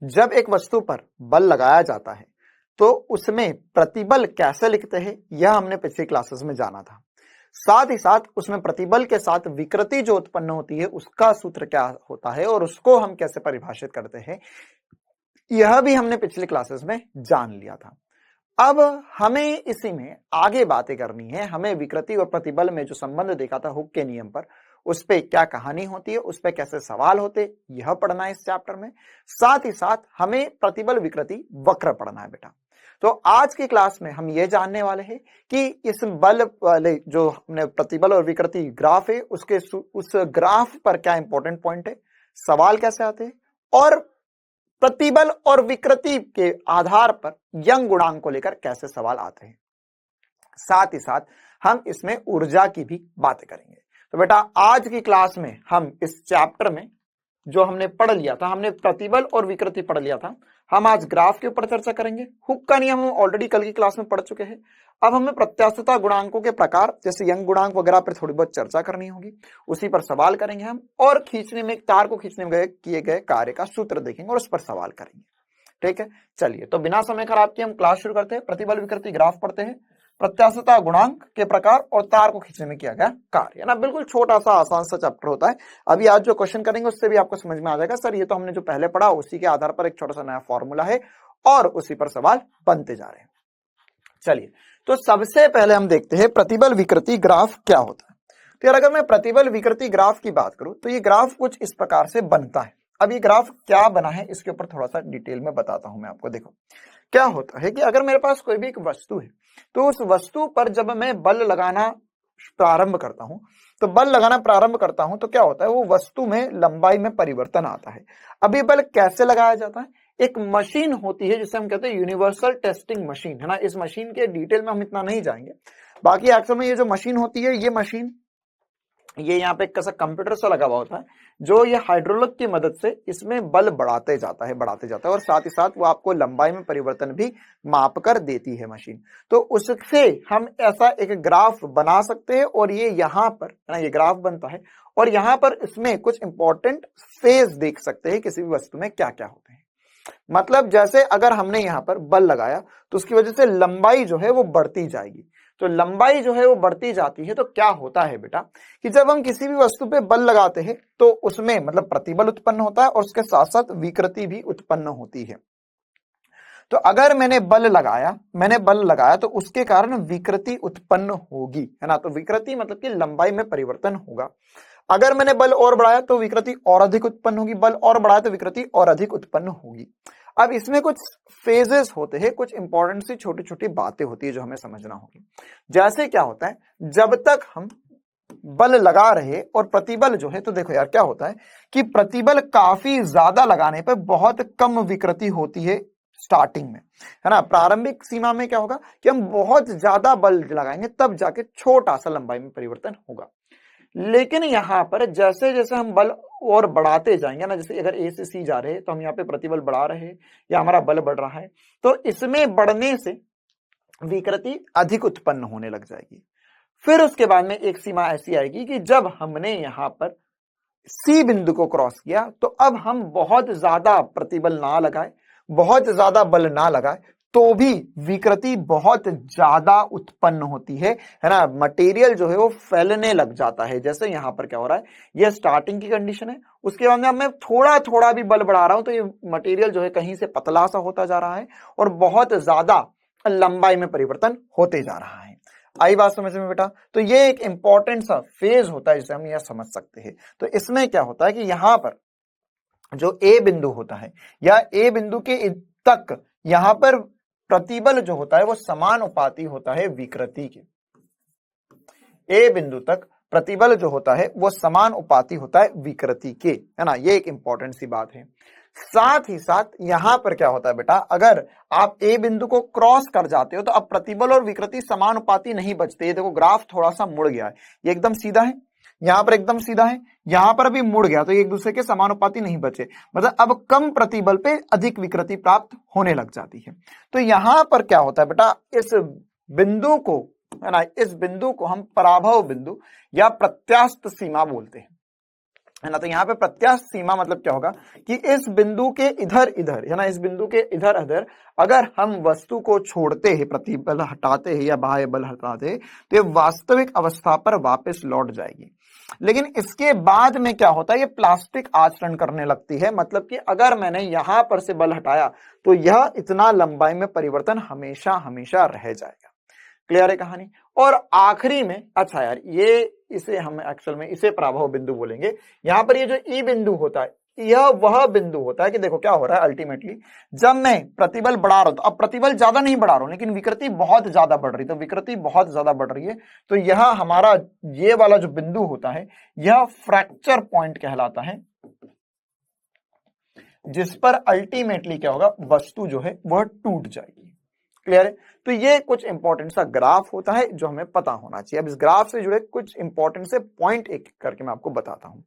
जब एक वस्तु पर बल लगाया जाता है तो उसमें प्रतिबल कैसे लिखते हैं यह हमने पिछली क्लासेस में जाना था। साथ ही साथ उसमें प्रतिबल के साथ विकृति जो उत्पन्न होती है उसका सूत्र क्या होता है और उसको हम कैसे परिभाषित करते हैं यह भी हमने पिछली क्लासेस में जान लिया था। अब हमें इसी में आगे बातें करनी है। हमें विकृति और प्रतिबल में जो संबंध देखा था हुक के नियम पर, उस पे क्या कहानी होती है, उस पे कैसे सवाल होते, यह पढ़ना है इस चैप्टर में। साथ ही साथ हमें प्रतिबल विकृति वक्र पढ़ना है बेटा। तो आज की क्लास में हम ये जानने वाले हैं कि इस बल वाले जो हमने प्रतिबल और विकृति ग्राफ है उसके उस ग्राफ पर क्या इंपॉर्टेंट पॉइंट है, सवाल कैसे आते हैं और प्रतिबल और विकृति के आधार पर यंग गुणांक को लेकर कैसे सवाल आते हैं। साथ ही साथ हम इसमें ऊर्जा की भी बातें करेंगे। तो बेटा आज की क्लास में हम इस चैप्टर में जो हमने पढ़ लिया था, हमने प्रतिबल और विकृति पढ़ लिया था, हम आज ग्राफ के ऊपर चर्चा करेंगे। हुक का नियम हम ऑलरेडी कल की क्लास में पढ़ चुके हैं। अब हमें प्रत्यास्थता गुणांकों के प्रकार जैसे यंग गुणांक वगैरह पर थोड़ी बहुत चर्चा करनी होगी, उसी पर सवाल करेंगे हम, और खींचने में तार को खींचने में किए गए कार्य का सूत्र देखेंगे और उस पर सवाल करेंगे। ठीक है, चलिए तो बिना समय खराब किए हम क्लास शुरू करते हैं। प्रतिबल विकृति ग्राफ पढ़ते हैं, प्रत्यास्थता गुणांक के प्रकार और तार को खींचने में किया गया कार्य ना। बिल्कुल छोटा सा आसान सा चैप्टर होता है। अभी आज जो क्वेश्चन करेंगे उससे भी आपको समझ में आ जाएगा सर ये तो हमने जो पहले पढ़ा उसी के आधार पर एक छोटा सा नया फॉर्मूला है और उसी पर सवाल बनते जा रहे हैं। चलिए तो सबसे पहले हम देखते हैं प्रतिबल विकृति ग्राफ क्या होता है। तो यार अगर मैं प्रतिबल विकृति ग्राफ की बात करूं तो ये ग्राफ कुछ इस प्रकार से बनता है। अब ये ग्राफ क्या बना है इसके ऊपर थोड़ा सा डिटेल में बताता हूं मैं आपको। देखो क्या होता है कि अगर मेरे पास कोई भी एक वस्तु है तो उस वस्तु पर जब मैं बल लगाना प्रारंभ करता हूं तो क्या होता है, वो वस्तु में लंबाई में परिवर्तन आता है। अब ये बल कैसे लगाया जाता है, एक मशीन होती है जिसे हम कहते हैं यूनिवर्सल टेस्टिंग मशीन, है ना। इस मशीन के डिटेल में हम इतना नहीं जाएंगे। बाकी एक्चुअल में ये जो मशीन होती है, ये मशीन ये यहाँ पे कैसा कंप्यूटर सा लगा हुआ होता है जो ये हाइड्रोलिक की मदद से इसमें बल बढ़ाते जाता है और साथ ही साथ वो आपको लंबाई में परिवर्तन भी माप कर देती है मशीन। तो उससे हम ऐसा एक ग्राफ बना सकते हैं और ये यहाँ पर ना ये ग्राफ बनता है और यहाँ पर इसमें कुछ इंपॉर्टेंट फेज देख सकते हैं किसी भी वस्तु में क्या क्या होते हैं। मतलब जैसे अगर हमने यहाँ पर बल लगाया तो उसकी वजह से लंबाई जो है वो बढ़ती जाएगी। तो लंबाई जो है वो बढ़ती जाती है तो क्या होता है बेटा कि जब हम किसी भी वस्तु पे बल लगाते हैं तो उसमें मतलब प्रतिबल उत्पन्न होता है और उसके साथ साथ विकृति भी उत्पन्न होती है। तो अगर मैंने बल लगाया तो उसके कारण विकृति उत्पन्न होगी, है ना। तो विकृति मतलब कि लंबाई में परिवर्तन होगा। अगर मैंने बल और बढ़ाया तो विकृति और अधिक उत्पन्न होगी, बल और बढ़ाया तो विकृति और अधिक उत्पन्न होगी। अब इसमें कुछ फेजेस होते हैं, कुछ इंपॉर्टेंट सी छोटी छोटी बातें होती है जो हमें समझना होगी। जैसे क्या होता है, जब तक हम बल लगा रहे और प्रतिबल जो है, तो देखो यार क्या होता है कि प्रतिबल काफी ज्यादा लगाने पर बहुत कम विकृति होती है स्टार्टिंग में, है ना। प्रारंभिक सीमा में क्या होगा कि हम बहुत ज्यादा बल लगाएंगे तब जाके छोटा सा लंबाई में परिवर्तन होगा। लेकिन यहाँ पर जैसे जैसे हम बल और बढ़ाते जाएंगे ना, जैसे अगर ए से सी जा रहे हैं तो हम यहाँ पे प्रतिबल बढ़ा रहे हैं या हमारा बल बढ़ रहा है, तो इसमें बढ़ने से विकृति अधिक उत्पन्न होने लग जाएगी। फिर उसके बाद में एक सीमा ऐसी आएगी कि जब हमने यहाँ पर सी बिंदु को क्रॉस किया तो अब हम बहुत ज्यादा प्रतिबल ना लगाए, बहुत ज्यादा बल ना लगाए तो भी विकृति बहुत ज्यादा उत्पन्न होती है ना। मटेरियल जो है वो फैलने लग जाता है। जैसे यहाँ पर क्या हो रहा है, ये स्टार्टिंग की कंडीशन है, उसके बाद में अब मैं थोड़ा थोड़ा भी बल बढ़ा रहा हूं तो ये मटेरियल जो है कहीं से पतला सा होता जा रहा है और बहुत ज्यादा लंबाई में परिवर्तन होते जा रहा है। आई बात समझ में बेटा। तो ये एक इंपॉर्टेंट सा फेज होता है जिसे हम यह समझ सकते हैं। तो इसमें क्या होता है कि यहाँ पर जो ए बिंदु होता है या ए बिंदु के तक यहाँ पर प्रतिबल जो होता है वो समानुपाती होता है विकृति के। ए बिंदु तक प्रतिबल जो होता है वो समानुपाती होता है विकृति के, है ना। ये एक इंपॉर्टेंट सी बात है। साथ ही साथ यहां पर क्या होता है बेटा, अगर आप ए बिंदु को क्रॉस कर जाते हो तो अब प्रतिबल और विकृति समानुपाती नहीं बचते। ये देखो ग्राफ थोड़ा सा मुड़ गया है, ये एकदम सीधा है, यहां पर एकदम सीधा है, यहां पर भी मुड़ गया तो एक दूसरे के समानुपाती नहीं बचे। मतलब अब कम प्रतिबल पे अधिक विकृति प्राप्त होने लग जाती है। तो यहां पर क्या होता है बेटा, इस बिंदु को, है ना, इस बिंदु को हम पराभव बिंदु या प्रत्यास्थ सीमा बोलते हैं। है ना। तो यहाँ पे प्रत्यास्थ सीमा मतलब क्या होगा कि इस बिंदु के इधर इधर, है ना, इस बिंदु के इधर इधर अगर हम वस्तु को छोड़ते हैं, प्रतिबल हटाते हैं या बाह्य बल हटाते हैं, तो ये वास्तविक अवस्था पर वापस लौट जाएगी। लेकिन इसके बाद में क्या होता है, ये प्लास्टिक आचरण करने लगती है। मतलब कि अगर मैंने यहां पर से बल हटाया तो यह इतना लंबाई में परिवर्तन हमेशा हमेशा रह जाएगा। क्लियर है कहानी। और आखिरी में, अच्छा यार, ये इसे हम एक्चुअल में इसे प्रभाव बिंदु बोलेंगे। यहां पर ये जो ई बिंदु होता है, यह वह बिंदु होता है कि देखो क्या हो रहा है अल्टीमेटली, जब मैं प्रतिबल बढ़ा रहा हूं, तो अब प्रतिबल ज्यादा नहीं बढ़ा रहा हूं लेकिन विकृति बहुत ज्यादा बढ़ रही, तो विकृति बहुत ज्यादा बढ़ रही है, तो यह हमारा ये वाला जो बिंदु होता है यह फ्रैक्चर पॉइंट कहलाता है, जिस पर अल्टीमेटली क्या होगा, वस्तु जो है वह टूट जाएगी। क्लियर है। तो ये कुछ इंपॉर्टेंट सा ग्राफ होता है जो हमें पता होना चाहिए। अब इस ग्राफ से जुड़े कुछ इंपॉर्टेंट से पॉइंट एक करके मैं आपको बताता हूं।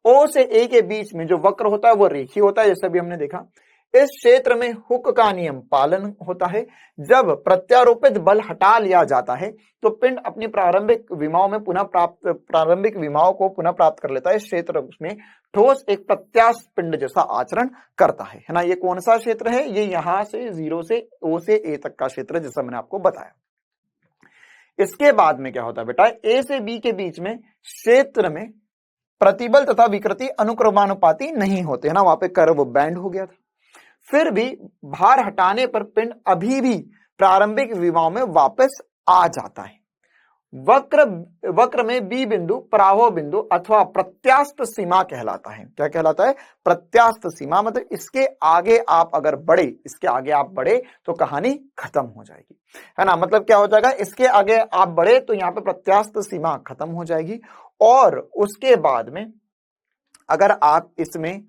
ओ से ए के बीच में जो वक्र होता है वो रेखीय होता है, जैसे भी हमने देखा। इस क्षेत्र में हुक का नियम पालन होता है। जब प्रत्यारोपित बल हटा लिया जाता है तो पिंड अपनी प्रारंभिक विमाओं को पुनः प्राप्त कर लेता है। इस क्षेत्र में ठोस एक प्रत्यास्थ पिंड जैसा आचरण करता है ना। ये कौन सा क्षेत्र है, ये यहां से 0 से ओ से ए तक का क्षेत्र, जैसा मैंने आपको बताया। इसके बाद में क्या होता है बेटा, ए से बी के बीच में क्षेत्र में प्रतिबल तथा विकृति अनुक्रमानुपाती नहीं होते, है ना, वहां पे कर्व बैंड हो गया था। फिर भी भार हटाने पर पिंड अभी भी प्रारंभिक विमाओं में वापस आ जाता है। वक्र में बी बिंदु पराभव बिंदु अथवा प्रत्यास्थ सीमा कहलाता है। क्या कहलाता है, प्रत्यास्थ सीमा। मतलब इसके आगे आप अगर बढ़े, इसके आगे आप बढ़े तो कहानी खत्म हो जाएगी, है ना। मतलब क्या हो जाएगा, इसके आगे आप बढ़े तो यहाँ पे प्रत्यास्थ सीमा खत्म हो जाएगी। और उसके बाद में अगर आप इसमें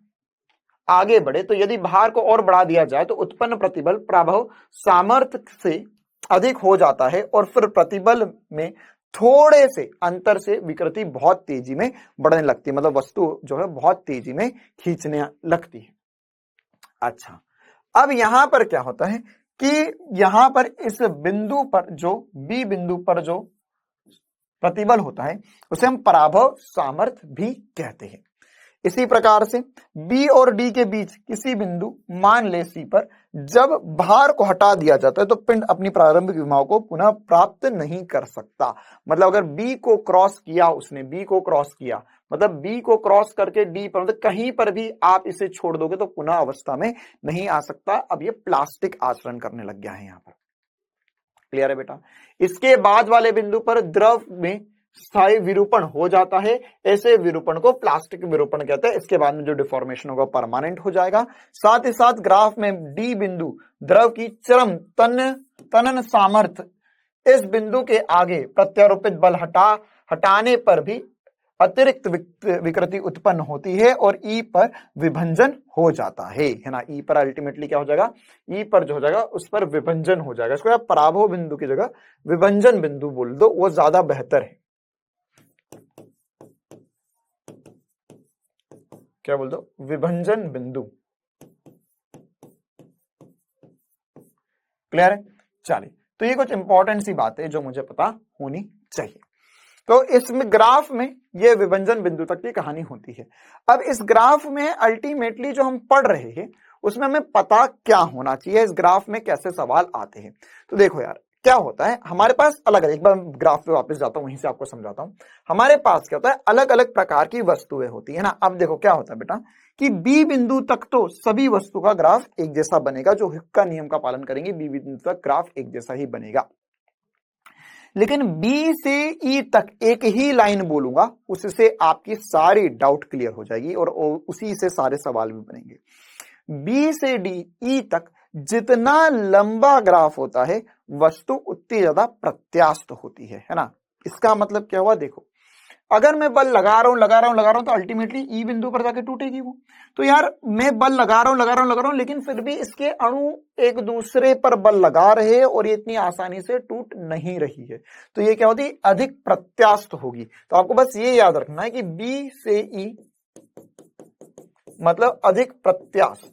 आगे बढ़े तो यदि भार को और बढ़ा दिया जाए तो उत्पन्न प्रतिबल प्रभाव सामर्थ्य से अधिक हो जाता है और फिर प्रतिबल में थोड़े से अंतर से विकृति बहुत तेजी में बढ़ने लगती है। मतलब वस्तु जो है बहुत तेजी में खींचने लगती है। अच्छा, अब यहां पर क्या होता है कि यहां पर इस बिंदु पर जो बी बिंदु पर जो प्रतिबल होता है उसे हम पराभव सामर्थ्य भी कहते हैं। इसी प्रकार से बी और डी के बीच किसी बिंदु मान ले सी पर जब भार को हटा दिया जाता है तो पिंड अपनी प्रारंभिक विमाओं को पुनः प्राप्त नहीं कर सकता। मतलब अगर बी को क्रॉस किया, उसने बी को क्रॉस किया, मतलब बी को क्रॉस करके डी पर, मतलब कहीं पर भी आप इसे छोड़ दोगे तो पुनः अवस्था में नहीं आ सकता। अब ये प्लास्टिक आचरण करने लग गया है यहाँ पर। क्लियर है बेटा। इसके बाद वाले बिंदु पर द्रव में स्थायी विरूपण हो जाता है। ऐसे विरूपण को प्लास्टिक विरूपण कहते हैं। इसके बाद में जो डिफॉर्मेशन होगा परमानेंट हो जाएगा। साथ ही साथ ग्राफ में डी बिंदु द्रव की चरम तनन सामर्थ्य, इस बिंदु के आगे प्रत्यारोपित बल हटाने पर भी अतिरिक्त विकृति उत्पन्न होती है और ई पर विभंजन हो जाता है ना। ई पर अल्टीमेटली क्या हो जाएगा, ई पर जो हो जाएगा उस पर विभंजन हो जाएगा। इसको आप पराभव बिंदु की जगह विभंजन बिंदु बोल दो, वो ज्यादा बेहतर है। क्या बोल दो, विभंजन बिंदु। क्लियर है। चलिए, तो ये कुछ इंपॉर्टेंट सी बात है जो मुझे पता होनी चाहिए। तो इसमें ग्राफ में ये विभंजन बिंदु तक की कहानी होती है। अब इस ग्राफ में अल्टीमेटली जो हम पढ़ रहे हैं उसमें हमें पता क्या होना चाहिए, इस ग्राफ में कैसे सवाल आते हैं। तो देखो यार, क्या होता है हमारे पास अलग अलग, एक बार ग्राफ पे वापस जाता हूं, वहीं से आपको समझाता हूं। हमारे पास क्या होता है, अलग अलग प्रकार की वस्तुएं होती है ना। अब देखो क्या होता है बेटा कि बी बिंदु तक तो सभी वस्तु का ग्राफ एक जैसा बनेगा। जो हुक का नियम का पालन करेंगे बी बिंदु तक ग्राफ एक जैसा ही बनेगा। लेकिन बी से ई तक एक ही लाइन बोलूंगा, उससे आपकी सारी डाउट क्लियर हो जाएगी और उसी से सारे सवाल भी बनेंगे। बी से डी ई तक जितना लंबा ग्राफ होता है वस्तु उतनी ज्यादा प्रत्यास्थ होती है ना। इसका मतलब क्या हुआ, देखो अगर मैं बल लगा रहा हूं तो अल्टीमेटली ई बिंदु पर जाके टूटेगी वो। तो यार मैं बल लगा रहा हूं लेकिन फिर भी इसके अणु एक दूसरे पर बल लगा रहे हैं और ये इतनी आसानी से टूट नहीं रही है। तो ये क्या होती है, अधिक प्रत्यास्थ होगी। तो आपको बस ये याद रखना है कि बी से ई मतलब अधिक प्रत्यास्थ,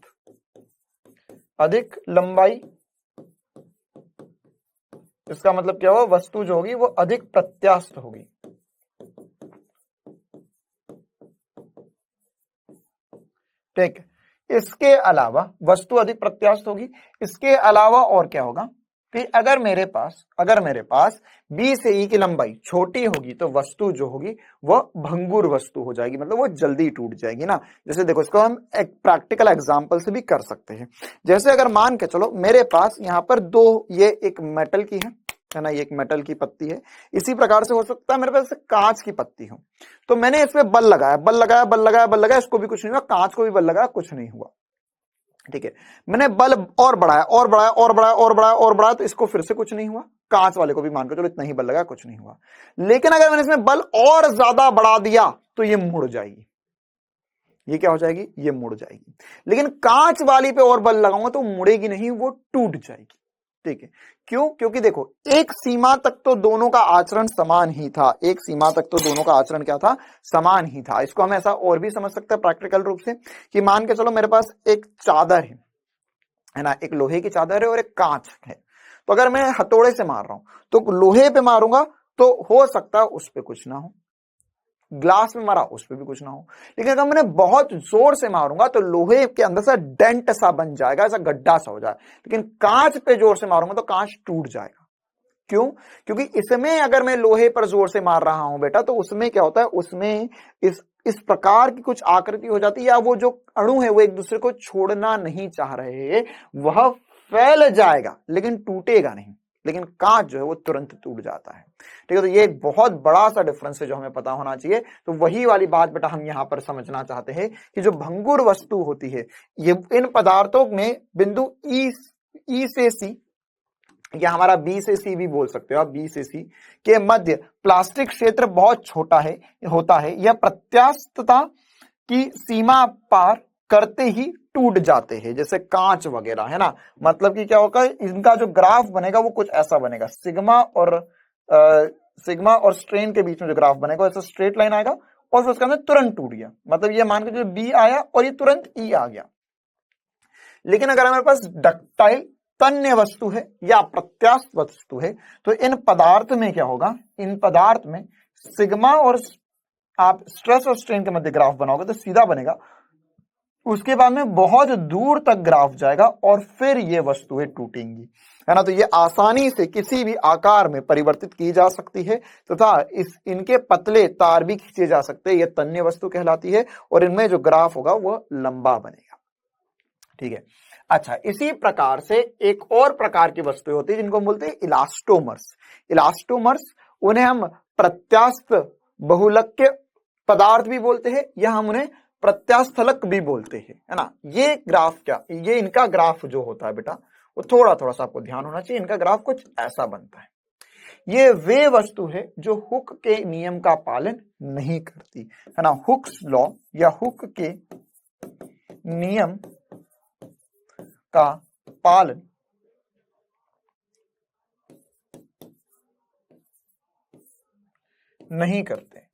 अधिक लंबाई, इसका मतलब क्या हुआ, वस्तु जो होगी वो अधिक प्रत्यास्थ होगी। ठीक है। इसके अलावा वस्तु अधिक प्रत्यास्थ होगी। इसके अलावा और क्या होगा कि अगर मेरे पास बी से ई की लंबाई छोटी होगी तो वस्तु जो होगी वह भंगुर वस्तु हो जाएगी, मतलब वो जल्दी टूट जाएगी ना। जैसे देखो, इसको हम एक प्रैक्टिकल एग्जांपल से भी कर सकते हैं। जैसे अगर मान के चलो मेरे पास यहाँ पर दो, ये एक मेटल की है ना, ये एक मेटल की पत्ती है। इसी प्रकार से हो सकता है मेरे पास कांच की पत्ती हो, तो मैंने इसमें बल लगाया, इसको भी कुछ नहीं हुआ, कांच को भी बल लगाया, कुछ नहीं हुआ। ठीक है, मैंने बल और बढ़ाया, तो इसको फिर से कुछ नहीं हुआ। कांच वाले को भी मान के चलो इतना ही बल लगाया, कुछ नहीं हुआ। लेकिन अगर मैंने इसमें बल और ज्यादा बढ़ा दिया तो ये मुड़ जाएगी। ये क्या हो जाएगी? ये मुड़ जाएगी। लेकिन कांच वाली पे और बल लगाऊंगा तो मुड़ेगी नहीं, वो टूट जाएगी। ठीक है, क्यों? क्योंकि देखो, एक सीमा तक तो दोनों का आचरण समान ही था। एक सीमा तक तो दोनों का आचरण क्या था? समान ही था। इसको हम ऐसा और भी समझ सकते हैं प्रैक्टिकल रूप से कि मान के चलो मेरे पास एक चादर है ना, एक लोहे की चादर है और एक कांच है। तो अगर मैं हथौड़े से मार रहा हूं तो लोहे पे मारूंगा तो हो सकता है उस पे कुछ ना हो, ग्लास में मारा उस पे भी कुछ ना हो। लेकिन अगर मैंने बहुत जोर से मारूंगा तो लोहे के अंदर से डेंट सा बन जाएगा, ऐसा गड्ढा सा हो जाए। लेकिन कांच पे जोर से मारूंगा तो कांच टूट जाएगा। क्यों? क्योंकि इसमें अगर मैं लोहे पर जोर से मार रहा हूं बेटा, तो उसमें क्या होता है, उसमें इस प्रकार की कुछ आकृति हो जाती है, या वो जो अणु है वो एक दूसरे को छोड़ना नहीं चाह रहे, वह फैल जाएगा लेकिन टूटेगा नहीं। लेकिन कांच जो है वो तुरंत टूट जाता है। ठीक है, तो ये एक बहुत बड़ा सा डिफरेंस है जो हमें पता होना चाहिए। तो वही वाली बात बेटा हम यहां पर समझना चाहते हैं कि जो भंगुर वस्तु होती है, ये इन पदार्थों में बिंदु ई से सी, या हमारा बी से सी भी बोल सकते हो आप, बी से सी के मध्य प्लास्टिक क्षेत्र बहुत छोटा होता है। यह प्रत्यास्थता की सीमा पार करते ही टूट जाते हैं, जैसे कांच वगैरह, है ना। मतलब कि क्या होगा, इनका जो ग्राफ बनेगा वो कुछ ऐसा बनेगा, सिग्मा और स्ट्रेन के बीच में जो ग्राफ बनेगा ऐसा स्ट्रेट लाइन आएगा और फिर उसके अंदर तुरंत टूट गया। मतलब ये मान के जो बी आया और ये तुरंत ई आ गया। लेकिन अगर हमारे पास डक्टाइल तन्य वस्तु है या प्रत्यास्थ वस्तु है तो इन पदार्थ में क्या होगा, इन पदार्थ में सिग्मा और आप स्ट्रेस और स्ट्रेन के मध्य ग्राफ बनाओगे तो सीधा बनेगा, उसके बाद में बहुत दूर तक ग्राफ जाएगा और फिर ये वस्तुएं टूटेंगी, है ना। तो ये आसानी से किसी भी आकार में परिवर्तित की जा सकती है तथा इनके पतले तार भी खींचे जा सकते हैं। ये तन्य वस्तु कहलाती है और इनमें जो ग्राफ होगा वो लंबा बनेगा। ठीक है, अच्छा, इसी प्रकार से एक और प्रकार की वस्तुएं होती है जिनको हम बोलते हैं इलास्टोमर्स। इलास्टोमर्स, उन्हें हम प्रत्यास्थ बहुलक पदार्थ भी बोलते हैं या हम उन्हें प्रत्यास्थलक भी बोलते हैं, है ना। ये ग्राफ क्या, ये इनका ग्राफ जो होता है बेटा वो थोड़ा सा आपको ध्यान होना चाहिए। इनका ग्राफ कुछ ऐसा बनता है। ये वे वस्तु है जो हुक के नियम का पालन नहीं करती, है ना। हुक्स लॉ या हुक के नियम का पालन नहीं करते।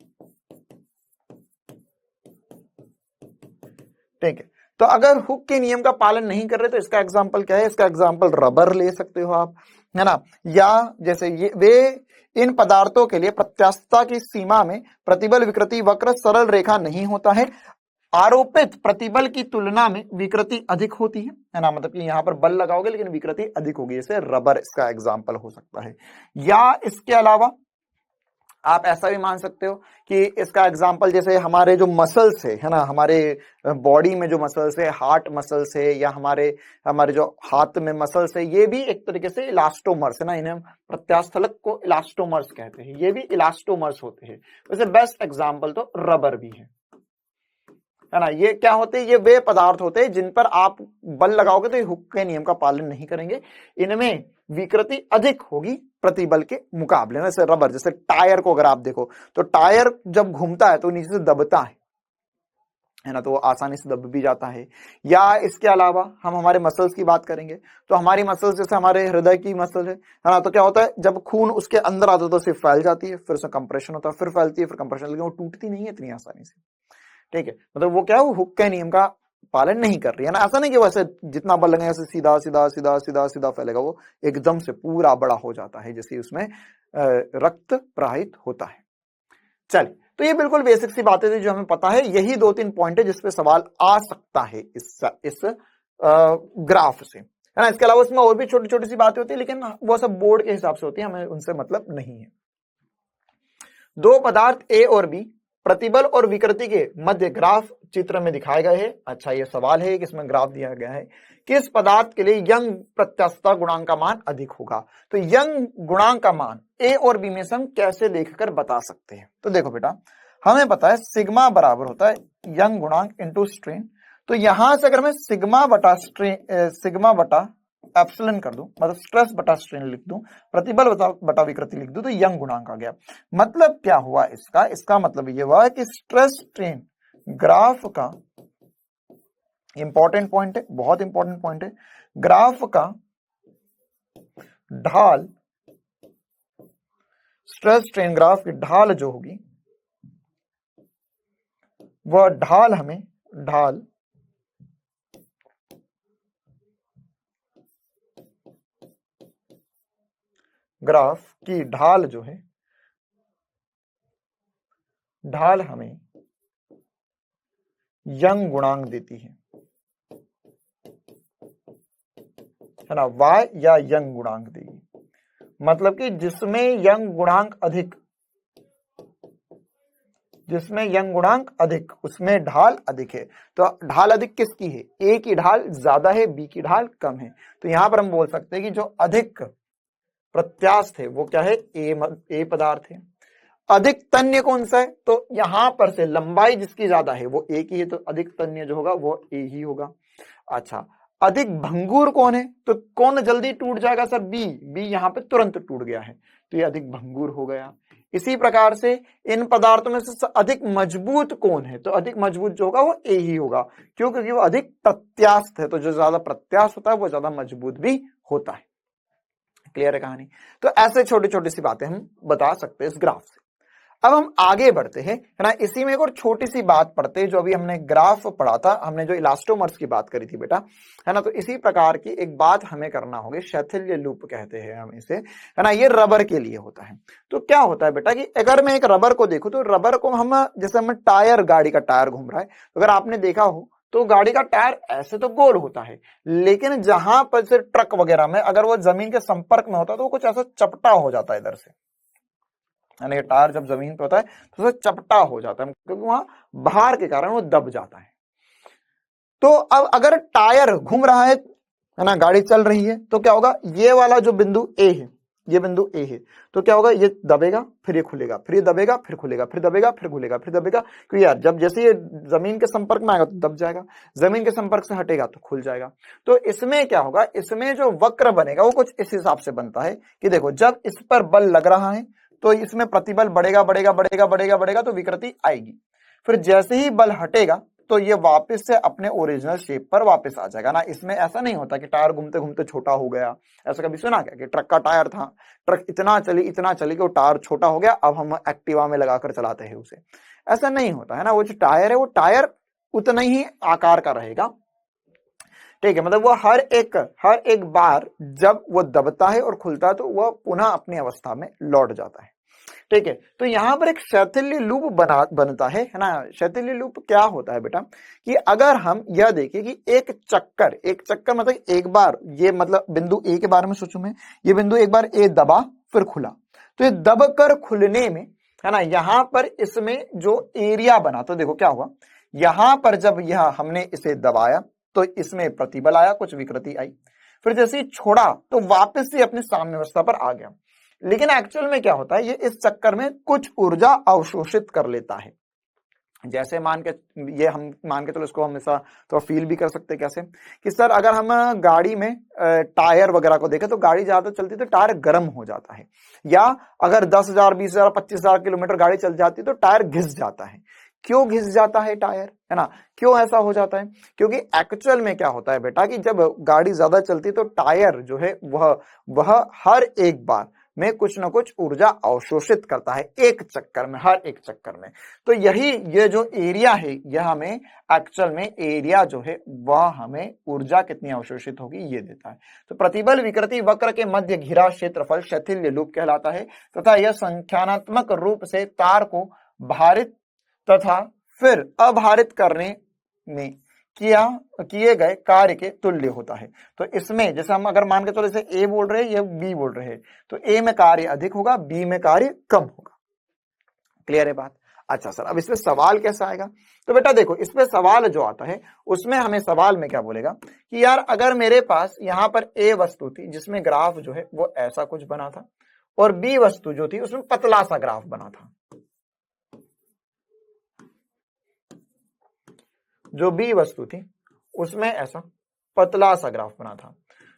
ठीक है, तो अगर हुक के नियम का पालन नहीं कर रहे तो इसका एग्जांपल क्या है? इसका एग्जांपल रबर ले सकते हो आप, है ना। या जैसे ये वे इन पदार्थों के लिए प्रत्यास्थता की सीमा में प्रतिबल विकृति वक्र सरल रेखा नहीं होता है। आरोपित प्रतिबल की तुलना में विकृति अधिक होती है ना। मतलब कि यहां पर बल लगाओगे लेकिन विकृति अधिक होगी, जैसे रबर इसका एग्जाम्पल हो सकता है। या इसके अलावा आप ऐसा भी मान सकते हो कि इसका एग्जाम्पल जैसे हमारे जो मसल्स है ना, हमारे बॉडी में जो मसल्स है, हार्ट मसल्स है या हमारे जो हाथ में मसल्स है, ये भी एक तरीके से इलास्टोमर्स है ना। इन्हें प्रत्यास्थलक को इलास्टोमर्स कहते हैं, ये भी इलास्टोमर्स होते हैं। वैसे बेस्ट एग्जाम्पल तो रबर भी है ना। ये क्या होते हैं? ये वे पदार्थ होते हैं जिन पर आप बल लगाओगे तो ये हुक के नियम का पालन नहीं करेंगे, इनमें विकृति अधिक होगी प्रतिबल के मुकाबले में। जैसे रबर, जैसे टायर को अगर आप देखो तो टायर जब घूमता है तो नीचे से दबता है ना, तो वो आसानी से दब भी जाता है। या इसके अलावा हम हमारे मसल्स की बात करेंगे तो हमारी मसल्स जैसे हमारे हृदय की मसल है ना, तो क्या होता है जब खून उसके अंदर आता है तो सिर्फ फैल जाती है, फिर उसमें कंप्रेशन होता है, फिर फैलती है, फिर कंप्रेशन, लेकिन वो टूटती नहीं है इतनी आसानी से। ठीक है, मतलब वो क्या है, वो हुक के नियम का पालन नहीं कर रही है ना। ऐसा नहीं कि वैसे जितना बल लगेगा ऐसे सीधा सीधा सीधा सीधा सीधा फैलेगा, वो एकदम से पूरा बड़ा हो जाता है जैसे उसमें रक्त प्रवाहित होता है। चलिए, तो ये बिल्कुल बेसिक सी बातें थी जो हमें पता है। यही 2-3 पॉइंट है जिसपे सवाल आ सकता है इस ग्राफ से, है ना। इसके अलावा उसमें और भी छोटी छोटी सी बातें होती है, लेकिन वो सब बोर्ड के हिसाब से होती है, हमें उनसे मतलब नहीं है। दो पदार्थ ए और बी प्रतिबल और विकृति के मध्य ग्राफ चित्र में दिखाए गए हैं। अच्छा, ये सवाल है कि इसमें ग्राफ दिया गया है, किस पदार्थ के लिए यंग प्रत्यास्थता गुणांक का मान अधिक होगा। तो यंग गुणांक का मान ए और बी में से हम कैसे देखकर बता सकते हैं। तो देखो बेटा, हमें पता है सिग्मा बराबर होता है यंग गुणांक इंटू स्ट्रेन। तो यहां से अगर मैं सिग्मा बटा एप्सिलॉन कर दूं, मतलब स्ट्रेस बटा स्ट्रेन लिख दूं, प्रतिबल बटा विकृति लिख दूं, तो यंग गुणांक आ गया। मतलब क्या हुआ इसका मतलब ये हुआ कि स्ट्रेस स्ट्रेन ग्राफ का इंपॉर्टेंट पॉइंट है, बहुत इंपॉर्टेंट पॉइंट है, ग्राफ का ढाल, स्ट्रेस स्ट्रेन ग्राफ की ढाल जो होगी वह ढाल ग्राफ की ढाल जो है, ढाल हमें यंग गुणांक देती है ना, y या यंग गुणांक देगी। मतलब कि जिसमें यंग गुणांक अधिक उसमें ढाल अधिक है। तो ढाल अधिक किसकी है? ए की ढाल ज्यादा है, बी की ढाल कम है। तो यहां पर हम बोल सकते हैं कि जो अधिक प्रत्यास्थ है वो क्या है? ए पदार्थ है। अधिक तन्य कौन सा है? तो यहां पर से लंबाई जिसकी ज्यादा है वो ए की है, तो अधिक तन्य जो होगा वो ए ही होगा। अच्छा, अधिक भंगुर कौन है? तो कौन जल्दी टूट जाएगा सर? बी यहां पे तुरंत टूट गया है, तो ये अधिक भंगुर हो गया। इसी प्रकार से इन पदार्थों में से अधिक मजबूत कौन है? तो अधिक मजबूत जो होगा वो ए ही होगा। क्यों? क्योंकि वो अधिक प्रत्यास्थ है, तो जो ज्यादा प्रत्यास्थ होता है वो ज्यादा मजबूत भी होता है। क्लियर है कहानी? तो ऐसे छोटी छोटी सी बातें हम बता सकते हैं इस ग्राफ से। अब हम आगे बढ़ते हैं, है ना। इसी में एक और छोटी सी बात पढ़ते हैं, जो अभी हमने ग्राफ पढ़ा था, हमने जो इलास्टोमर्स की बात करी थी बेटा, है ना। तो इसी प्रकार की एक बात हमें करना होगी, शैथिल्य लूप कहते हैं हम इसे, है ना। ये रबर के लिए होता है। तो क्या होता है बेटा कि अगर मैं एक रबर को देखूं, तो रबर को हम जैसे हमें टायर, गाड़ी का टायर घूम रहा है, तो अगर आपने देखा हो तो गाड़ी का टायर ऐसे तो गोल होता है, लेकिन जहां पर से ट्रक वगैरह में अगर वो जमीन के संपर्क में होता है तो वो कुछ ऐसा चपटा हो जाता है इधर से, यानी टायर जब जमीन पे होता है तो चपटा हो जाता है, क्योंकि वहां भार के कारण वो दब जाता है। तो अब अगर टायर घूम रहा है ना, गाड़ी चल रही है, तो क्या होगा? ये वाला जो बिंदु ए है, ये बिंदु ए है, तो क्या होगा? ये दबेगा, फिर ये खुलेगा, फिर ये दबेगा, फिर खुलेगा, फिर दबेगा, फिर खुलेगा, फिर दबेगा। क्योंकि यार जब जैसे ये जमीन के संपर्क में आएगा तो दब जाएगा, जमीन के संपर्क से हटेगा तो खुल जाएगा। तो इसमें क्या होगा? इसमें जो वक्र बनेगा वो कुछ इस हिसाब से बनता है कि देखो, जब इस पर बल लग रहा है तो इसमें प्रतिबल बढ़ेगा बढ़ेगा बढ़ेगा बढ़ेगा बढ़ेगा, तो विकृति आएगी। फिर जैसे ही बल हटेगा तो ये वापस से अपने ओरिजिनल शेप पर वापस आ जाएगा ना। इसमें ऐसा नहीं होता कि टायर घूमते घूमते छोटा हो गया। ऐसा कभी सुना क्या कि ट्रक का टायर था, ट्रक इतना चली कि वो टायर छोटा हो गया, अब हम एक्टिवा में लगाकर चलाते हैं उसे? ऐसा नहीं होता है ना। वो जो टायर है वो टायर उतना ही आकार का रहेगा, ठीक है। मतलब वो हर एक बार जब वो दबता है और खुलता है तो वह पुनः अपनी अवस्था में लौट जाता है, ठीक है। तो यहां पर एक शैथिल्य लूप बनता है ना। शैथिल्य लूप क्या होता है बेटा कि अगर हम यह देखें कि एक चक्कर मतलब एक बार, ये मतलब बिंदु ए के बारे में सोचूं मैं, ये बिंदु एक बार ए दबा फिर खुला, तो ये दबकर खुलने में, है ना, यहां पर इसमें जो एरिया बना, तो देखो क्या हुआ, यहां पर जब यह हमने इसे दबाया तो इसमें प्रतिबल आया, कुछ विकृति आई, फिर जैसे ही छोड़ा तो वापस से अपने साम्य अवस्था पर आ गया। लेकिन एक्चुअल में क्या होता है, ये इस चक्कर में कुछ ऊर्जा अवशोषित कर लेता है। जैसे मान के चलो इसको हमेशा तो फील भी कर सकते हैं कैसे कि सर अगर हम गाड़ी में टायर वगैरह को देखें तो गाड़ी ज्यादा चलती तो टायर गर्म हो जाता है, या अगर 10,000 20,000 25,000 किलोमीटर गाड़ी चल जाती तो टायर घिस जाता है। क्यों घिस जाता है टायर, है ना? क्यों ऐसा हो जाता है? क्योंकि एक्चुअल में क्या होता है बेटा कि जब गाड़ी ज्यादा चलती तो टायर जो है वह हर एक बार में कुछ ना कुछ ऊर्जा अवशोषित करता है, हर एक चक्कर में। तो ये जो एरिया है, यह हमें एक्चुअल में एरिया जो है वह हमें ऊर्जा कितनी अवशोषित होगी ये देता है। तो प्रतिबल विकृति वक्र के मध्य घिरा क्षेत्रफल शैथिल्य लूप कहलाता है, तथा यह संख्यात्मक रूप से तार को भारित तथा फिर अभारित करने में किए गए कार्य के तुल्य होता है। तो इसमें जैसे हम अगर मान के चलो जैसे ए बोल रहे हैं या बी बोल रहे हैं, तो ए में कार्य अधिक होगा, बी में कार्य कम होगा। क्लियर है बात? अच्छा सर, अब इसमें सवाल कैसा आएगा? तो बेटा देखो, इसमें सवाल जो आता है उसमें हमें सवाल में क्या बोलेगा कि यार अगर मेरे पास यहां पर ए वस्तु थी जिसमें ग्राफ जो है वो ऐसा कुछ बना था, और बी वस्तु जो थी उसमें पतला सा ग्राफ बना था। जो बी वस्तु थी उसमें ऐसा पतला सा ग्राफ बना था,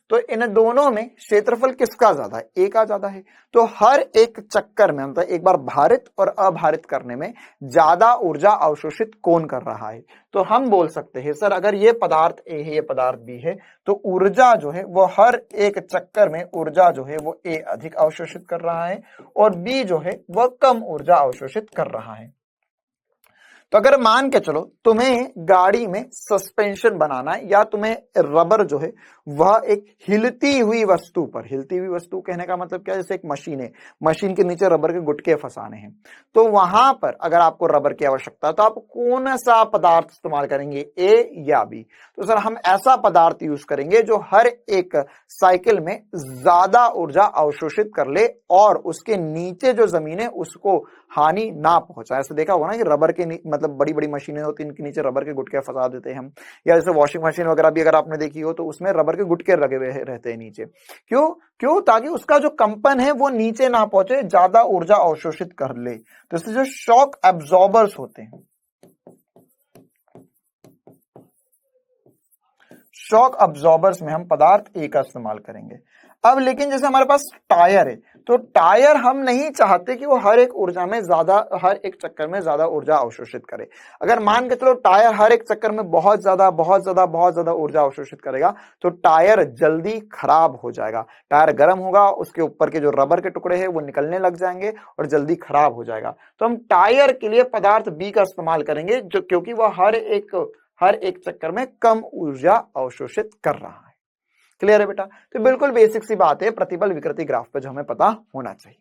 तो इन दोनों में क्षेत्रफल किसका ज्यादा है? ए का ज्यादा है। तो हर एक चक्कर में मतलब एक बार भारित और अभारित करने में ज्यादा ऊर्जा अवशोषित कौन कर रहा है? तो हम बोल सकते हैं सर अगर ये पदार्थ ए है, ये पदार्थ बी है, तो ऊर्जा जो है वो हर एक चक्कर में ऊर्जा जो है वो ए अधिक अवशोषित कर रहा है और बी जो है वह कम ऊर्जा अवशोषित कर रहा है। तो अगर मान के चलो तुम्हें गाड़ी में सस्पेंशन बनाना है या तुम्हें रबर जो है वह एक हिलती हुई वस्तु पर, हिलती हुई वस्तु कहने का मतलब क्या है, जैसे एक मशीन है, मशीन के नीचे रबर के गुटके फंसाने हैं, तो वहां पर अगर आपको रबर की आवश्यकता है तो आप कौन सा पदार्थ इस्तेमाल करेंगे, ए या बी? तो सर हम ऐसा पदार्थ यूज करेंगे जो हर एक साइकिल में ज्यादा ऊर्जा अवशोषित कर ले और उसके नीचे जो जमीन है उसको हानि ना पहुंचाए। ऐसे देखा होगा ना कि रबर के मतलब बड़ी बड़ी मशीनें होती हैं, इनके नीचे रबर के गुटके फंसा देते हैं हम, या जैसे वॉशिंग मशीन वगैरह भी अगर आपने देखी हो तो उसमें रबर के गुटके लगे हुए रहते हैं नीचे। क्यों? ताकि उसका जो कंपन है वो नीचे ना पहुंचे, ज्यादा ऊर्जा अवशोषित कर ले। तो इससे जो शॉक एब्जॉर्बर्स होते हैं, शॉक अब्जॉर्बर्स में हम पदार्थ ए का इस्तेमाल करेंगे। अब लेकिन जैसे हमारे पास टायर है, तो टायर हम नहीं चाहते कि वो हर एक ऊर्जा में ज्यादा, हर एक चक्कर में ज्यादा ऊर्जा अवशोषित करे। अगर मान के चलो टायर हर एक चक्कर में बहुत ज्यादा ऊर्जा अवशोषित करेगा तो टायर जल्दी खराब हो जाएगा, टायर गर्म होगा, उसके ऊपर के जो रबर के टुकड़े हैं वो निकलने लग जाएंगे और जल्दी खराब हो जाएगा। तो हम टायर के लिए पदार्थ बी का इस्तेमाल करेंगे जो, क्योंकि वह हर एक चक्कर में कम ऊर्जा अवशोषित कर रहा है। क्लियर है बेटा? तो बिल्कुल बेसिक सी बात है प्रतिबल विकृति ग्राफ पे जो हमें पता होना चाहिए।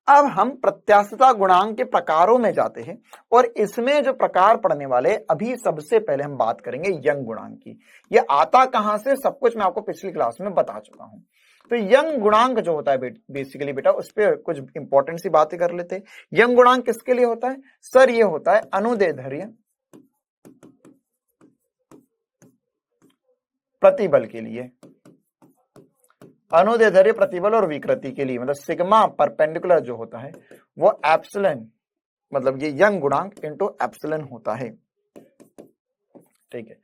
अब हम प्रत्यास्थता गुणांक के प्रकारों में जाते हैं और इसमें जो प्रकार पढ़ने वाले, अभी सबसे पहले हम बात करेंगे यंग गुणांक की। ये आता कहां से, सब कुछ मैं आपको पिछली क्लास में बता चुका हूं। तो यंग गुणांक जो होता है बेसिकली बेटा, उस पर कुछ इंपॉर्टेंट सी बातें कर लेते हैं। यंग गुणांक किसके लिए होता है? सर ये होता है अनुदैर्ध्य प्रतिबल के लिए, अनुदैर्ध्य प्रतिबल और विकृति के लिए, मतलब सिग्मा परपेंडिकुलर जो होता है वो एप्सिलॉन, मतलब ये यंग गुणांक इनटू एप्सिलॉन होता है। ठीक है,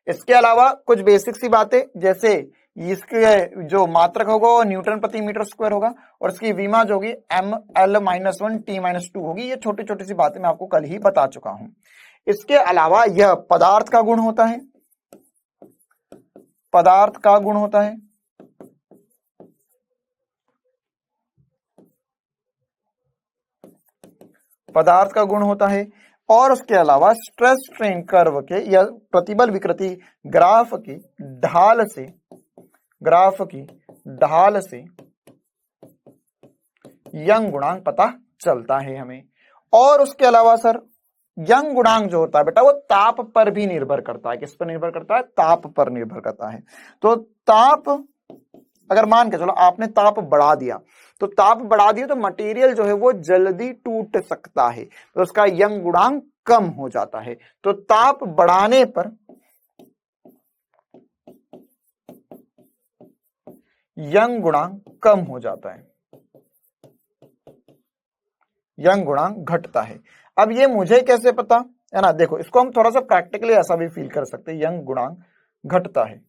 इसके अलावा कुछ बेसिक सी बातें, जैसे इसके जो मात्रक होगा वो न्यूटन प्रति मीटर स्क्वायर होगा और इसकी विमा जो होगी ml-1 t-2 होगी। ये छोटी छोटी सी बातें मैं आपको कल ही बता चुका हूं। इसके अलावा यह पदार्थ का गुण होता है, पदार्थ का गुण होता है, पदार्थ का गुण होता है, और उसके अलावा स्ट्रेस स्ट्रेन कर्व के या प्रतिबल विकृति ग्राफ की ढाल से यंग गुणांक पता चलता है हमें। और उसके अलावा सर यंग गुणांक जो होता है बेटा वो ताप पर भी निर्भर करता है। किस पर निर्भर करता है? ताप पर निर्भर करता है। तो ताप, अगर मान के चलो आपने ताप बढ़ा दिया, तो ताप बढ़ा दिया तो मटेरियल जो है वो जल्दी टूट सकता है, तो उसका यंग गुणांक कम हो जाता है। तो ताप बढ़ाने पर यंग गुणांक कम हो जाता है, यंग गुणांक घटता है। अब ये मुझे कैसे पता है ना, देखो इसको हम थोड़ा सा प्रैक्टिकली ऐसा भी फील कर सकते हैं, यंग गुणांक घटता है।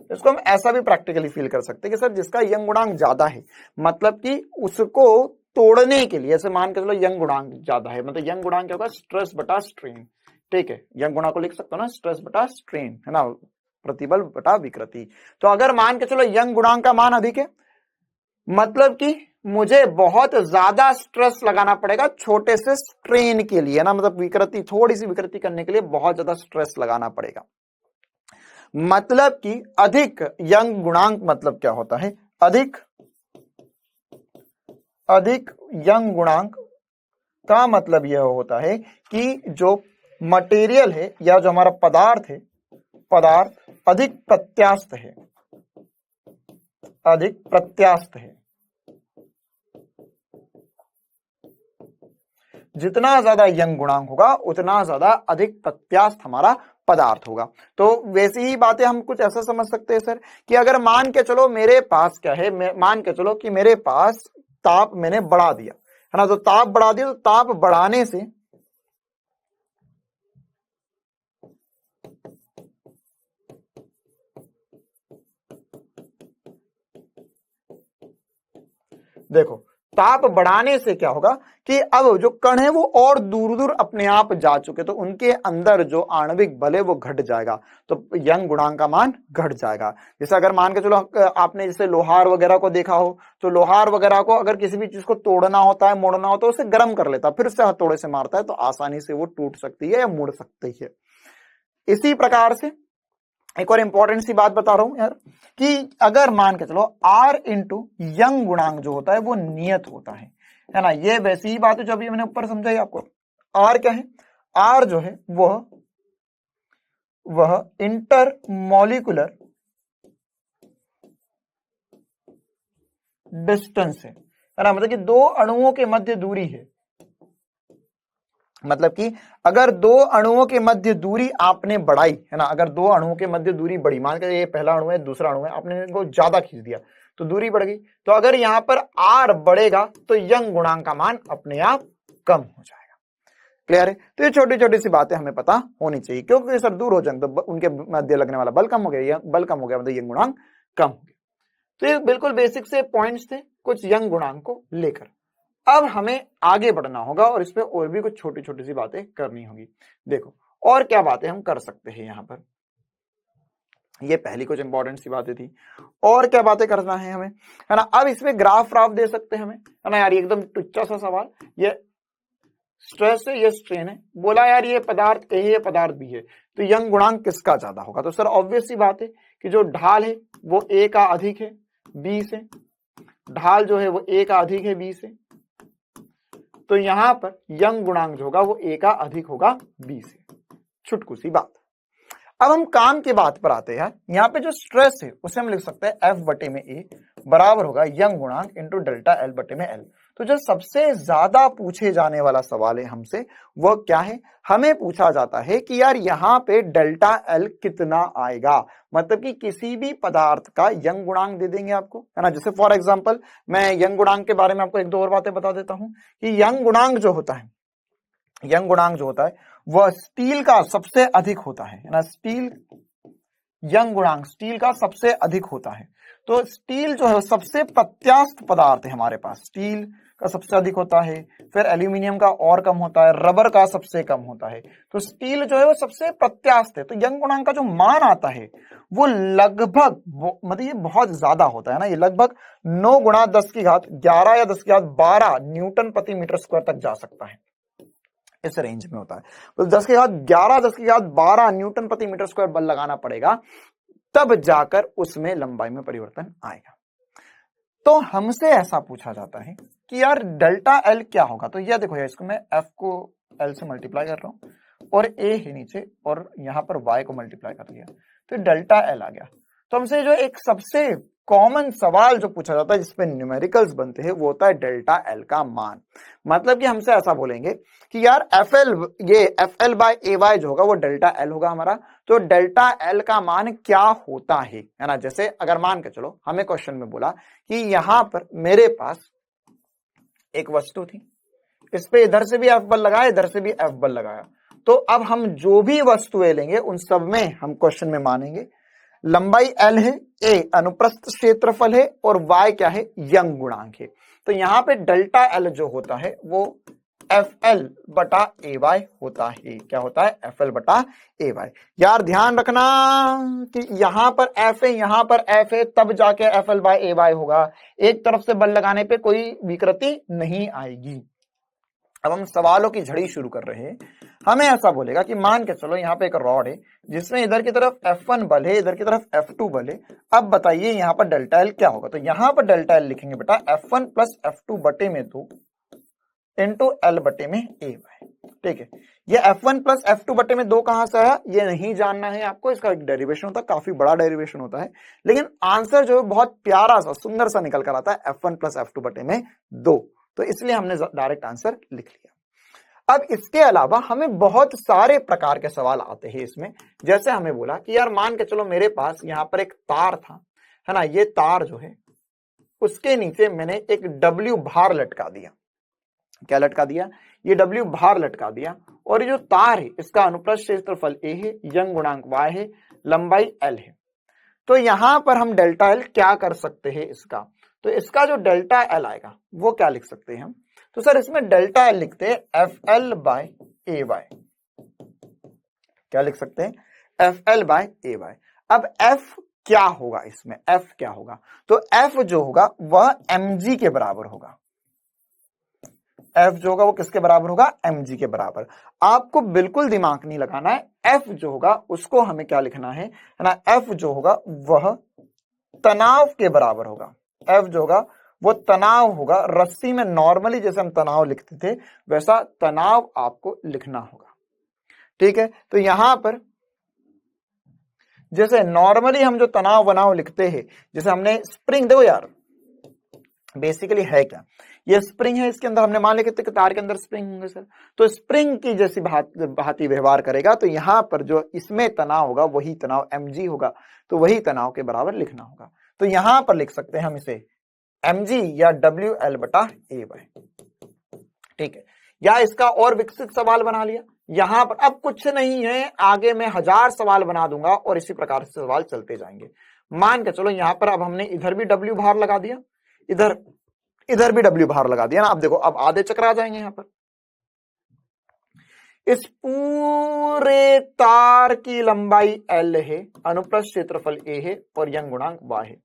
इसको हम ऐसा भी प्रैक्टिकली फील कर सकते हैं कि सर जिसका यंग गुणांक ज्यादा है, मतलब कि उसको तोड़ने के लिए, ऐसे मान के चलो यंग गुणांक ज्यादा है, मतलब यंग गुणांक क्या होगा? स्ट्रेस बटा स्ट्रेन। ठीक है, यंग गुणांक को लिख सकते हो ना, स्ट्रेस बटा स्ट्रेन, है ना, प्रतिबल बटा विकृति। तो अगर मान के चलो यंग गुणांक का मान अधिक है, मतलब कि मुझे बहुत ज्यादा स्ट्रेस लगाना पड़ेगा छोटे से स्ट्रेन के लिए, ना, मतलब विकृति, थोड़ी सी विकृति करने के लिए बहुत ज्यादा स्ट्रेस लगाना पड़ेगा। मतलब कि अधिक यंग गुणांक मतलब क्या होता है? अधिक अधिक यंग गुणांक का मतलब यह होता है कि जो मटेरियल है या जो हमारा पदार्थ है, पदार्थ अधिक प्रत्यास्थ है, अधिक प्रत्यास्थ है। जितना ज्यादा यंग गुणांक होगा उतना ज्यादा अधिक प्रत्यास्थ हमारा पदार्थ होगा। तो वैसी ही बातें हम कुछ ऐसा समझ सकते हैं सर कि अगर मान के चलो मेरे पास क्या है, मान के चलो कि मेरे पास ताप मैंने बढ़ा दिया है ना, तो ताप बढ़ा दिया, तो ताप बढ़ाने से देखो ताप बढ़ाने से क्या होगा कि अब जो कण है वो और दूर दूर अपने आप जा चुके, तो उनके अंदर जो आणविक बल है वो घट जाएगा, तो यंग गुणांक का मान घट जाएगा। जैसे अगर मान के चलो आपने जैसे लोहार वगैरह को देखा हो, तो लोहार वगैरह को अगर किसी भी चीज को तोड़ना होता है, मोड़ना होता है, उसे गर्म कर लेता है, फिर उससे हथौड़े से मारता है, तो आसानी से वो टूट सकती है या मुड़ सकती है। इसी प्रकार से एक और इंपॉर्टेंट सी बात बता रहा हूं यार कि अगर मान के चलो R इंटू यंग गुणांक जो होता है वो नियत होता है ना, ये वैसी ही बात है जो अभी मैंने ऊपर समझाई आपको। R क्या है, R जो है वह इंटर मॉलिक्यूलर डिस्टेंस है ना, मतलब कि दो अणुओं के मध्य दूरी है। मतलब कि अगर दो अणुओं के मध्य दूरी आपने बढ़ाई है ना, अगर दो अणुओं के मध्य दूरी बढ़ी, मान के ये पहला अणु है दूसरा अणु है, आपने इनको ज्यादा खींच दिया तो दूरी बढ़ गई, तो अगर यहां पर R बढ़ेगा तो यंग गुणांक का मान अपने आप कम हो जाएगा। क्लियर है? तो ये छोटी छोटी सी बातें हमें पता होनी चाहिए, क्योंकि सर दूर हो जाए तो उनके मध्य लगने वाला बल कम हो गया, बल कम हो गया मतलब यंग गुणांक कम हो गया। तो ये बिल्कुल बेसिक से पॉइंट्स थे कुछ यंग गुणांक को लेकर। अब हमें आगे बढ़ना होगा और इसमें और भी कुछ छोटी छोटी सी बातें करनी होगी। देखो और क्या बातें हम कर सकते हैं यहाँ पर, ये पहली कुछ इंपॉर्टेंट सी बातें थी, और क्या बातें करना है हमें, है ना। अब इसमें ग्राफ दे सकते हैं हमें, है ना यार, ये एकदम टुच्चा सा सवाल, ये स्ट्रेस है ये स्ट्रेन है, बोला यार ये पदार्थ ए है ये पदार्थ बी है, तो यंग गुणांक किसका ज्यादा होगा, तो सर ऑब्वियस सी बात है कि जो ढाल है वो ए का अधिक है बी से, ढाल जो है वो ए का अधिक है बी से, तो यहां पर यंग गुणांक जो होगा वो ए का अधिक होगा बी से, छुटकू सी बात। अब हम काम की बात पर आते हैं, यहाँ पे जो स्ट्रेस है उसे हम लिख सकते हैं F बटे में ए बराबर होगा यंग गुणांक इंटू डेल्टा एल बटे में एल। तो जो सबसे ज्यादा पूछे जाने वाला सवाल है हमसे वह क्या है, हमें पूछा जाता है कि यार यहाँ पे डेल्टा एल कितना आएगा, मतलब कि किसी भी पदार्थ का यंग गुणांक दे देंगे आपको, है ना। जैसे फॉर एग्जांपल मैं यंग गुणांक के बारे में आपको एक दो और बातें बता देता हूं कि यंग गुणांक जो होता है, यंग गुणांक जो होता है वह स्टील का सबसे अधिक होता है ना, स्टील यंग गुणांक स्टील का सबसे अधिक होता है। तो स्टील जो है सबसे प्रत्यास्थ पदार्थ है हमारे पास, स्टील का सबसे अधिक होता है, फिर एल्यूमिनियम का और कम होता है, रबर का सबसे कम होता है, तो स्टील जो है वो सबसे प्रत्यास्थ है। तो यंग गुणांक का जो मान आता है वो लगभग मतलब ये बहुत ज्यादा होता है ना, ये लगभग 9 गुणा 10 की घात 11 या 10 की घात 12 न्यूटन प्रति मीटर स्क्वायर तक जा सकता है, इस रेंज में होता है। तो 10 की घात 11 10 की घात 12 न्यूटन प्रति मीटर स्क्वायर बल लगाना पड़ेगा, तब जाकर उसमें लंबाई में परिवर्तन आएगा। तो हमसे ऐसा पूछा जाता है कि यार डेल्टा एल क्या होगा, तो यह देखो यार, इसको मैं एफ को एल से मल्टीप्लाई कर रहा हूं और ए है नीचे और यहां पर वाई को मल्टीप्लाई कर दिया, तो डेल्टा एल आ गया। तो हमसे जो एक सबसे कॉमन सवाल जो पूछा जाता है जिसपे न्यूमेरिकल्स बनते हैं वो होता है डेल्टा एल का मान। मतलब कि हमसे ऐसा बोलेंगे कि यार F L by A Y जो होगा वो डेल्टा एल होगा हमारा, तो डेल्टा एल का मान क्या होता है ना। जैसे अगर मान के चलो हमें क्वेश्चन में बोला कि यहां पर मेरे पास एक वस्तु थी, इस पे इधर से भी एफ बल लगाया इधर से भी एफ बल लगाया, तो अब हम जो भी वस्तुएं लेंगे उन सब में हम क्वेश्चन में मानेंगे लंबाई एल है, ए अनुप्रस्थ क्षेत्रफल है और वाई क्या है यंग गुणांक है। तो यहां पे डेल्टा एल जो होता है वो एफ एल बटा ए वाई होता है। क्या होता है, एफ एल बटा ए वाई। यार ध्यान रखना कि यहां पर एफ है यहां पर एफ है, तब जाके F L by A Y होगा, एक तरफ से बल लगाने पे कोई विकृति नहीं आएगी। अब हम सवालों की झड़ी शुरू कर रहे हैं। हमें ऐसा बोलेगा कि मान के चलो यहाँ पे एक रॉड है जिसमें इधर की तरफ F1 बल है, इधर की तरफ F2 बल है। अब बताइए यहाँ पर डेल्टा एल क्या होगा। तो यहाँ पर डेल्टा एल लिखेंगे बेटा F1 प्लस F2 बटे में 2 इंटू एल बटे में ए वाई। ठीक है, ये F1 प्लस F2 बटे में 2 कहां से आया ये नहीं जानना है आपको, इसका एक डेरिवेशन होता है, काफी बड़ा डेरिवेशन होता है, लेकिन आंसर जो है बहुत प्यारा सा सुंदर सा निकल कर आता है F1 प्लस F2 बटे में 2। तो इसलिए हमने डायरेक्ट आंसर लिख लिया। अब इसके अलावा हमें बहुत सारे प्रकार के सवाल आते हैं इसमें। जैसे हमें बोला कि यार मान के चलो मेरे पास यहाँ पर एक तार था, है ना, ये तार जो है उसके नीचे मैंने एक W भार लटका दिया। क्या लटका दिया? ये W भार लटका दिया, और ये जो तार है इसका अनुप्रस्थ क्षेत्रफल A है, यंग गुणांक Y है, लंबाई L है। तो यहां पर हम डेल्टा L क्या कर सकते हैं इसका, तो इसका जो डेल्टा L आएगा वो क्या लिख सकते हैं हम, तो सर इसमें डेल्टा L लिखते हैं FL बाय AY। क्या लिख सकते हैं? FL by AY। अब F क्या होगा इसमें, F क्या होगा, तो F जो होगा वह mg के बराबर होगा। F जो होगा वो किसके बराबर होगा? mg के बराबर। आपको बिल्कुल दिमाग नहीं लगाना है, F जो होगा उसको हमें क्या लिखना है ना, F जो होगा वह तनाव के बराबर होगा। F जो होगा वो तनाव होगा, रस्सी में नॉर्मली जैसे हम तनाव लिखते थे वैसा तनाव आपको लिखना होगा। ठीक है, तो यहां पर जैसे नॉर्मली हम जो तनाव बनाव लिखते हैं, जैसे हमने स्प्रिंग, देखो यार बेसिकली है क्या, ये स्प्रिंग है, इसके अंदर हमने मान लिया कि तार के अंदर स्प्रिंग होंगे सर, तो स्प्रिंग की जैसी भांति व्यवहार करेगा, तो यहां पर जो इसमें तनाव होगा वही तनाव mg होगा, तो वही तनाव के बराबर लिखना होगा। तो यहां पर लिख सकते हैं हम इसे mg या WL बटा AY। ठीक है, या इसका और विकसित सवाल बना लिया। यहां पर अब कुछ नहीं है, आगे मैं 1000 सवाल बना दूंगा और इसी प्रकार से सवाल चलते जाएंगे। मान के चलो यहां पर अब हमने इधर भी W भार लगा दिया, इधर भी W भार लगा दिया ना। अब देखो अब आधे चक्र आ जाएंगे यहां पर। इस पूरे तार की लंबाई L है, अनुप्रस्थ क्षेत्रफल A है और यंग गुणांक Y है।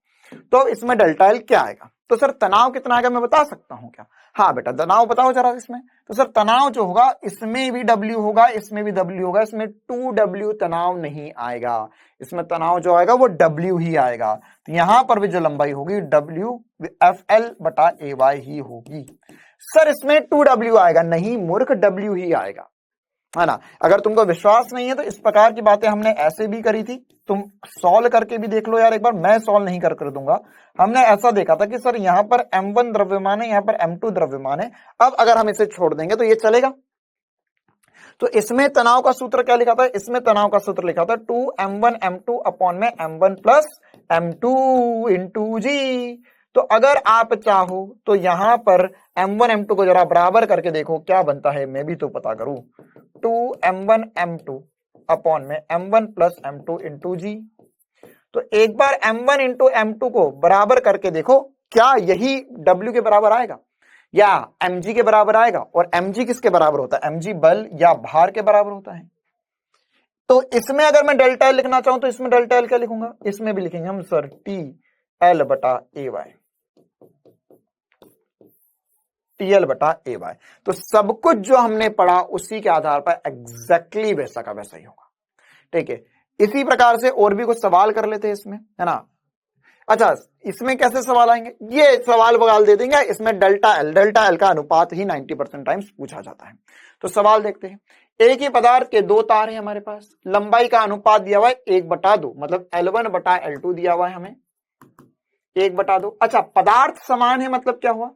तो इसमें डेल्टा L क्या आएगा, तो सर तनाव कितना आएगा मैं बता सकता हूं क्या? हाँ बेटा तनाव बताओ जरा इसमें। तो सर तनाव जो होगा इसमें भी W होगा, इसमें भी W होगा, इसमें 2W तनाव नहीं आएगा, इसमें तनाव जो आएगा वो W ही आएगा। तो यहां पर भी जो लंबाई होगी W FL बटा AY ही होगी। सर इसमें 2W आएगा, नहीं मूर्ख, W ही आएगा, है ना। अगर तुमको विश्वास नहीं है तो इस प्रकार की बातें हमने ऐसे भी करी थी, तुम सॉल्व करके भी देख लो यार एक बार, मैं सॉल्व नहीं कर दूंगा। हमने ऐसा देखा था कि सर यहाँ पर m1 द्रव्यमान है, यहाँ पर m2 द्रव्यमान है। अब अगर हम इसे छोड़ देंगे तो ये चलेगा। तो इसमें तनाव का सूत्र क्या लिखा था, इसमें तनाव का सूत्र लिखा था 2m1 m2 अपॉन में m1 plus m2 into g। तो अगर आप चाहो तो यहां पर m1 m2 को जरा बराबर करके देखो क्या बनता है, मैं भी तो पता करूं। 2m1 m2 अपॉन में m1 प्लस m2 इंटू जी। तो एक बार m1 इंटू m2 को बराबर करके देखो, क्या यही w के बराबर आएगा या mg के बराबर आएगा। और mg किसके बराबर होता है, mg बल या भार के बराबर होता है। तो इसमें अगर मैं डेल्टा एल लिखना चाहूं तो इसमें डेल्टा एल क्या लिखूंगा, इसमें भी लिखेंगे हम सर TL बटा AY, TL बटा AY। तो सब कुछ जो हमने पढ़ा उसी के आधार पर एग्जैक्टली वैसा का वैसा ही होगा। ठीक है, इसी प्रकार से और भी कुछ सवाल कर लेते हैं इसमें, है ना। अच्छा इसमें कैसे सवाल आएंगे, ये सवाल बगाल दे देंगे, इसमें डेल्टा एल का अनुपात ही 90% टाइम्स पूछा जाता है। तो सवाल देखते हैं। एक ही पदार्थ के दो तार हैं हमारे पास, लंबाई का अनुपात दिया हुआ है 1/2, मतलब L1 बटा L2 दिया हुआ है हमें 1/2। अच्छा पदार्थ समान है मतलब क्या हुआ,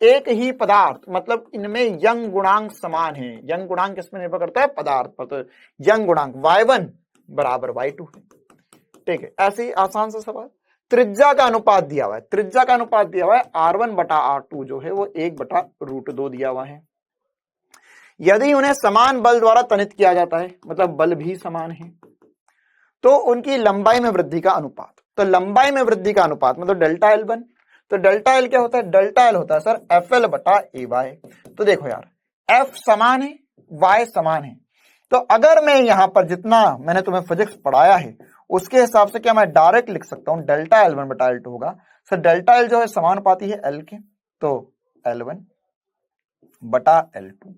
एक ही पदार्थ मतलब इनमें यंग गुणांक समान है। यंग गुणांक किसमें निर्भर करता है, पदार्थ पर। तो यंग गुणांक Y1 बराबर Y2 है। ठीक है, ऐसे ही आसान सा सवाल। त्रिज्या का अनुपात दिया हुआ है, त्रिज्या का अनुपात दिया हुआ है R1 बटा R2 जो है वो 1/√2 दिया हुआ है। यदि उन्हें समान बल द्वारा तनित किया जाता है, मतलब बल भी समान है, तो उनकी लंबाई में वृद्धि का अनुपात। तो लंबाई में वृद्धि का अनुपात मतलब डेल्टा L1। तो डेल्टा एल क्या होता है, डेल्टा एल होता है सर FL बटा AY। तो देखो यार F समान है, Y समान है, तो अगर मैं यहां पर जितना मैंने तुम्हें फिजिक्स पढ़ाया है उसके हिसाब से क्या मैं डायरेक्ट लिख सकता हूं, डेल्टा L1 बटा L2 होगा। सर डेल्टा एल जो है समानुपाती है L के, तो L1 बटा L2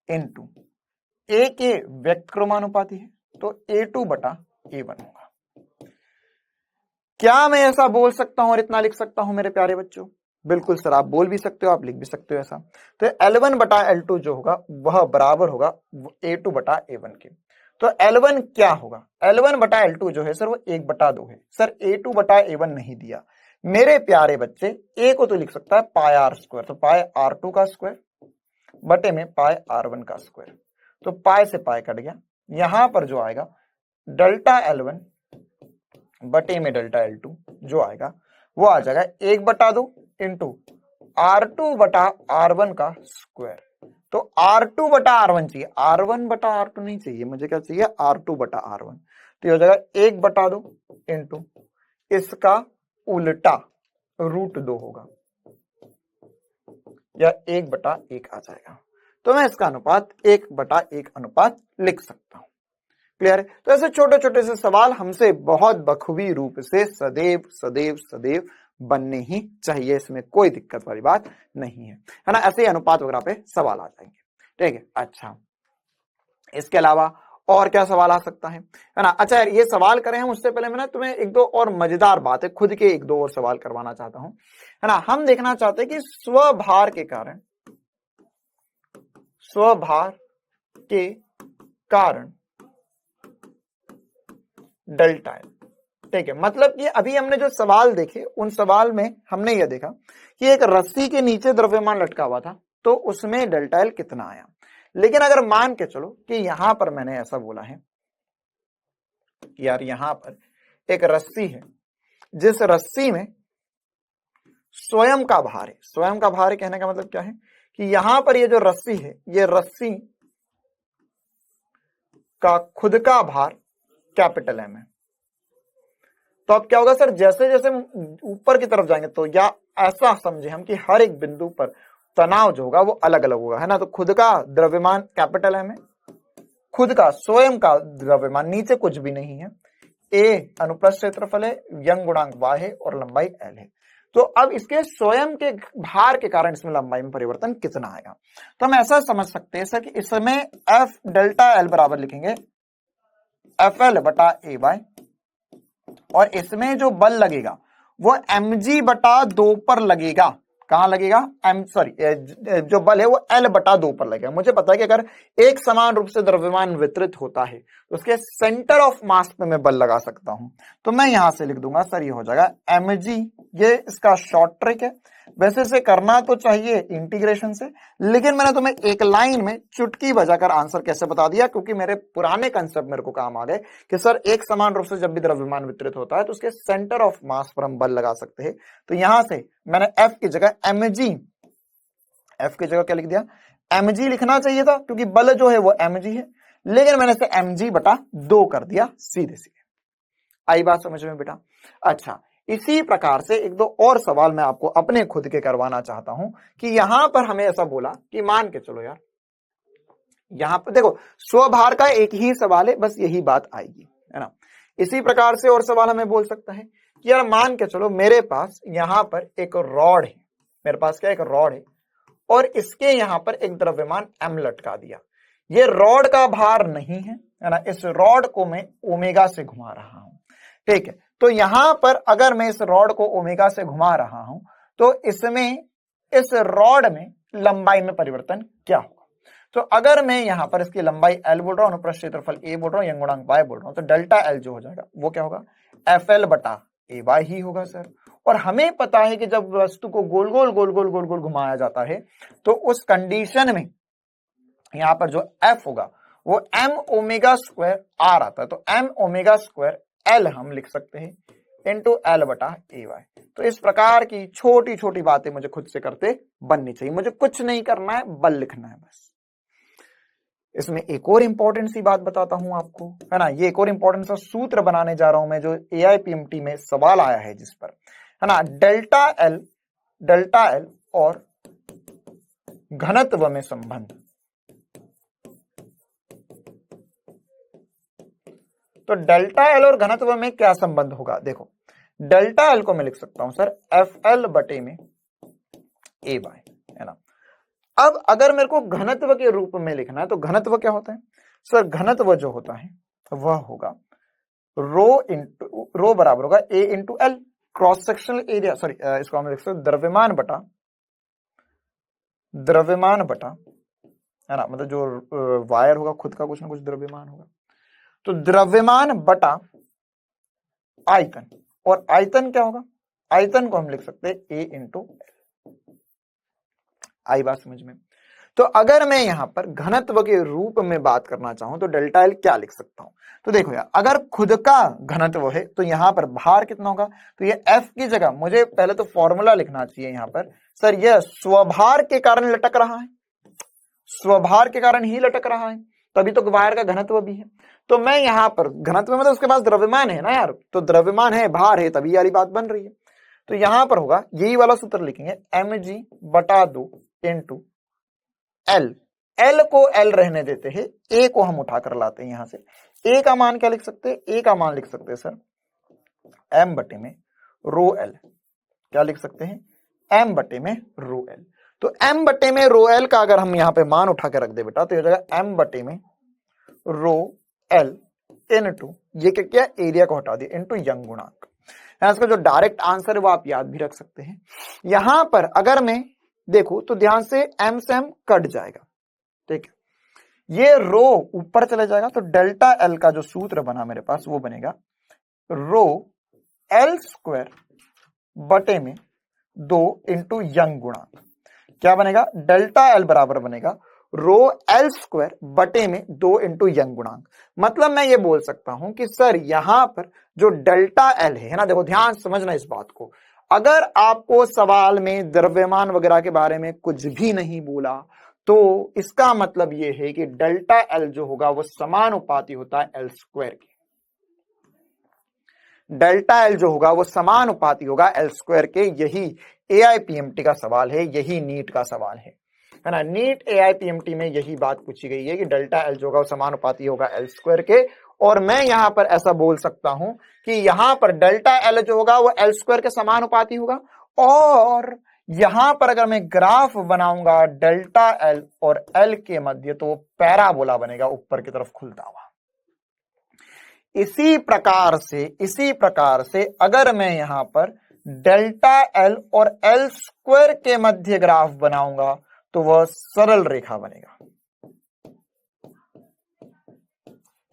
इंटू A के व्यक्त क्रमानुपाती है तो A2 बटा A1 होगा। क्या मैं ऐसा बोल सकता हूं और इतना लिख सकता हूं मेरे प्यारे बच्चों? बिल्कुल सर, आप बोल भी सकते हो, आप लिख भी सकते हो ऐसा। तो L1 बटा L2 जो होगा वह बराबर होगा A2 बटा A1 के। तो L1 क्या होगा? L1 बटा L2 जो है सर वो 1 बटा 2 है। सर A2 बटा A1 नहीं दिया मेरे प्यारे बच्चे। A को तो लिख सकता है पाई आर स्क्वायर, तो पाई R2 का स्क्वायर बटे में पाई R1 का स्क्वायर। तो पाई से पाई कट गया, यहां पर जो आएगा डेल्टा L1 बटे में डेल्टा L2 जो आएगा वो आ जाएगा 1 बटा 2 इंटू R2 बटा R1 का स्क्वायर। तो R2 बटा R1 चाहिए, R1 बटा R2 नहीं चाहिए, मुझे क्या चाहिए? R2 बटा R1। तो ये हो जाएगा 1 बटा 2 इंटू इसका उल्टा √2 होगा या 1 बटा 1 आ जाएगा। तो मैं इसका अनुपात 1 बटा 1 अनुपात लिख सकता हूं। क्लियर है? तो ऐसे छोटे छोटे से सवाल हमसे बहुत बखूबी रूप से सदैव सदैव सदैव बनने ही चाहिए, इसमें कोई दिक्कत वाली बात नहीं है ना। ऐसे ही अनुपात वगैरह पे सवाल आ जाएंगे, ठीक है। अच्छा, इसके अलावा और क्या सवाल आ सकता है ना? अच्छा यार, ये सवाल करें हम उससे पहले मैं ना तुम्हें एक दो और मजेदार बातें खुद के एक दो और सवाल करवाना चाहता हूं, है ना। हम देखना चाहते हैं कि स्वभार के कारण डेल्टा एल, ठीक है। मतलब कि अभी हमने जो सवाल देखे उन सवाल में हमने यह देखा कि एक रस्सी के नीचे द्रव्यमान लटका हुआ था तो उसमें डेल्टा एल कितना आया। लेकिन अगर मान के चलो कि यहां पर मैंने ऐसा बोला है कि यार यहां पर एक रस्सी है, जिस रस्सी में स्वयं का भार है। स्वयं का भार कहने का मतलब क्या है कि यहां पर ये जो रस्सी है, ये रस्सी का खुद का भार कैपिटल एम है। तो अब क्या होगा सर, जैसे जैसे ऊपर की तरफ जाएंगे तो या ऐसा समझे हम कि हर एक बिंदु पर तनाव जो होगा वो अलग अलग होगा, है ना। तो खुद का द्रव्यमान कैपिटल एम है, खुद का स्वयं का द्रव्यमान नीचे कुछ भी नहीं है, ए अनुप्रस्थ क्षेत्रफल है, यंग गुणांक y है और लंबाई l है। तो अब इसके स्वयं के भार के कारण इसमें लंबाई में परिवर्तन कितना आएगा। तो हम ऐसा समझ सकते हैं सर कि इसमें एफ डेल्टा एल बराबर लिखेंगे एफ एल बटा ए बाय, और इसमें जो बल लगेगा वो mg बटा 2 पर लगेगा। कहां लगेगा? जो बल है वो L बटा 2 पर लगेगा। मुझे पता है कि अगर एक समान रूप से द्रव्यमान वितरित होता है तो उसके सेंटर ऑफ मास पे मैं बल लगा सकता हूं। तो मैं यहां से लिख दूंगा सर, ये हो जाएगा mg, ये इसका शॉर्ट ट्रिक है। वैसे से करना तो चाहिए इंटीग्रेशन से, लेकिन मैंने तुम्हें एक लाइन में चुटकी बजाकर आंसर कैसे बता दिया, क्योंकि मेरे पुराने कंसेप्ट मेरे को काम आ गए कि सर एक समान रूप से जब भी द्रव्यमान वितरित होता है तो उसके सेंटर ऑफ मास पर हम बल लगा सकते हैं। तो यहां से मैंने F की जगह mg, F की जगह क्या लिख दिया? mg लिखना चाहिए था क्योंकि बल जो है वो mg है, लेकिन मैंने इसे mg बटा 2 कर दिया सीधे सीधे। आई बात समझ में बेटा? अच्छा, इसी प्रकार से एक दो और सवाल मैं आपको अपने खुद के करवाना चाहता हूं कि यहां पर हमें ऐसा बोला कि मान के चलो यार, यहां पर देखो स्वभार का एक ही सवाल है, बस यही बात आएगी, है ना। इसी प्रकार से और सवाल हमें बोल सकता है कि यार मान के चलो मेरे पास यहां पर एक रॉड है, मेरे पास क्या एक रॉड है और इसके यहां पर एक द्रव्यमान m लटका दिया। ये रॉड का भार नहीं है ना, इस रॉड को मैं ओमेगा से घुमा रहा हूं, ठीक है। तो यहां पर अगर मैं इस रॉड को ओमेगा से घुमा रहा हूं तो इसमें इस रॉड में लंबाई में परिवर्तन क्या होगा। तो अगर मैं यहां पर इसकी लंबाई l बोल रहा हूं, अनुप्रस्थ क्षेत्रफल a बोल रहा हूं, यंग गुणांक y बोल रहा हूं, तो डेल्टा l जो हो जाएगा वो क्या होगा? FL बटा ay ही होगा सर। और हमें पता है कि जब वस्तु को गोल गोल गोल गोल गोल गोल घुमाया जाता है तो उस कंडीशन में यहां पर जो f होगा वो m ओमेगा स्क्वायर r आता है। तो m ओमेगा स्क्वायर l हम लिख सकते हैं इंटू l बटा ए वाई। तो इस प्रकार की छोटी छोटी बातें मुझे खुद से करते बननी चाहिए, मुझे कुछ नहीं करना है, बल लिखना है बस। इसमें एक और इंपॉर्टेंट सी बात बताता हूं आपको, है ना। ये एक और इंपॉर्टेंट सा सूत्र बनाने जा रहा हूं मैं, जो AIPMT में सवाल आया है जिस पर, है ना, डेल्टा एल और घनत्व में संबंध। तो डेल्टा एल और घनत्व में क्या संबंध होगा? देखो, डेल्टा एल को मैं लिख सकता हूं सर FL बटे में ए बाय, है ना। अब अगर मेरे को घनत्व के रूप में लिखना है तो घनत्व क्या होता है सर? घनत्व जो होता है वह होगा रो बराबर होगा A into L, cross sectional area, sorry इसको हम लिख सकते द्रव्यमान बटा है ना, मतलब जो वायर होगा खुद का कुछ ना कुछ द्रव्यमान होगा, तो द्रव्यमान बटा आयतन, और आयतन क्या होगा? आयतन को हम लिख सकते हैं ए इंटू आई, बात समझ में? तो अगर मैं यहां पर घनत्व के रूप में बात करना चाहूं तो डेल्टा एल क्या लिख सकता हूं? तो देखो यार, अगर खुद का घनत्व है तो यहां पर भार कितना होगा? तो ये एफ की जगह मुझे पहले तो फॉर्मूला लिखना चाहिए यहां पर, सर यह स्वभार के कारण लटक रहा है, स्वभार के कारण ही लटक रहा है, तभी तो वायर का घनत्व भी है। तो मैं यहां पर घनत्व मतलब उसके पास द्रव्यमान है ना यार, तो द्रव्यमान है, भार है, तभी वाली बात बन रही है। तो यहां पर होगा यही वाला सूत्र लिखेंगे mg बटा 2 इंटू एल, एल को एल रहने देते हैं, ए को हम उठाकर लाते हैं यहां से। ए का मान क्या लिख सकते हैं? ए का मान लिख सकते हैं सर एम बटे में रो एल, क्या लिख सकते हैं? एम बटे में रो एल। तो एम बटे में रो एल का अगर हम यहां पे मान उठा के रख दे बेटा, तो ये जगह एम बटे में रो एल इनटू ये क्या एरिया को हटा दिया इनटू यंग गुणांक। इसका जो डायरेक्ट आंसर है वो आप याद भी रख सकते हैं। यहां पर अगर मैं देखो तो ध्यान से एम कट जाएगा, ठीक है, ये रो ऊपर चले जाएगा, तो डेल्टा एल का जो सूत्र बना मेरे पास वो बनेगा रो एल स्क्वायर बटे में 2 इंटू यंग गुणांक। क्या बनेगा? डेल्टा एल बराबर बनेगा रो एल स्क्वायर बटे में 2 इंटू यंग गुणांक। मतलब मैं ये बोल सकता हूं कि सर यहां पर जो डेल्टा एल है ना, देखो ध्यान समझना इस बात को, अगर आपको सवाल में द्रव्यमान वगैरह के बारे में कुछ भी नहीं बोला तो इसका मतलब ये है कि डेल्टा एल जो होगा वो समानुपाती होता है एल स्क्वायर के। डेल्टा एल जो होगा वो समानुपाती होगा एल स्क्वायर के। यही एआईपीएमटी का सवाल है, यही नीट का सवाल है ना। नीट एआईपीएमटी में यही बात पूछी गई है कि डेल्टा एल जो होगा वो समानुपाती होगा एल स्क्वायर के। और मैं यहां पर ऐसा बोल सकता हूं कि यहां पर डेल्टा एल जो होगा वो एल स्क्वायर के समानुपाती होगा, और यहां पर अगर मैं ग्राफ बनाऊंगा डेल्टा एल और एल के मध्य तो वो पैराबोला बनेगा ऊपर की तरफ खुलता हुआ। इसी प्रकार से अगर मैं यहां पर डेल्टा एल और एल स्क्वायर के मध्य ग्राफ बनाऊंगा तो वह सरल रेखा बनेगा।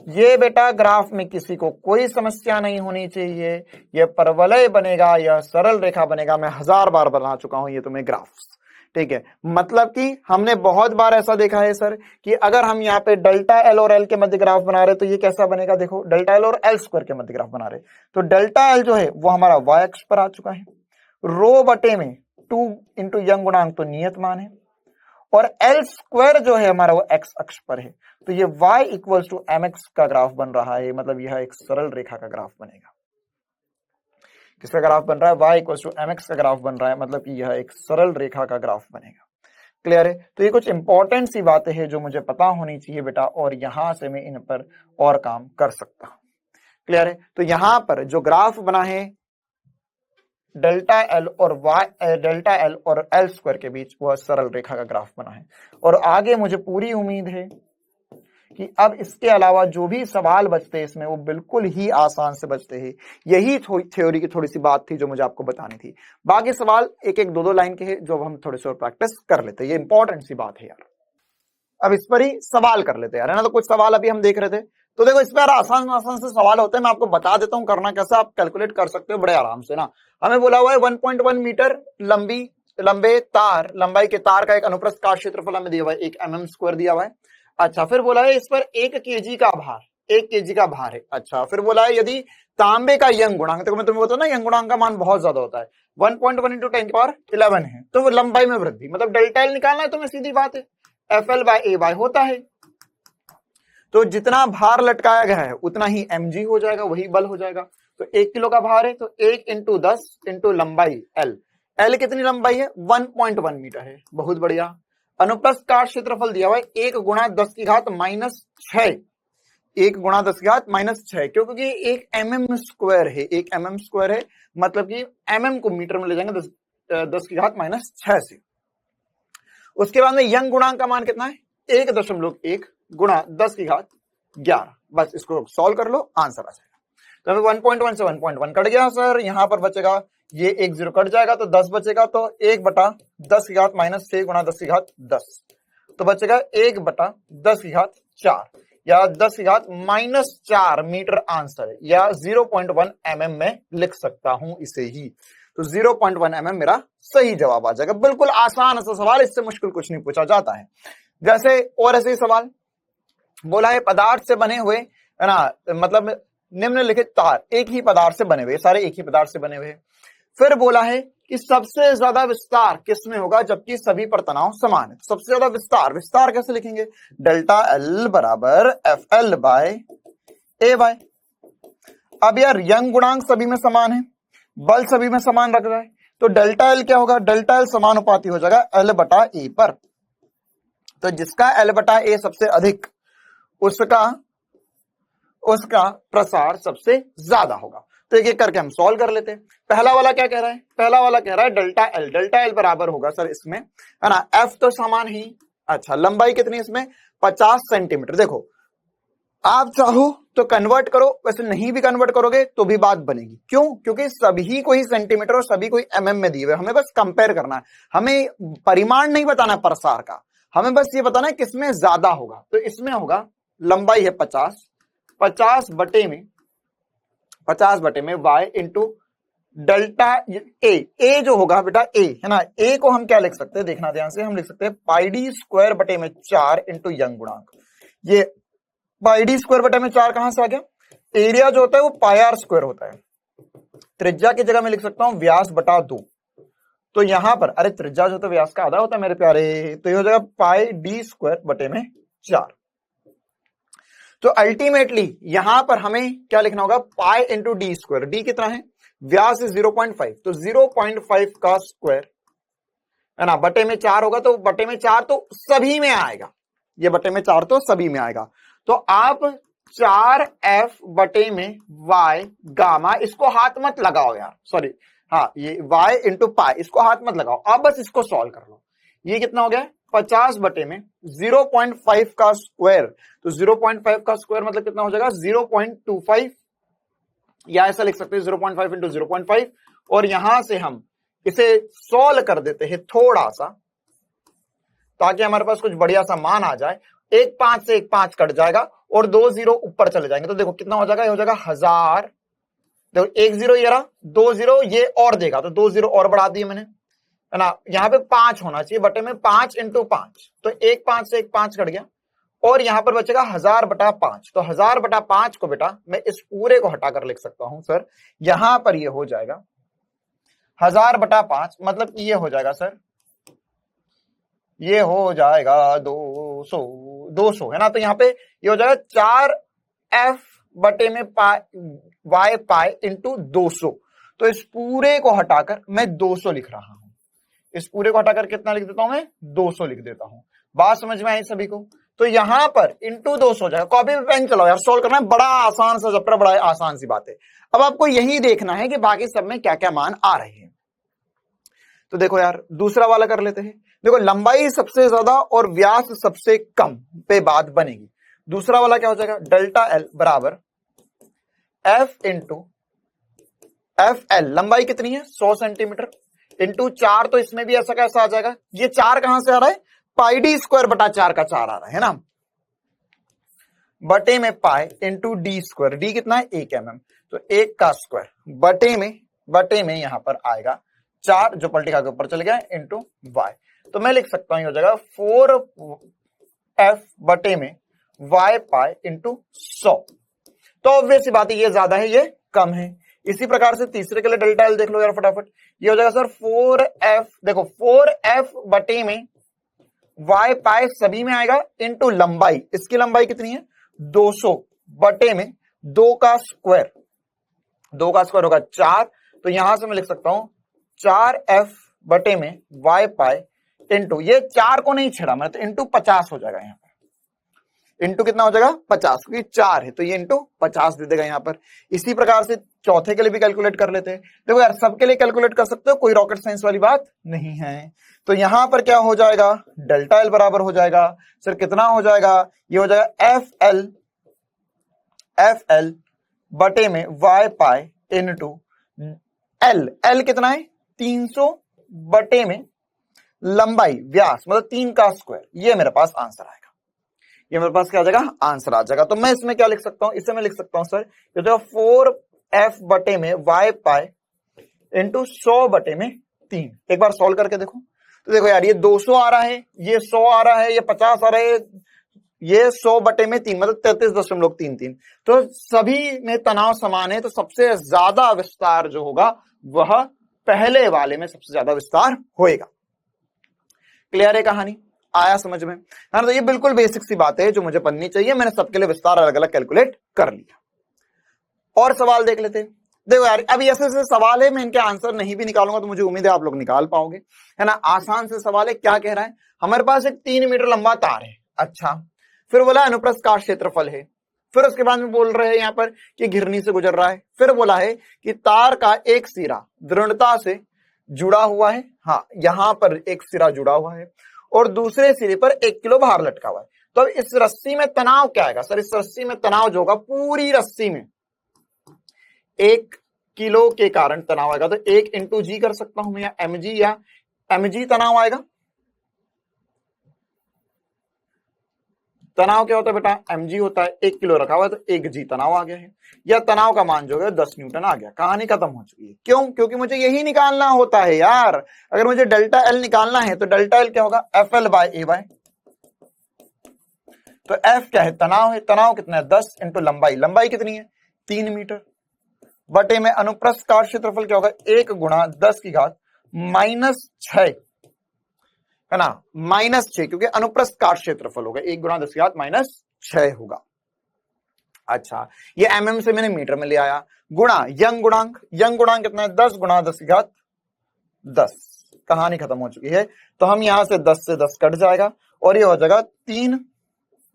ये बेटा ग्राफ में किसी को कोई समस्या नहीं होनी चाहिए, यह परवलय बनेगा, यह सरल रेखा बनेगा। मैं 1000 बार बना चुका हूं ये तुम्हें ग्राफ्स, ठीक है। मतलब कि हमने बहुत बार ऐसा देखा है सर कि अगर हम यहाँ पे डेल्टा एल और एल के मध्य ग्राफ बना रहे तो ये कैसा बनेगा? देखो डेल्टा एल और एल स्क्वायर के मध्य ग्राफ बना रहे, तो डेल्टा एल जो है वो हमारा y अक्ष पर आ चुका है, रो बटे में 2 इंटू यंग गुणांक तो नियत मान है, और एल स्क्वायर जो है हमारा वो एक्स अक्ष पर है, तो ये y equals to M X का ग्राफ बन रहा है। मतलब यह एक सरल रेखा का ग्राफ बनेगा। किसका ग्राफ बन रहा है? y equals to M X का ग्राफ बन रहा है, मतलब कि यह एक सरल रेखा का ग्राफ बनेगा। क्लियर है? तो ये कुछ इंपॉर्टेंट सी बातें हैं जो मुझे पता होनी चाहिए बेटा, और यहां से मैं इन पर और काम कर सकता हूं। क्लियर है? तो यहां पर जो ग्राफ बना है डेल्टा एल और एल स्क्वायर के बीच, वह सरल रेखा का ग्राफ बना है। और आगे मुझे पूरी उम्मीद है कि अब इसके अलावा जो भी सवाल बचते हैं इसमें वो बिल्कुल ही आसान से बचते हैं। यही थ्योरी की थोड़ी सी बात थी जो मुझे आपको बतानी थी। बाकी सवाल एक एक दो लाइन के हैं जो हम थोड़े से और प्रैक्टिस कर लेते हैं। ये इंपॉर्टेंट सी बात है यार। अब इस पर ही सवाल कर लेते हैं यार, है ना। तो कुछ सवाल अभी हम देख रहे थे, तो देखो इस पर आसान से सवाल होते हैं। मैं आपको बता देता हूं करना कैसा, आप कैलकुलेट कर सकते हो बड़े आराम से ना। हमें बोला हुआ है 1.1 मीटर लंबाई के तार का एक अनुप्रस्थ काट क्षेत्रफल हमें दिया हुआ है, 1 mm स्क्वायर दिया हुआ है। अच्छा, फिर बोला है इस पर 1 kg का भार है। अच्छा, फिर बोला है यदि तांबे का यंग गुणांक, देखो मैं तुम्हें बताऊं ना, यंग गुणांक का मान बहुत ज्यादा होता है, 1.1 × 10⁻11 है, तो वो लंबाई में वृद्धि, मतलब डेल्टा एल निकालना है तुम्हें, सीधी बात है, FL/AY होता है। तो जितना भार लटकाया गया है उतना ही mg हो जाएगा, वही बल हो जाएगा। तो 1 किलो का भार है तो 1 × 10 × लंबाई l कितनी लंबाई है? 1.1 मीटर है। बहुत बढ़िया। अनुप्रस्थ काट क्षेत्रफल दिया हुआ है 1 × 10⁻⁻6, 1 × 10⁻⁻6, क्योंकि 1 mm स्क्वायर है, 1 mm स्क्वायर है, मतलब कि mm को मीटर में ले जाएंगे 10⁻⁻6 से। उसके बाद में यंग गुणांक का मान कितना है 1.1 गुणा 10 की घात 11। बस इसको सॉल्व कर लो, आंसर आ जाएगा। तो हमें 1.1 से 1.1 कट गया सर, यहां पर बचेगा ये 1 0 कट जाएगा तो 10 बचेगा, तो 1/10 की घात -6 गुणा 10 की घात 10, तो बचेगा 1/10 की घात 4 या 10 की घात -4 मीटर आंसर है, या 0.1 mm में लिख सकता हूं इसे ही। तो 0.1 mm मेरा सही जवाब आ जाएगा। बिल्कुल आसान सा सवाल, इससे मुश्किल कुछ नहीं पूछा जाता है। जैसे और ऐसे ही सवाल बोला है, पदार्थ से बने हुए है ना, मतलब निम्नलिखित तार एक ही पदार्थ से बने हुए, सारे एक ही पदार्थ से बने हुए। फिर बोला है कि सबसे ज्यादा विस्तार किसमें होगा जबकि सभी पर तनाव समान है। सबसे ज्यादा विस्तार कैसे लिखेंगे, डेल्टा एल बराबर F L by A Y. अब यार यंग गुणांक सभी में समान है, बल सभी में समान रख रहा है, तो डेल्टा एल क्या होगा, डेल्टा एल समानुपाती हो जाएगा एल बटा ए पर। तो जिसका एल बटा ए सबसे अधिक उसका प्रसार सबसे ज्यादा होगा। तो एक एक करके हम सॉल्व कर लेते हैं। पहला वाला क्या कह रहा है, पहला वाला कह रहा है डेल्टा एल बराबर होगा सर इसमें है ना, एफ तो समान ही, अच्छा लंबाई कितनी इसमें 50 सेंटीमीटर। देखो आप चाहो तो कन्वर्ट करो, वैसे नहीं भी कन्वर्ट करोगे तो भी बात बनेगी। क्यों, क्योंकि सभी को ही सेंटीमीटर और सभी को ही mm में दिए हुए, हमें बस कंपेयर करना है, हमें परिमाण नहीं बताना प्रसार का, हमें बस ये बताना है किसमें ज्यादा होगा। तो इसमें होगा लंबाई है 50 बटे में y इंटू डेल्टा ए जो होगा बेटा ए है ना, ए को हम क्या लिख सकते हैं, देखना ध्यान से, हम लिख सकते हैं पाई डी स्क्वायर बटे में 4 इंटू यंग गुणांक। ये पाई डी स्क्वायर बटे में 4 कहां से आ गया, एरिया जो होता है वो पाई आर स्क्वायर होता है, त्रिज्या की जगह मैं लिख सकता हूं व्यास बटा 2। तो यहां पर अरे त्रिज्या जो तो व्यास का आधा होता है मेरे प्यारे, तो ये हो जाएगा पाई डी स्क्वायर बटे में 4। तो अल्टीमेटली यहां पर हमें क्या लिखना होगा, pi into D square, D कितना है, व्यास है 0.5, तो 0.5 का स्क्वायर है ना, बटे में 4 होगा, तो बटे में 4 तो सभी में आएगा, ये बटे में 4 तो सभी में आएगा। तो आप 4f बटे में y गामा, इसको हाथ मत लगाओ यार, सॉरी हाँ, ये y इंटू पाई इसको हाथ मत लगाओ, आप बस इसको सॉल्व कर लो। ये कितना हो गया 50 बटे में 0.5 का स्क्वायर, तो 0.5 का स्क्वायर मतलब कितना हो जाएगा 0.25, या ऐसा लिख सकते हैं 0.5 इंटू 0.5, और यहां से हम इसे सॉल्व कर देते हैं थोड़ा सा, ताकि हमारे पास कुछ बढ़िया सा मान आ जाए। 1 5 से 1 5 कट जाएगा और 2 0 ऊपर चले जाएंगे, तो देखो कितना हो जाएगा, ये हो जाएगा 1000। देखो 1 0 ये रहा, 2 0 ये और देगा, तो 2 0 और बढ़ा दिए मैंने है ना, यहाँ पे 5 होना चाहिए बटे में 5 इंटू 5, तो 1 5 से 1 5 कट गया, और यहां पर बचेगा 1000 बटा 5। तो 1000 बटा 5 को बेटा मैं इस पूरे को हटाकर लिख सकता हूं सर, यहां पर ये हो जाएगा 1000 बटा 5, मतलब ये हो जाएगा सर, ये हो जाएगा 200 है ना, तो यहाँ पे ये हो जाएगा 4f बटे में y पाई इंटू 200। तो इस पूरे को हटाकर मैं 200 लिख रहा हूं, इस पूरे को हटाकर कितना लिख देता हूं मैं 200 लिख देता हूं। बात समझ में आई सभी को, तो यहां पर इंटू 200 हो जाएगा। कॉपी पे पेन चलाओ यार, सोल्व करना है, बड़ा आसान सा चैप्टर, बड़ा आसान सी बात है। अब आपको यही देखना है कि बाकी सब में क्या क्या मान आ रहे हैं। तो देखो यार दूसरा वाला कर लेते हैं। देखो लंबाई सबसे ज्यादा और व्यास सबसे कम पे बात बनेगी। दूसरा वाला क्या हो जाएगा, डेल्टा एल बराबर एफ इंटू एफ एल, लंबाई कितनी है 100 सेंटीमीटर, इंटू 4, तो इसमें भी ऐसा कैसा आ जाएगा, ये 4 कहां से आ रहा है, पाई डी स्क्वायर बटा 4 का 4 आ रहा है ना, बटे में pi into D square, D कितना है 1 mm, तो 1 का स्क्वायर बटे में यहां पर आएगा 4 जो पलटी के ऊपर चले गया इंटू वाई। तो मैं लिख सकता हूं ये हो जाएगा 4f बटे में y पाई इंटू 100। तो ऑब्वियस सी बात है ये ज्यादा है ये कम है। इसी प्रकार से तीसरे के लिए डेल्टा एल देख लो यार फटाफट, ये हो जाएगा सर 4f, देखो 4f बटे में y पाई सभी में आएगा इंटू लंबाई, इसकी लंबाई कितनी है 200 बटे में 2 का स्क्वायर होगा 4, तो यहां से मैं लिख सकता हूं 4f बटे में y पाई इंटू, ये 4 को नहीं छेड़ा मैंने तो इंटू 50 हो जाएगा, यहाँ पे इंटू कितना हो जाएगा 50, क्योंकि 4 है तो ये इंटू 50 दे देगा यहाँ पर। इसी प्रकार से चौथे के लिए भी कैलकुलेट कर लेते हैं। देखो यार सबके लिए कैलकुलेट कर सकते हो, कोई रॉकेट साइंस वाली बात नहीं है। तो यहां पर क्या हो जाएगा, डेल्टा एल बराबर हो जाएगा सर कितना हो जाएगा, ये हो जाएगा एफ एल बटे में Y pi into L. L कितना है 300 बटे में लंबाई व्यास मतलब 3 का स्क्वायर। ये मेरे पास आंसर आएगा, ये मेरे पास क्या आ जाएगा आंसर आ जाएगा। तो मैं इसमें क्या लिख सकता हूं, इसे मैं लिख सकता हूं सर ये तो 4f बटे में वाई पाई इंटू 100 बटे में 3। एक बार सॉल्व करके देखो तो देखो यार ये 200 आ रहा है, ये 100 आ रहा है, ये 50 आ रहा है, ये 100 बटे में 3 मतलब 33.33। तो सभी में तनाव समान है, तो सबसे ज्यादा विस्तार जो होगा वह पहले वाले में सबसे ज्यादा विस्तार होएगा। क्लियर है कहानी, आया समझ में? हाँ तो ये बिल्कुल बेसिक सी बात है जो मुझे पढ़नी चाहिए, मैंने सबके लिए विस्तार अलग अलग कैलकुलेट कर लिया। और सवाल देख लेते हैं। देखो यार अभी ऐसे ऐसे सवाल है, मैं इनके आंसर नहीं भी निकालूंगा तो मुझे उम्मीद है आप लोग निकाल पाओगे, है ना। आसान से सवाल है। क्या कह रहा है, हमारे पास एक 3 मीटर लंबा तार है, अच्छा, फिर बोला अनुप्रस्थ काट क्षेत्रफल है, फिर उसके बाद में बोल रहे हैं यहाँ पर कि घिरनी से गुजर रहा है, फिर बोला है कि तार का एक सिरा दृढ़ता से जुड़ा हुआ है, हाँ यहां पर एक सिरा जुड़ा हुआ है और दूसरे सिरे पर 1 किलो भार लटका हुआ है। तो अब इस रस्सी में तनाव क्या आएगा सर, इस रस्सी में तनाव जो होगा पूरी रस्सी में 1 किलो के कारण तनाव आएगा। तो 1 इंटू जी कर सकता हूं मैं, या एम जी तनाव आएगा। तनाव क्या होता है बेटा, mg होता है, 1 किलो रखा हुआ है तो 1 g तनाव आ गया है, या तनाव का मान जो है 10 न्यूटन आ गया। कहानी खत्म हो चुकी है। क्यों, क्योंकि मुझे यही निकालना होता है यार। अगर मुझे डेल्टा एल निकालना है तो डेल्टा एल क्या होगा, F L by A Y. तो एफ क्या है, तनाव है, तनाव कितना है 10 इंटू लंबाई, लंबाई कितनी है 3 मीटर, बटे में अनुप्रस्थ काट क्षेत्रफल क्या होगा 1 गुणा 10 की घात -6, है ना, -6, क्योंकि अनुप्रस्थ काट क्षेत्रफल होगा 1 गुणा 10 की घात -6 होगा। अच्छा ये mm से मैंने मीटर में ले आया, गुणा यंग गुणांक, यंग गुणांक कितना है 10 गुणा 10 की घात 10। कहानी खत्म हो चुकी है। तो हम यहां से 10 से 10 कट जाएगा और ये हो जाएगा 3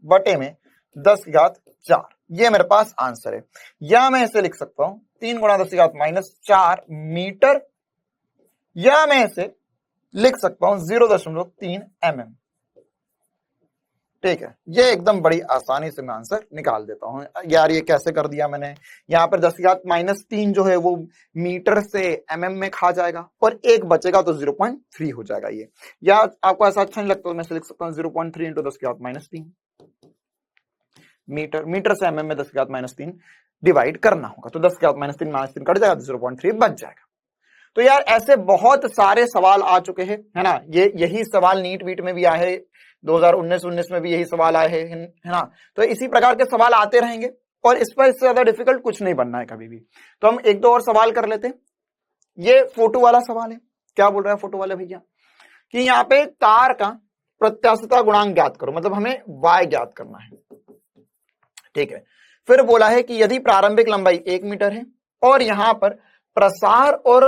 बटे में 10 की घात 4। ये मेरे पास आंसर है। या मैं इसे लिख सकता हूं 3 गुणा 10 की घात -4 मीटर, या मैं इसे लिख सकता हूं 0.3 mm। ठीक है, ये एकदम बड़ी आसानी से मैं आंसर निकाल देता हूं। यार ये कैसे कर दिया मैंने, यहाँ पर 10 की घात -3 जो है वो मीटर से mm में खा जाएगा और एक बचेगा तो 0.3 हो जाएगा ये। या आपको ऐसा अच्छा नहीं लगता तो मैं इसे लिख सकता हूँ 0.3 इंटू 10 की घात -3 मीटर, मीटर से mm में 10 की घात -3 डिवाइड करना होगा, तो 10 की घात -3 कट जाएगा तो 0.3 बच जाएगा। तो यार ऐसे बहुत सारे सवाल आ चुके हैं, है ना। ये यही सवाल नीट वीट में भी आए हैं, 2019 में भी यही सवाल आए हैं, है ना। तो इसी प्रकार के सवाल आते रहेंगे और इस पर इससे ज्यादा डिफिकल्ट कुछ नहीं बनना है कभी भी। तो हम एक दो और सवाल कर लेते हैं। ये फोटो वाला सवाल है। क्या बोल रहा है फोटो वाले भैया, कि यहाँ पे तार का प्रत्यास्थता गुणांक ज्ञात करो, मतलब हमें y ज्ञात करना है। ठीक है, फिर बोला है कि यदि प्रारंभिक लंबाई 1 मीटर है और यहां पर प्रसार और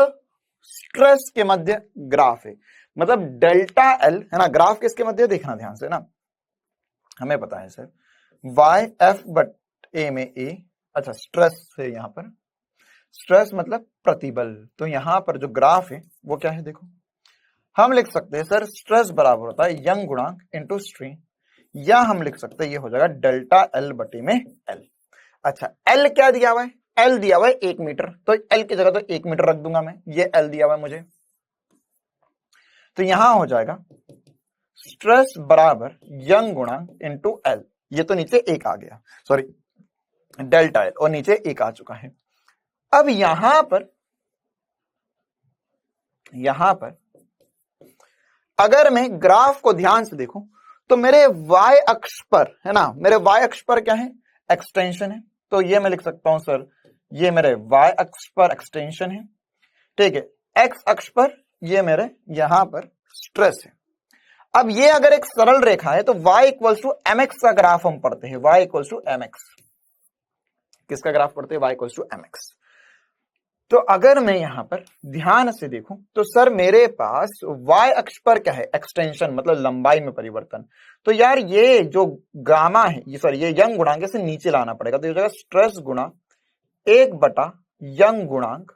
स्ट्रेस के मध्य ग्राफ है, मतलब डेल्टा एल, है ना, ग्राफ किसके मध्य देखना ध्यान से ना, हमें पता है सर वाई एफ बट ए में ए, अच्छा स्ट्रेस है यहाँ पर, स्ट्रेस मतलब प्रतिबल। तो यहां पर जो ग्राफ है वो क्या है, देखो हम लिख सकते हैं सर स्ट्रेस बराबर होता है यंग गुणांक इंटू स्ट्रेन, या हम लिख सकते हैं ये हो जाएगा डेल्टा एल बटे में एल। अच्छा एल क्या दिया हुआ है, एल दिया हुआ है 1 मीटर, तो एल की जगह तो 1 मीटर रख दूंगा मैं, ये एल दिया हुआ है मुझे। तो यहां हो जाएगा स्ट्रेस बराबर यंग गुणा इंटू एल, ये तो नीचे 1 आ गया, सॉरी डेल्टा एल, और नीचे 1 आ चुका है। अब यहां पर अगर मैं ग्राफ को ध्यान से देखूं तो मेरे y अक्ष पर, है ना, मेरे y अक्ष पर क्या है, एक्सटेंशन है। तो ये मैं लिख सकता हूं सर ये मेरे y अक्ष पर एक्सटेंशन है। ठीक है, x अक्ष पर ये मेरे यहां पर स्ट्रेस है। अब ये अगर एक सरल रेखा है तो y इक्वल्स टू mx का ग्राफ हम पढ़ते हैं, y इक्वल्स टू mx। किसका ग्राफ पढ़ते हैं, y इक्वल्स टू mx। तो अगर मैं यहां पर ध्यान से देखूं तो सर मेरे पास y अक्ष पर क्या है, एक्सटेंशन मतलब लंबाई में परिवर्तन। तो यार ये जो गामा है, ये सॉरी ये यंग गुणांक से नीचे लाना पड़ेगा। तो ये हो जाएगा स्ट्रेस गुणा 1 यंग गुणांक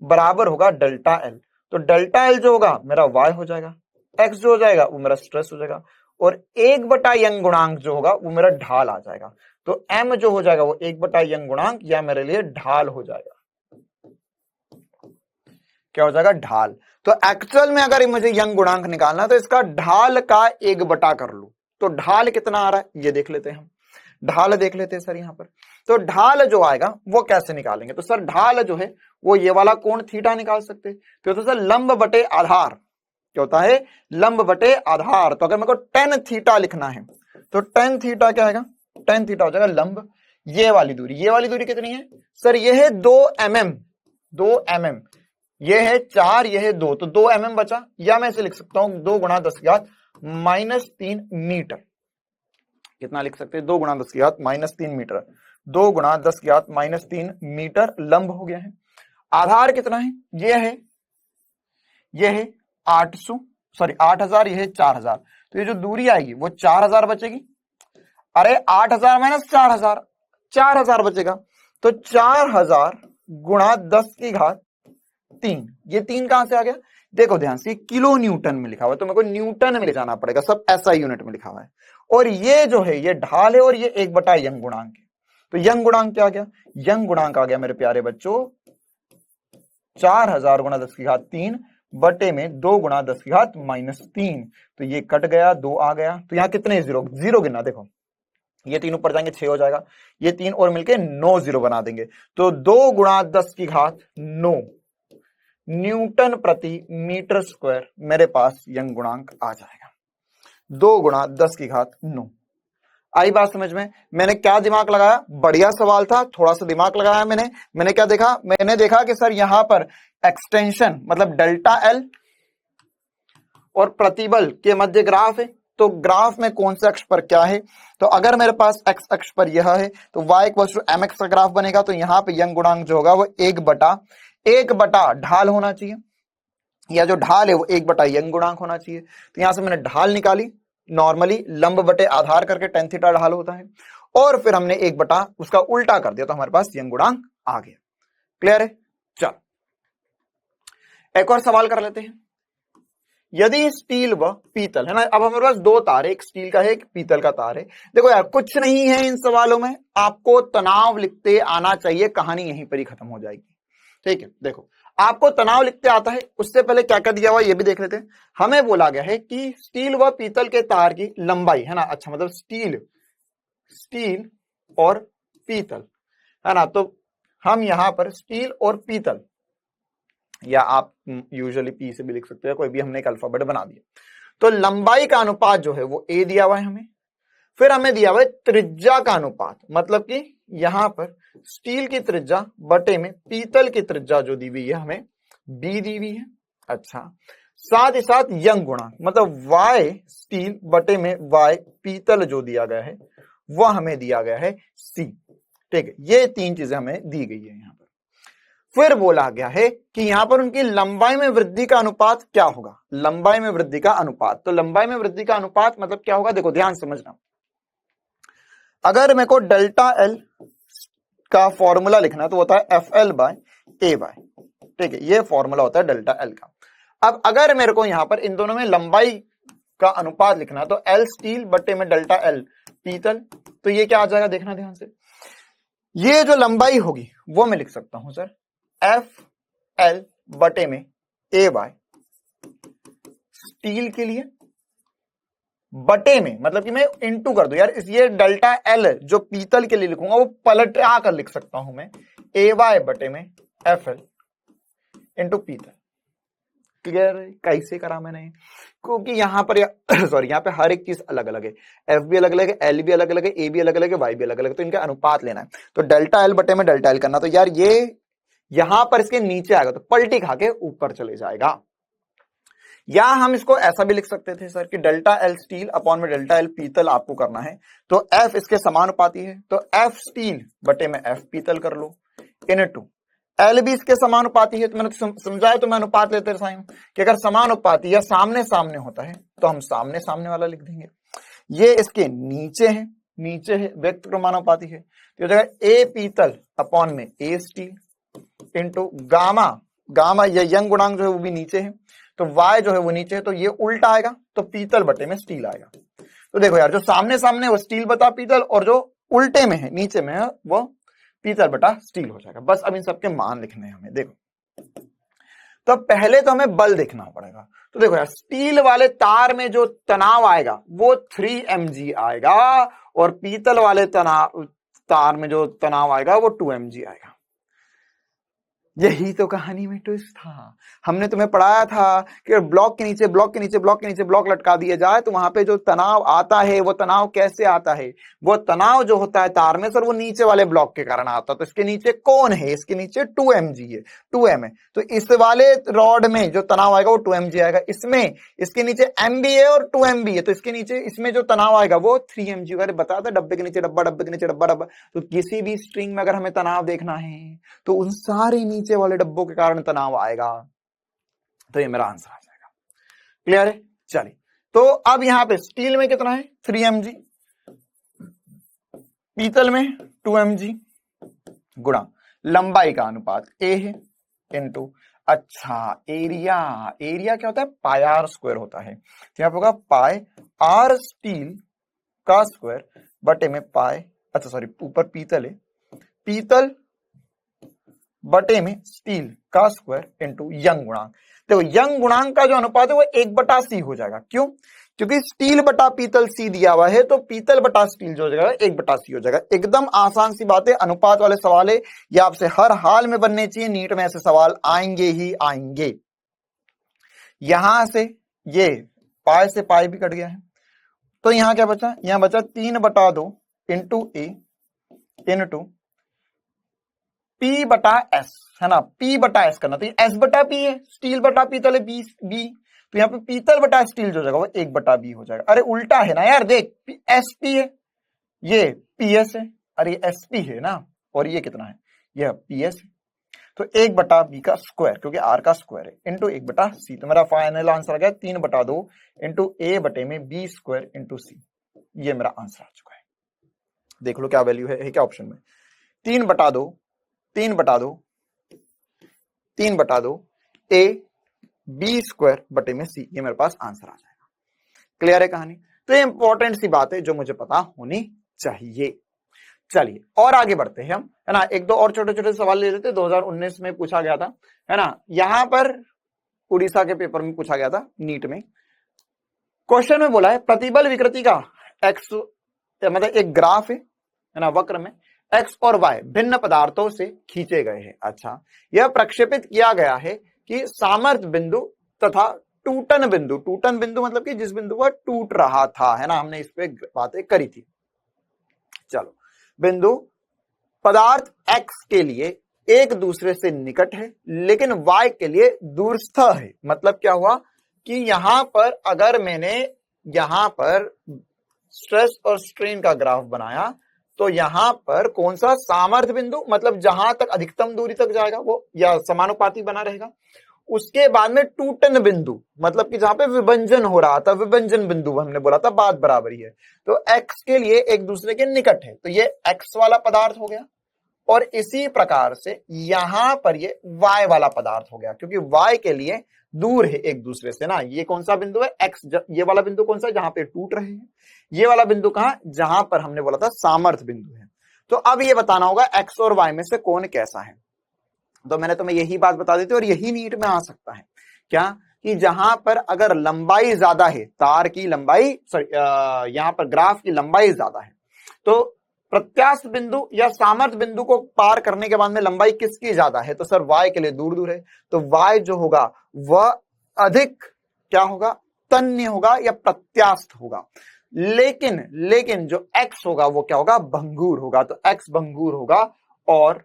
बराबर होगा डेल्टा एल। तो डेल्टा एल जो होगा मेरा y हो जाएगा, x जो हो जाएगा वो मेरा स्ट्रेस हो जाएगा, और 1 यंग गुणांक जो होगा वो मेरा ढाल आ जाएगा। तो m जो हो जाएगा वो 1 यंग गुणांक या मेरे लिए ढाल हो जाएगा। क्या हो जाएगा, ढाल। तो एक्चुअल में अगर मुझे यंग गुणांक निकालना तो इसका ढाल का 1 कर लूं, तो ढाल कितना आ रहा है ये देख लेते हैं हम। ढाल देख लेते हैं सर यहां पर। तो ढाल जो आएगा वो कैसे निकालेंगे, तो सर ढाल जो है वो ये वाला कोण थीटा निकाल सकते हैं। तो सर लंब बटे आधार क्या होता है, लंब बटे आधार। तो अगर मेरे को टेन थीटा लिखना है तो टेन थीटा क्या आएगा, टेन थीटा हो जाएगा लंब। ये वाली दूरी कितनी है सर, ये है 2 mm, 2 mm, ये है 4, ये है 2, तो 2 mm बचा। या मैं इसे लिख सकता हूं 2 गुणा 10⁻³ मीटर। कितना लिख सकते हैं, 2 गुणा 10⁻³ मीटर। 2 गुणा 10⁻³ मीटर लंब हो गया है। आधार कितना है, ये है 8000, ये है 4000। तो ये जो दूरी आएगी वो 4000 बचेगी। अरे 8000 माइनस 4000, 4000 बचेगा। तो 4000 गुणा 10⁻³ ये 3 कहां से आ गया, देखो ध्यान से, किलो न्यूटन में लिखा हुआ है, तो मेरे को न्यूटन में ले जाना पड़ेगा, सब ऐसा यूनिट में लिखा हुआ है। और ये जो है ये ढाल है और ये 1 यंग गुणांक है। तो यंग गुणांक क्या आ गया, यंग गुणांक आ गया मेरे प्यारे बच्चों 4000 गुणा 10⁻³ बटे में 2 गुणा 10⁻³ तो ये कट गया, 2 आ गया। तो यहाँ कितने जीरो, जीरो गिनना, देखो ये 3 ऊपर जाएंगे 6 हो जाएगा, ये 3 और मिलके 9 जीरो बना देंगे। तो 2 गुणा 10⁹ न्यूटन प्रति मीटर स्क्वायर मेरे पास यंग गुणांक आ जाएगा। 2 गुणा 10⁹ आई बात समझ में। मैंने क्या दिमाग लगाया, बढ़िया सवाल था, थोड़ा सा दिमाग लगाया मैंने क्या देखा, मैंने देखा कि सर यहां पर एक्सटेंशन मतलब डेल्टा एल और प्रतिबल के मध्य ग्राफ है, तो ग्राफ में कौन से अक्ष पर क्या है। तो अगर मेरे पास एक्स अक्ष पर यह है तो y = mx का ग्राफ बनेगा। तो यहां पे यंग गुणांक जो होगा वो 1 बटा ढाल होना चाहिए, या जो ढाल है वो 1 यंग गुणांक होना चाहिए। तो यहां से मैंने ढाल निकाली, नॉर्मली लंब बटे आधार करके टेन थीटा ढाल होता है, और फिर हमने 1 उसका उल्टा कर दिया तो हमारे पास यंग गुणांक आ गया। क्लियर है, चल एक और सवाल कर लेते हैं। यदि स्टील व पीतल है ना, अब हमारे पास 2 तार है, एक स्टील का है एक पीतल का तार है। देखो यार कुछ नहीं है इन सवालों में, आपको तनाव लिखते आना चाहिए, कहानी यहीं पर ही खत्म हो जाएगी। ठीक है, देखो आपको तनाव लिखते आता है, उससे पहले क्या क्या दिया हुआ ये भी देख लेते हैं। हमें बोला गया है कि स्टील व पीतल के तार की लंबाई है ना, अच्छा मतलब स्टील और पीतल है ना, तो हम यहां पर स्टील और पीतल, या आप यूजुअली पी से भी लिख सकते हैं, कोई भी, हमने एक अल्फाबेट बना दिया। तो लंबाई का अनुपात जो है वो ए दिया हुआ है हमें, फिर हमें दिया हुआ है त्रिज्या का अनुपात, मतलब कि यहां पर स्टील की त्रिज्या बटे में पीतल की त्रिज्या जो दी हुई है हमें बी दी हुई है। अच्छा, साथ ही साथ यंग गुणांक मतलब y स्टील बटे में y पीतल जो दिया गया है वह हमें दिया गया है c। ठीक है, ये 3 चीजें हमें दी गई है यहां पर। फिर बोला गया है कि यहां पर उनकी लंबाई में वृद्धि का अनुपात क्या होगा, लंबाई में वृद्धि का अनुपात। तो लंबाई में वृद्धि का अनुपात मतलब क्या होगा, देखो ध्यान समझना। अगर मेरे को डेल्टा एल का फॉर्मूला लिखना है तो होता है FL/AY। ठीक है, ये फॉर्मूला होता है डेल्टा एल का। अब अगर मेरे को यहां पर इन दोनों में लंबाई का अनुपात लिखना है तो एल स्टील बटे में डेल्टा एल पीतल, तो ये क्या आ जाएगा, देखना ध्यान से। ये जो लंबाई होगी वो मैं लिख सकता हूं सर FL बटे में AY स्टील के लिए, बटे में मतलब कि मैं इंटू कर दूं यार, ये डेल्टा एल जो पीतल के लिए लिखूंगा वो पलटा कर लिख सकता हूं मैं AY बटे में FL इंटू पीतल। क्लियर, कैसे करा मैंने, क्योंकि यहां पर सॉरी यहां पे हर एक चीज अलग अलग है, एफ भी अलग अलग है, एल भी अलग अलग है, ए भी अलग अलग है, वाई भी अलग अलग है, तो इनका अनुपात लेना है। तो डेल्टा एल बटे में डेल्टा एल करना, तो यार ये यहां पर इसके नीचे आएगा तो पलटी खा के ऊपर चले जाएगा। या हम इसको ऐसा भी लिख सकते थे सर कि डेल्टा एल स्टील अपॉन में डेल्टा एल पीतल आपको करना है, तो एफ इसके समानुपाती है, तो एफ स्टील बटे में एफ पीतल कर लो इनटू L भी इसके समानुपाती है। तो मैंने समझाया, तो मैं अनुपात लेते रहा हूं कि अगर समानुपाती या सामने सामने होता है तो हम सामने सामने वाला लिख देंगे। ये इसके नीचे है व्यक्त क्रमानुपाती है, तो जगह ए पीतल अपॉन में ए स्टील इंटू गामा या यंग गुणांक जो है वो भी नीचे है, तो y जो है वो नीचे है, तो ये उल्टा आएगा, तो पीतल बटे में स्टील आएगा। तो देखो यार, जो सामने सामने वो स्टील बटा पीतल, और जो उल्टे में है नीचे में है वो पीतल बटा स्टील हो जाएगा। बस अब इन सबके मान लिखने हैं हमें। देखो, तो पहले तो हमें बल देखना पड़ेगा। तो देखो यार, स्टील वाले तार में जो तनाव आएगा वो 3 mg आएगा, और पीतल वाले तार में जो तनाव आएगा वो 2 mg आएगा। यही तो कहानी में ट्विस्ट था। हमने तुम्हें पढ़ाया था कि ब्लॉक के नीचे ब्लॉक लटका दिया जाए तो वहां पे जो तनाव आता है वो तनाव कैसे आता है, वो तनाव जो होता है तार में सर वो नीचे वाले ब्लॉक के कारण आता है। तो इसके नीचे कौन है, इसके नीचे 2 mg है, 2 m है, तो इस वाले रॉड में जो तनाव आएगा वो 2 mg आएगा। इसमें इसके नीचे m भी है और 2 m भी है, तो इसके नीचे इसमें जो तनाव आएगा वो 3 mg होगा। बताया था डब्बे के नीचे डब्बा, डब्बे के नीचे डब्बा, तो किसी भी स्ट्रिंग में अगर हमें तनाव देखना है तो उन सारे नीचे वाले डब्बों के कारण तनाव आएगा। तो ये मेरा आंसर आ जाएगा। क्लियर है? चलिए, तो अब यहां पे स्टील में कितना है 3 mg, पीतल में 2 mg गुणा लंबाई का अनुपात a है इनटू, अच्छा एरिया क्या होता है, पाई आर स्क्वायर होता है, तो यहां पे होगा पाई आर स्टील का स्क्वायर बटे में पाई, अच्छा सॉरी ऊपर पीतल है, पीतल बटे में स्टील का स्क्वायर इनटू यंग गुणांक। देखो यंग गुणांक का जो अनुपात है वो 1/c हो जाएगा। क्यों? क्योंकि स्टील बटा पीतल c दिया हुआ है, तो पीतल बटा स्टील जो हो जाएगा 1/c हो जाएगा। एकदम आसान सी बात है, अनुपात वाले सवाल है ये आपसे हर हाल में बनने चाहिए, नीट में ऐसे सवाल आएंगे ही आएंगे। यहां से ये पाई से पाई भी कट गया है, तो यहां क्या बचा, यहां बचा 3/2 इंटू ए इंटू P बटा S, है ना, P बटा S करना, तो ये S बटा P है, स्टील बटा पीतल है B, तो यहाँ पे पीतल बटा स्टील जो जाएगा वो 1/B हो जाएगा। अरे उल्टा है ना यार, देख SP है, ये PS है, अरे SP है ना, और ये कितना है, यह PS है, तो 1/B का स्क्वायर, क्योंकि R का स्क्वायर है, इंटू 1/C। तो मेरा फाइनल आंसर आ गया 3/2 इंटू A बटे में B स्क्वायर इंटू C। ये मेरा आंसर आ चुका है। देख लो क्या वैल्यू है क्या ऑप्शन में, 3/2 A B स्क्वायर बटे में C, ये मेरे पास आंसर आ जाएगा। क्लियर है कहानी? तो ये इंपॉर्टेंट सी बात है जो मुझे पता होनी चाहिए। चलिए और आगे बढ़ते हैं हम, है ना, एक दो और छोटे छोटे सवाल ले लेते। 2019 में पूछा गया था, है ना, यहां पर उड़ीसा के पेपर में पूछा गया था नीट में। क्वेश्चन में बोला है प्रतिबल विकृति का एक्स, मतलब एक ग्राफ है ना, वक्र में एक्स और वाई भिन्न पदार्थों से खींचे गए हैं। अच्छा, यह प्रक्षेपित किया गया है कि सामर्थ्य बिंदु तथा टूटन बिंदु मतलब कि जिस बिंदु पर टूट रहा था, है ना, हमने इस पे बातें करी थी। चलो, बिंदु पदार्थ एक्स के लिए एक दूसरे से निकट है लेकिन वाई के लिए दूरस्थ है। मतलब क्या हुआ कि यहां पर अगर मैंने यहां पर स्ट्रेस और स्ट्रेन का ग्राफ बनाया तो यहां पर कौन सा सामर्थ्य बिंदु, मतलब जहां तक अधिकतम दूरी तक जाएगा वो या समानुपाती बना रहेगा। उसके बाद में टूटन बिंदु, मतलब कि जहां पे विभंजन हो रहा था, विभंजन बिंदु हमने बोला था बात बराबरी है, तो एक्स के लिए एक दूसरे के निकट है, तो ये एक्स वाला पदार्थ हो गया। और इसी प्रकार से यहां पर ये वाई वाला पदार्थ हो गया, क्योंकि वाई के लिए दूर है एक दूसरे से ना। ये कौन सा बिंदु है, एक्स, ये वाला बिंदु कौन सा है, जहां पे टूट रहे हैं। ये वाला बिंदु कहां, जहां पर हमने बोला था सामर्थ्य बिंदु है। तो अब ये बताना होगा एक्स और वाई में से कौन कैसा है। तो मैंने तुम्हें यही बात बता दी थी और यही नीट में आ सकता है क्या, कि जहां पर अगर लंबाई ज्यादा है, तार की लंबाई, सॉरी यहां पर ग्राफ की लंबाई ज्यादा है, तो प्रत्यास्थ बिंदु या सामर्थ्य बिंदु को पार करने के बाद में लंबाई किसकी ज्यादा है, तो सर वाई के लिए दूर दूर है, तो वाई जो होगा वह अधिक क्या होगा, तन्य होगा या प्रत्यास्थ होगा। लेकिन जो एक्स होगा वो क्या होगा, भंगुर होगा, तो एक्स भंगुर होगा और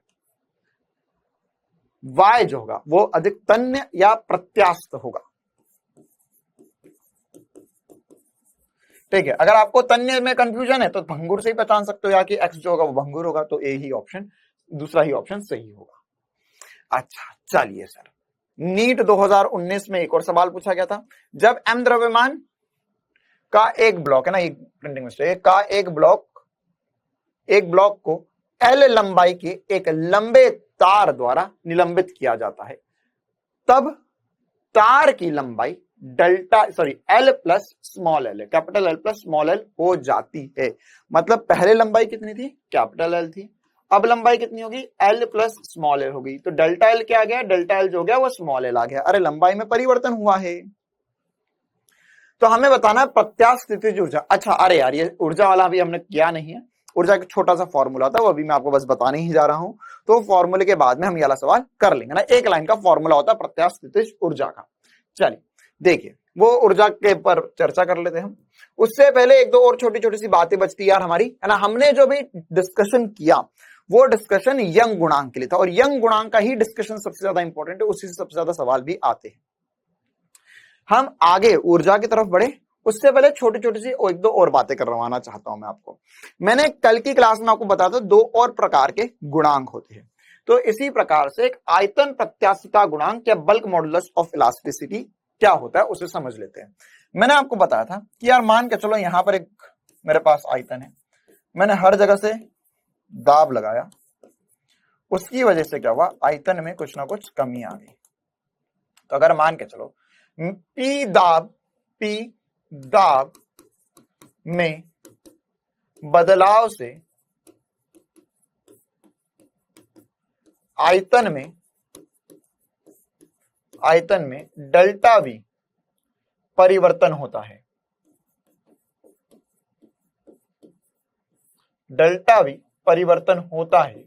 वाई जो होगा वो अधिक तन्य या प्रत्यास्थ होगा। ठीक है, अगर आपको तन्य में कंफ्यूजन है तो भंगुर से ही पहचान सकते हो या कि एक्स जो होगा वो भंगुर होगा, तो ए ही ऑप्शन, दूसरा ही ऑप्शन सही होगा। अच्छा चलिए सर, नीट 2019 में एक और सवाल पूछा गया था। जब m द्रव्यमान का एक ब्लॉक है ना, एक प्रिंटिंग मिस्टेक का एक ब्लॉक को L लंबाई के एक लंबे तार द्वारा निलंबित किया जाता है, तब तार की लंबाई L plus small L, capital L plus small L हो जाती है। मतलब पहले लंबाई कितनी थी, कैपिटल L थी, अब लंबाई कितनी होगी, L प्लस स्मॉल एल होगी। तो डेल्टा L क्या आ गया, डेल्टा L जो हो गया वो स्मॉल एल आ गया। अरे लंबाई में परिवर्तन हुआ है। तो हमें बताना है प्रत्यास्थ स्थितिज ऊर्जा। अच्छा अरे यार ये ऊर्जा वाला अभी हमने किया नहीं है, ऊर्जा का छोटा सा फॉर्मूला था वो अभी मैं आपको बस बताने ही जा रहा हूं, तो फॉर्मूले के बाद में हम ये वाला सवाल कर लेंगे ना। एक लाइन का फॉर्मूला होता है प्रत्यास्थ स्थितिज ऊर्जा का। चलिए देखिए वो ऊर्जा के पर चर्चा कर लेते हैं हम। उससे पहले एक दो और छोटी छोटी सी बातें बचती यार हमारी, है ना। हमने जो भी डिस्कशन किया वो डिस्कशन यंग गुणांक के लिए था, और यंग गुणांक का ही डिस्कशन सबसे ज्यादा इंपॉर्टेंट है, उसी से सबसे ज्यादा सवाल भी आते हैं। हम आगे ऊर्जा की तरफ बढ़े उससे पहले छोटी छोटी सी एक दो और बातें करवाना चाहता हूं मैं आपको। मैंने कल की क्लास में आपको बताया था दो और प्रकार के गुणांक होते हैं, तो इसी प्रकार से एक आयतन प्रत्यास्थता गुणांक या बल्क मॉडुलस ऑफ इलास्टिसिटी क्या होता है उसे समझ लेते हैं। मैंने आपको बताया था कि यार मान के चलो यहां पर एक मेरे पास आयतन है, मैंने हर जगह से दाब लगाया, उसकी वजह से क्या हुआ, आयतन में कुछ ना कुछ कमी आ गई। तो अगर मान के चलो P दाब में बदलाव से आयतन में डेल्टा V परिवर्तन होता है, डेल्टा V परिवर्तन होता है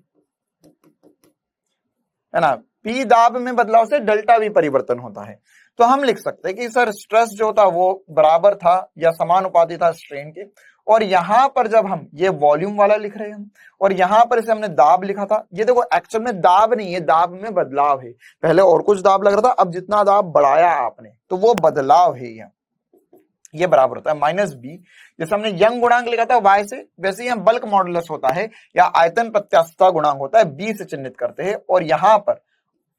ना। P दाब में बदलाव से डेल्टा V परिवर्तन होता है, तो हम लिख सकते हैं कि सर स्ट्रेस जो था वो बराबर था या समानुपाती था स्ट्रेन के, और यहां पर जब हम ये वॉल्यूम वाला लिख रहे हैं हम, और यहां पर इसे हमने दाब लिखा था, ये देखो एक्चुअल में दाब नहीं है, दाब में बदलाव है। पहले और कुछ दाब लग रहा था, अब जितना दाब बढ़ाया आपने तो वो बदलाव है। ये बराबर होता है -b, जैसे हमने यंग गुणांक लिखा था y से, वैसे ही हम बल्क मॉडुलस होता है या आयतन प्रत्यास्थता गुणांक होता है b से चिन्हित करते हैं, और यहां पर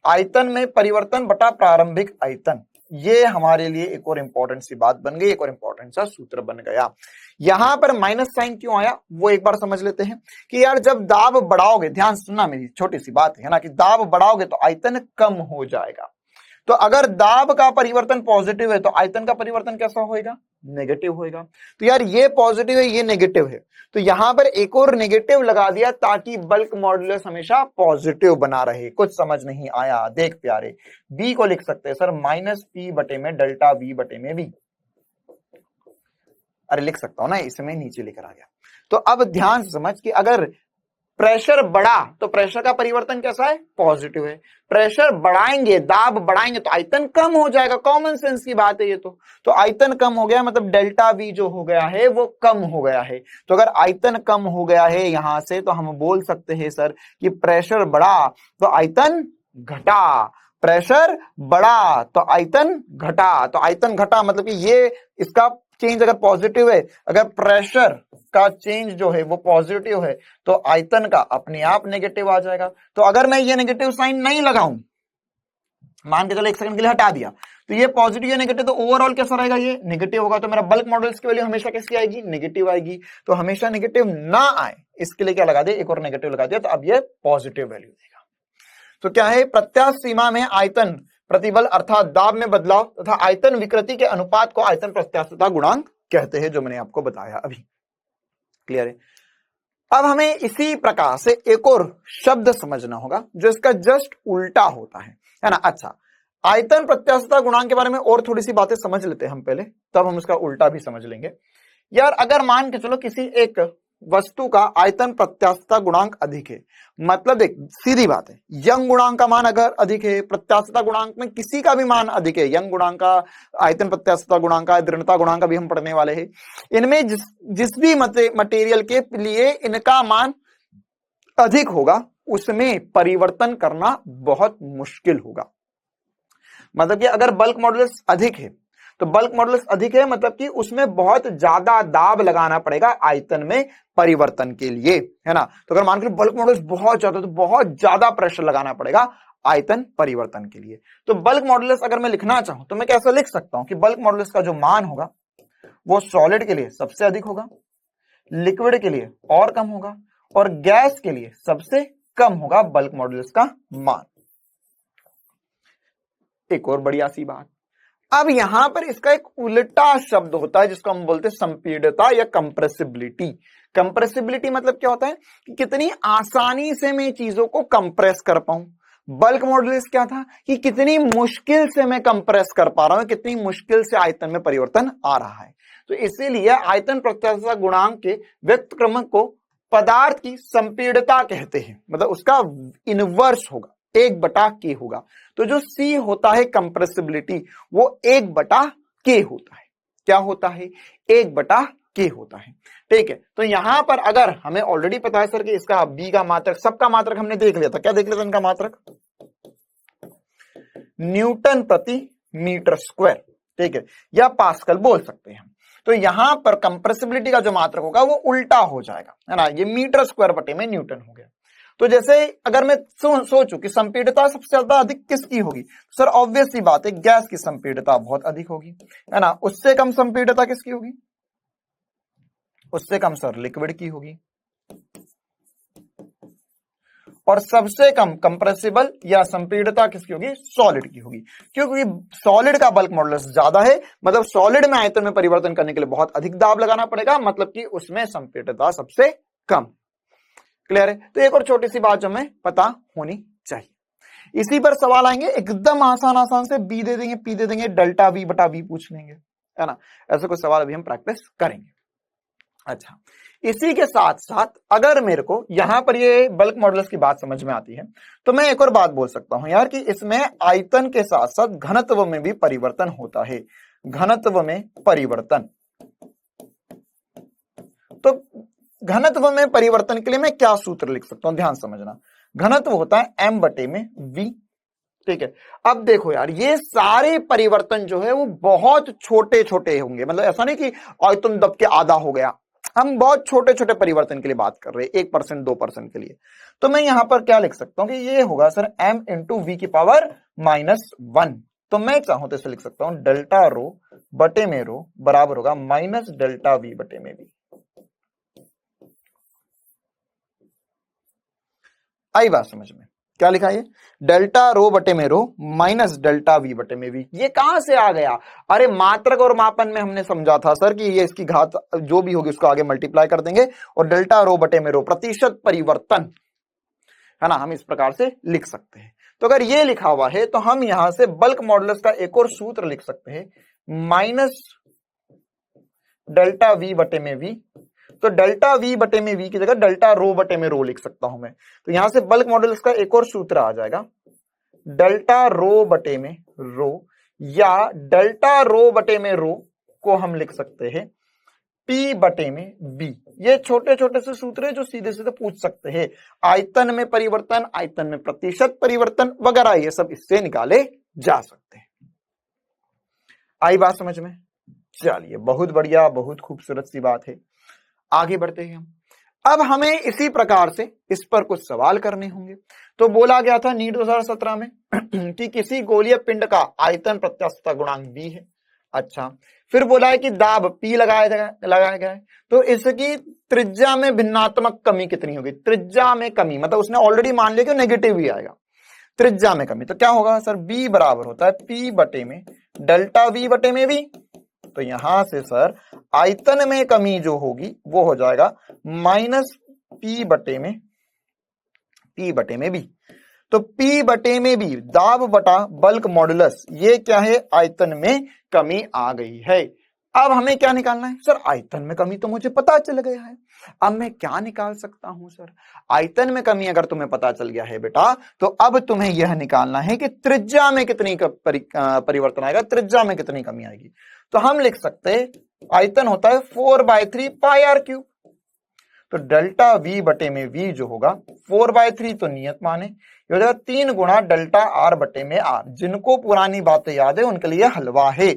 आयतन में परिवर्तन बटा प्रारंभिक आयतन, ये हमारे लिए एक और इंपॉर्टेंट सी बात बन गई, एक और इंपॉर्टेंट सा सूत्र बन गया। यहां पर माइनस साइन क्यों आया वो एक बार समझ लेते हैं कि यार जब दाब बढ़ाओगे, ध्यान सुनना मेरी छोटी सी बात है ना, कि दाब बढ़ाओगे तो आयतन कम हो जाएगा। तो अगर दाब का परिवर्तन पॉजिटिव है तो आयतन का परिवर्तन कैसा होएगा, नेगेटिव होएगा। तो यार ये पॉजिटिव है ये नेगेटिव है, तो यहां पर एक और नेगेटिव लगा दिया ताकि बल्क मॉडुलस हमेशा पॉजिटिव बना रहे। कुछ समझ नहीं आया, देख प्यारे, बी को लिख सकते हैं सर -p बटे में डेल्टा v बटे में v। अरे लिख सकता हूं ना, इसमें नीचे लिखकर आ गया। तो अब ध्यान से समझ कि अगर प्रेशर बढ़ा तो प्रेशर का परिवर्तन कैसा है, पॉजिटिव है। प्रेशर बढ़ाएंगे, दाब बढ़ाएंगे तो आयतन कम हो जाएगा, कॉमन सेंस की बात है ये तो आयतन कम हो गया मतलब डेल्टा V जो हो गया है वो कम हो गया है। तो अगर आयतन कम हो गया है यहां से, तो हम बोल सकते हैं सर कि प्रेशर बढ़ा तो आयतन घटा, प्रेशर बढ़ा तो आयतन घटा। तो आयतन घटा मतलब कि ये इसका चेंज अगर पॉजिटिव है, अगर प्रेशर का चेंज जो है वो पॉजिटिव है तो आयतन का अपने आप नेगेटिव आ जाएगा। तो अगर मैं ये नेगेटिव साइन नहीं लगाऊं, मान के चलो एक सेकंड के लिए हटा दिया, तो ये पॉजिटिव या नेगेटिव, तो ओवरऑल कैसा रहेगा, ये नेगेटिव होगा। तो मेरा बल्क मॉडुलस की वैल्यू हमेशा कैसी आएगी, नेगेटिव आएगी। तो हमेशा नेगेटिव ना आए इसके लिए क्या लगा दिया, एक और नेगेटिव लगा दिया, तो अब ये पॉजिटिव वैल्यू देगा। तो क्या है, प्रत्यास्थ सीमा में आयतन प्रतिबल अर्थात दाब में बदलाव तथा आयतन विकृति के अनुपात को आयतन प्रत्यास्थता गुणांक कहते हैं, जो मैंने आपको बताया अभी। क्लियर है। अब हमें इसी प्रकार से एक और शब्द समझना होगा जो इसका जस्ट उल्टा होता है ना। अच्छा, आयतन प्रत्यास्थता गुणांक के बारे में और थोड़ी सी बातें समझ लेते हैं हम पहले, तब हम इसका उल्टा भी समझ लेंगे। यार अगर मान के चलो किसी एक वस्तु का आयतन प्रत्यास्थता गुणांक अधिक है, मतलब देख सीधी बात है, यंग गुणांक का मान अगर अधिक है, प्रत्यास्थता गुणांक में किसी का भी मान अधिक है, यंग गुणांक का, आयतन प्रत्यास्थता गुणांक का, दृढ़ता गुणांक का भी हम पढ़ने वाले हैं, इनमें जिस भी मटेरियल के लिए इनका मान अधिक होगा उसमें परिवर्तन करना बहुत मुश्किल होगा। मतलब कि अगर बल्क मॉडुलस अधिक है तो बल्क मॉडुलस अधिक है मतलब कि उसमें बहुत ज्यादा दाब लगाना पड़ेगा आयतन में परिवर्तन के लिए, है ना। तो अगर मान के बल्क मॉडुलस बहुत ज्यादा, तो बहुत ज्यादा प्रेशर लगाना पड़ेगा आयतन परिवर्तन के लिए। तो बल्क मॉडुलस अगर मैं लिखना चाहूं तो मैं कैसे लिख सकता हूं कि बल्क मॉडुलस का जो मान होगा वो सॉलिड के लिए सबसे अधिक होगा, लिक्विड के लिए और कम होगा, और गैस के लिए सबसे कम होगा बल्क मॉडुलस का मान। एक और बढ़िया सी बात, अब यहां पर इसका एक उल्टा शब्द होता है जिसको हम बोलते हैं संपीड़ितता या कंप्रेसिबिलिटी। कंप्रेसिबिलिटी मतलब क्या होता है कि कितनी आसानी से मैं चीजों को कंप्रेस कर पाऊं। बल्क मॉडुलस क्या था कि कितनी मुश्किल से मैं कंप्रेस कर पा रहा हूं, कितनी मुश्किल से आयतन में परिवर्तन आ रहा है। तो इसीलिए आयतन प्रत्यास्थता गुणांक के व्यक्त क्रमक को पदार्थ की संपीड़ितता कहते हैं, मतलब उसका इनवर्स होगा, 1/k होगा। तो जो C होता है कंप्रेसिबिलिटी वो 1/k होता है। क्या होता है? 1/k होता है। ठीक है, तो यहां पर अगर हमें ऑलरेडी पता है सर कि इसका B का मात्रक, सबका मात्रक हमने देख लिया था, क्या देख लिया था इनका मात्रक? न्यूटन प्रति मीटर स्क्वायर, ठीक है, या पास्कल बोल सकते हैं हम। तो यहां पर कंप्रेसिबिलिटी का जो मात्रक होगा वो उल्टा हो जाएगा, है ना, ये मीटर स्क्वायर बटे में न्यूटन हो गया। तो जैसे अगर मैं सोचूं कि संपीड़ितता सबसे ज्यादा अधिक किसकी होगी, सर ऑब्वियस सी बात है गैस की संपीड़ितता बहुत अधिक होगी, है ना। उससे कम संपीड़ितता किसकी होगी? उससे कम सर लिक्विड की होगी, और सबसे कम कंप्रेसिबल या संपीड़ितता किसकी होगी? सॉलिड की होगी, क्योंकि सॉलिड का बल्क मॉडुलस ज्यादा है, मतलब सॉलिड में आयतन में परिवर्तन करने के लिए बहुत अधिक दाब लगाना पड़ेगा, मतलब कि उसमें संपीड़ितता सबसे कम। क्लियर है? तो एक और छोटी सी बात जो हमें पता होनी चाहिए, इसी पर सवाल आएंगे एकदम आसान से, बी दे देंगे, पी दे देंगे, डेल्टा वी बटा वी पूछ लेंगे, है ना। ऐसे कुछ सवाल अभी हम प्रैक्टिस करेंगे। अच्छा, इसी के साथ साथ अगर मेरे को यहां पर ये बल्क मॉडुलस की बात समझ में आती है तो मैं एक और बात बोल सकता हूं यार कि इसमें आयतन के साथ साथ घनत्व में भी परिवर्तन होता है। घनत्व में परिवर्तन, तो घनत्व में परिवर्तन के लिए मैं क्या सूत्र लिख सकता हूं? ध्यान समझना, घनत्व होता है m बटे में v, ठीक है। अब देखो यार, ये सारे परिवर्तन जो है वो बहुत छोटे छोटे होंगे, मतलब ऐसा नहीं कि आयतन दब के आधा हो गया, हम बहुत छोटे छोटे परिवर्तन के लिए बात कर रहे हैं, 1% 2% के लिए। तो मैं यहां पर क्या लिख सकता हूं कि ये होगा सर m इंटू वी की पावर -1। तो मैं चाहूं तो इसे लिख सकता हूं डेल्टा रो बटे में रो बराबर होगा माइनस डेल्टा वी बटे में वी। आई बात समझ में? क्या लिखा है? डेल्टा रो बटे में रो माइनस डेल्टा वी बटे में वी। ये कहां से आ गया? अरे मात्रक और मापन में हमने समझा था सर कि ये इसकी घात जो भी होगी उसको आगे मल्टीप्लाई कर देंगे, और डेल्टा रो बटे में रो प्रतिशत परिवर्तन, है ना, हम इस प्रकार से लिख सकते हैं। तो अगर ये लिखा हुआ है तो हम यहां से बल्क मॉडुलस का एक और सूत्र लिख सकते हैं, माइनस डेल्टा वी बटे में वी। तो डेल्टा वी बटे में वी की जगह डेल्टा रो बटे में रो लिख सकता हूं मैं। तो यहां से बल्क मॉडुलस का एक और सूत्र आ जाएगा, डेल्टा रो बटे में रो, या डेल्टा रो बटे में रो को हम लिख सकते हैं P बटे में B। ये छोटे छोटे से सूत्र है जो सीधे सीधे पूछ सकते हैं, आयतन में परिवर्तन, आयतन में प्रतिशत परिवर्तन वगैरह, ये सब इससे निकाले जा सकते हैं। आई बात समझ में? चलिए, बहुत बढ़िया, बहुत खूबसूरत सी बात है। आगे बढ़ते हैं हम। अब हमें इसी प्रकार से इस पर कुछ सवाल करने होंगे। तो बोला गया था नीट 2017 में कि किसी गोलीय पिंड का आयतन प्रत्यास्थता गुणांक B है। अच्छा, फिर बोला है कि दाब P लगाया गया है, तो इसकी त्रिज्या में भिन्नात्मक कमी कितनी होगी? त्रिज्या में कमी मतलब उसने ऑलरेडी मान लिया कि नेगेटिव ही आएगा, त्रिज्या में कमी। तो क्या होगा सर? B बराबर होता है P बटे में डेल्टा V बटे में V। तो यहां से सर आयतन में कमी जो होगी वो हो जाएगा माइनस P बटे में B। तो P बटे में B दाब बटा बल्क मॉडुलस, ये क्या है? आयतन में कमी आ गई है। अब हमें क्या निकालना है? सर आयतन में कमी तो मुझे पता चल गया है, अब मैं क्या निकाल सकता हूं सर? आयतन में कमी अगर तुम्हें पता चल गया है बेटा, तो अब तुम्हें यह निकालना है कि त्रिज्या में कितनी परिवर्तन आएगा, त्रिज्या में कितनी कमी आएगी। तो हम लिख सकते हैं आयतन होता है 4/3 पाई आर क्यूब। तो डेल्टा V बटे में V जो होगा 4/3 तो नियत माने, ये हो जाएगा 3 गुणा डेल्टा R बटे में R। जिनको पुरानी बातें याद है उनके लिए हलवा है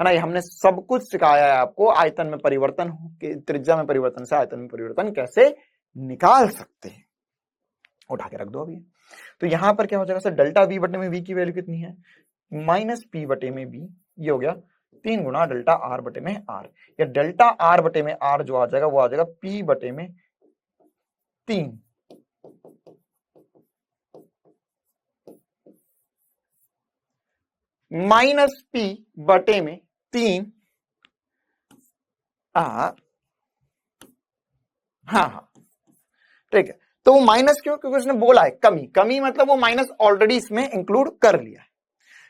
ना, ये हमने सब कुछ सिखाया है आपको, आयतन में परिवर्तन, त्रिज्या में परिवर्तन से आयतन में परिवर्तन कैसे निकाल सकते हैं। उठा के रख दो अभी। तो यहां पर क्या हो जाएगा सर, डेल्टा वी बटे में वी की वैल्यू कितनी है, माइनस पी बटे में बी, ये हो गया 3 गुना डेल्टा आर बटे में आर, या डेल्टा आर बटे में आर जो आ जाएगा वो आ जाएगा पी बटे में 3 माइनस पी बटे में 3 आर। हाँ ठीक है, तो वो माइनस क्यों, क्योंकि उसने बोला है कमी, कमी मतलब वो माइनस ऑलरेडी इसमें इंक्लूड कर लिया है।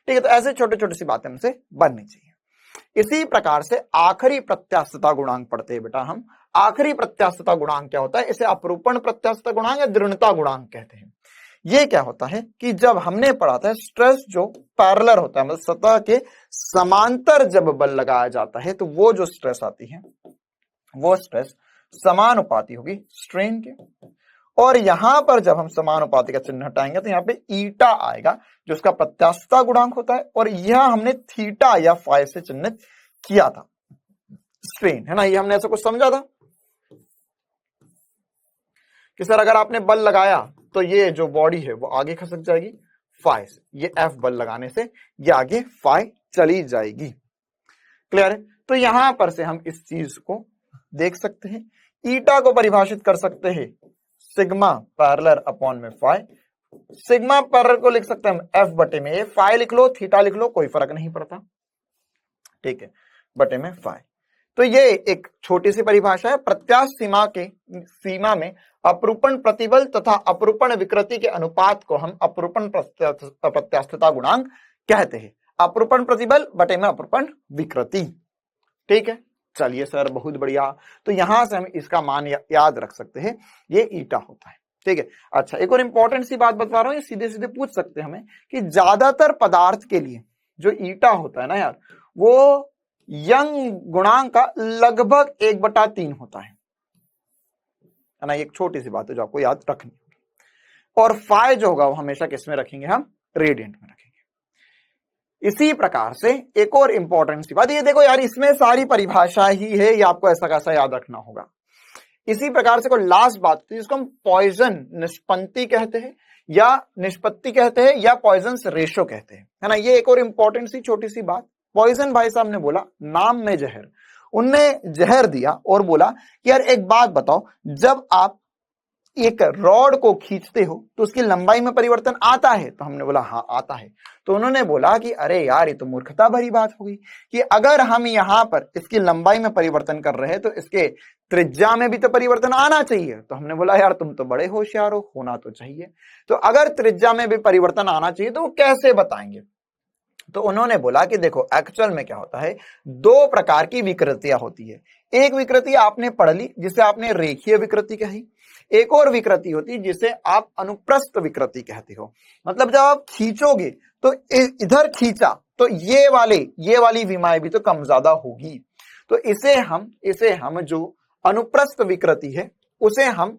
ठीक है, तो ऐसे छोटे छोटे सी बातें हमसे बननी चाहिए। इसी प्रकार से आखिरी प्रत्यास्थता गुणांक पढ़ते हैं बेटा हम। आखिरी प्रत्यास्थता गुणांक क्या होता है, इसे अपरूपण प्रत्यास्थता गुणांक या दृढ़ता गुणांक कहते हैं। ये क्या होता है कि जब हमने पढ़ा था स्ट्रेस जो पैरेलल होता है, मतलब सतह के समांतर जब बल लगाया जाता है तो वो जो स्ट्रेस आती है वो स्ट्रेस समानुपाती होगी स्ट्रेन के, और यहां पर जब हम समानुपाती का चिन्ह हटाएंगे तो यहाँ पे ईटा आएगा जो उसका प्रत्यास्थता गुणांक होता है, और यह हमने थीटा या फाई से चिन्हित किया था स्ट्रेन, है ना। ये हमने ऐसा कुछ समझा था कि सर अगर आपने बल लगाया तो ये जो बॉडी है वो आगे खसक जाएगी फाई से, ये एफ बल लगाने से ये आगे फाई चली जाएगी। क्लियर है, तो यहां पर से हम इस चीज को देख सकते हैं, ईटा को परिभाषित कर सकते हैं सिग्मा पैरेलल अपॉन में फाई। सिग्मा पैरेलल को लिख सकते हैं हम एफ बटे में ए, फाई लिख लो थीटा लिख लो कोई फर्क नहीं पड़ता, ठीक है, बटे में फाई। तो ये एक छोटी सी परिभाषा है। प्रत्यास्थ सीमा में अपरूपण प्रतिबल तथा अपरूपण विकृति के अनुपात को हम अपरूपण प्रत्यास्थता गुणांक कहते हैं। अपरूपण प्रतिबल बटे में अपरूपण विकृति, ठीक है। चलिए सर बहुत बढ़िया, तो यहां से हम इसका मान याद रख सकते हैं, ये ईटा होता है, ठीक है। अच्छा, एक और इंपॉर्टेंट सी बात बता रहा हूं, ये सीधे सीधे पूछ सकते हैं हमें कि ज्यादातर पदार्थ के लिए जो ईटा होता है ना यार, वो यंग गुणांक का लगभग 1/3 होता है ना। एक छोटी सी बात है जो आपको याद रखनी होगी। और फाई जो होगा वो हमेशा किस में रखेंगे हम, रेडियंट में रखेंगे। इसी प्रकार से एक और इंपॉर्टेंट सी बात, ये देखो यार इसमें सारी परिभाषा ही है, ये आपको ऐसा कैसा याद रखना होगा। इसी प्रकार से कोई लास्ट बात थी जिसको हम पॉइजन निष्पत्ति कहते हैं या निष्पत्ति कहते हैं या पॉइजन रेशो कहते हैं, है ना। ये एक और इंपॉर्टेंट सी छोटी सी बात, पॉइजन भाई साहब ने बोला नाम में जहर, उनने जहर दिया और बोला कि यार एक बात बताओ, जब आप एक रॉड को खींचते हो तो उसकी लंबाई में परिवर्तन आता है, तो हमने बोला हाँ आता है। तो उन्होंने बोला कि अरे यार ये तो मूर्खता भरी बात होगी कि अगर हम यहां पर इसकी लंबाई में परिवर्तन कर रहे हैं तो इसके त्रिज्या में भी तो परिवर्तन आना चाहिए। तो हमने बोला यार तुम तो बड़े होशियार हो, होना तो चाहिए। तो अगर त्रिज्या में भी परिवर्तन आना चाहिए तो वो कैसे बताएंगे। तो उन्होंने बोला कि देखो एक्चुअल में क्या होता है, 2 प्रकार की विकृतियां होती है। एक विकृति आपने पढ़ ली जिसे आपने रेखीय विकृति कही, एक और विकृति होती है जिसे आप अनुप्रस्थ विकृति कहते हो। मतलब जब आप खींचोगे तो इधर खींचा तो ये वाली विमाएं भी तो कम ज्यादा होगी। तो इसे हम जो अनुप्रस्थ विकृति है उसे हम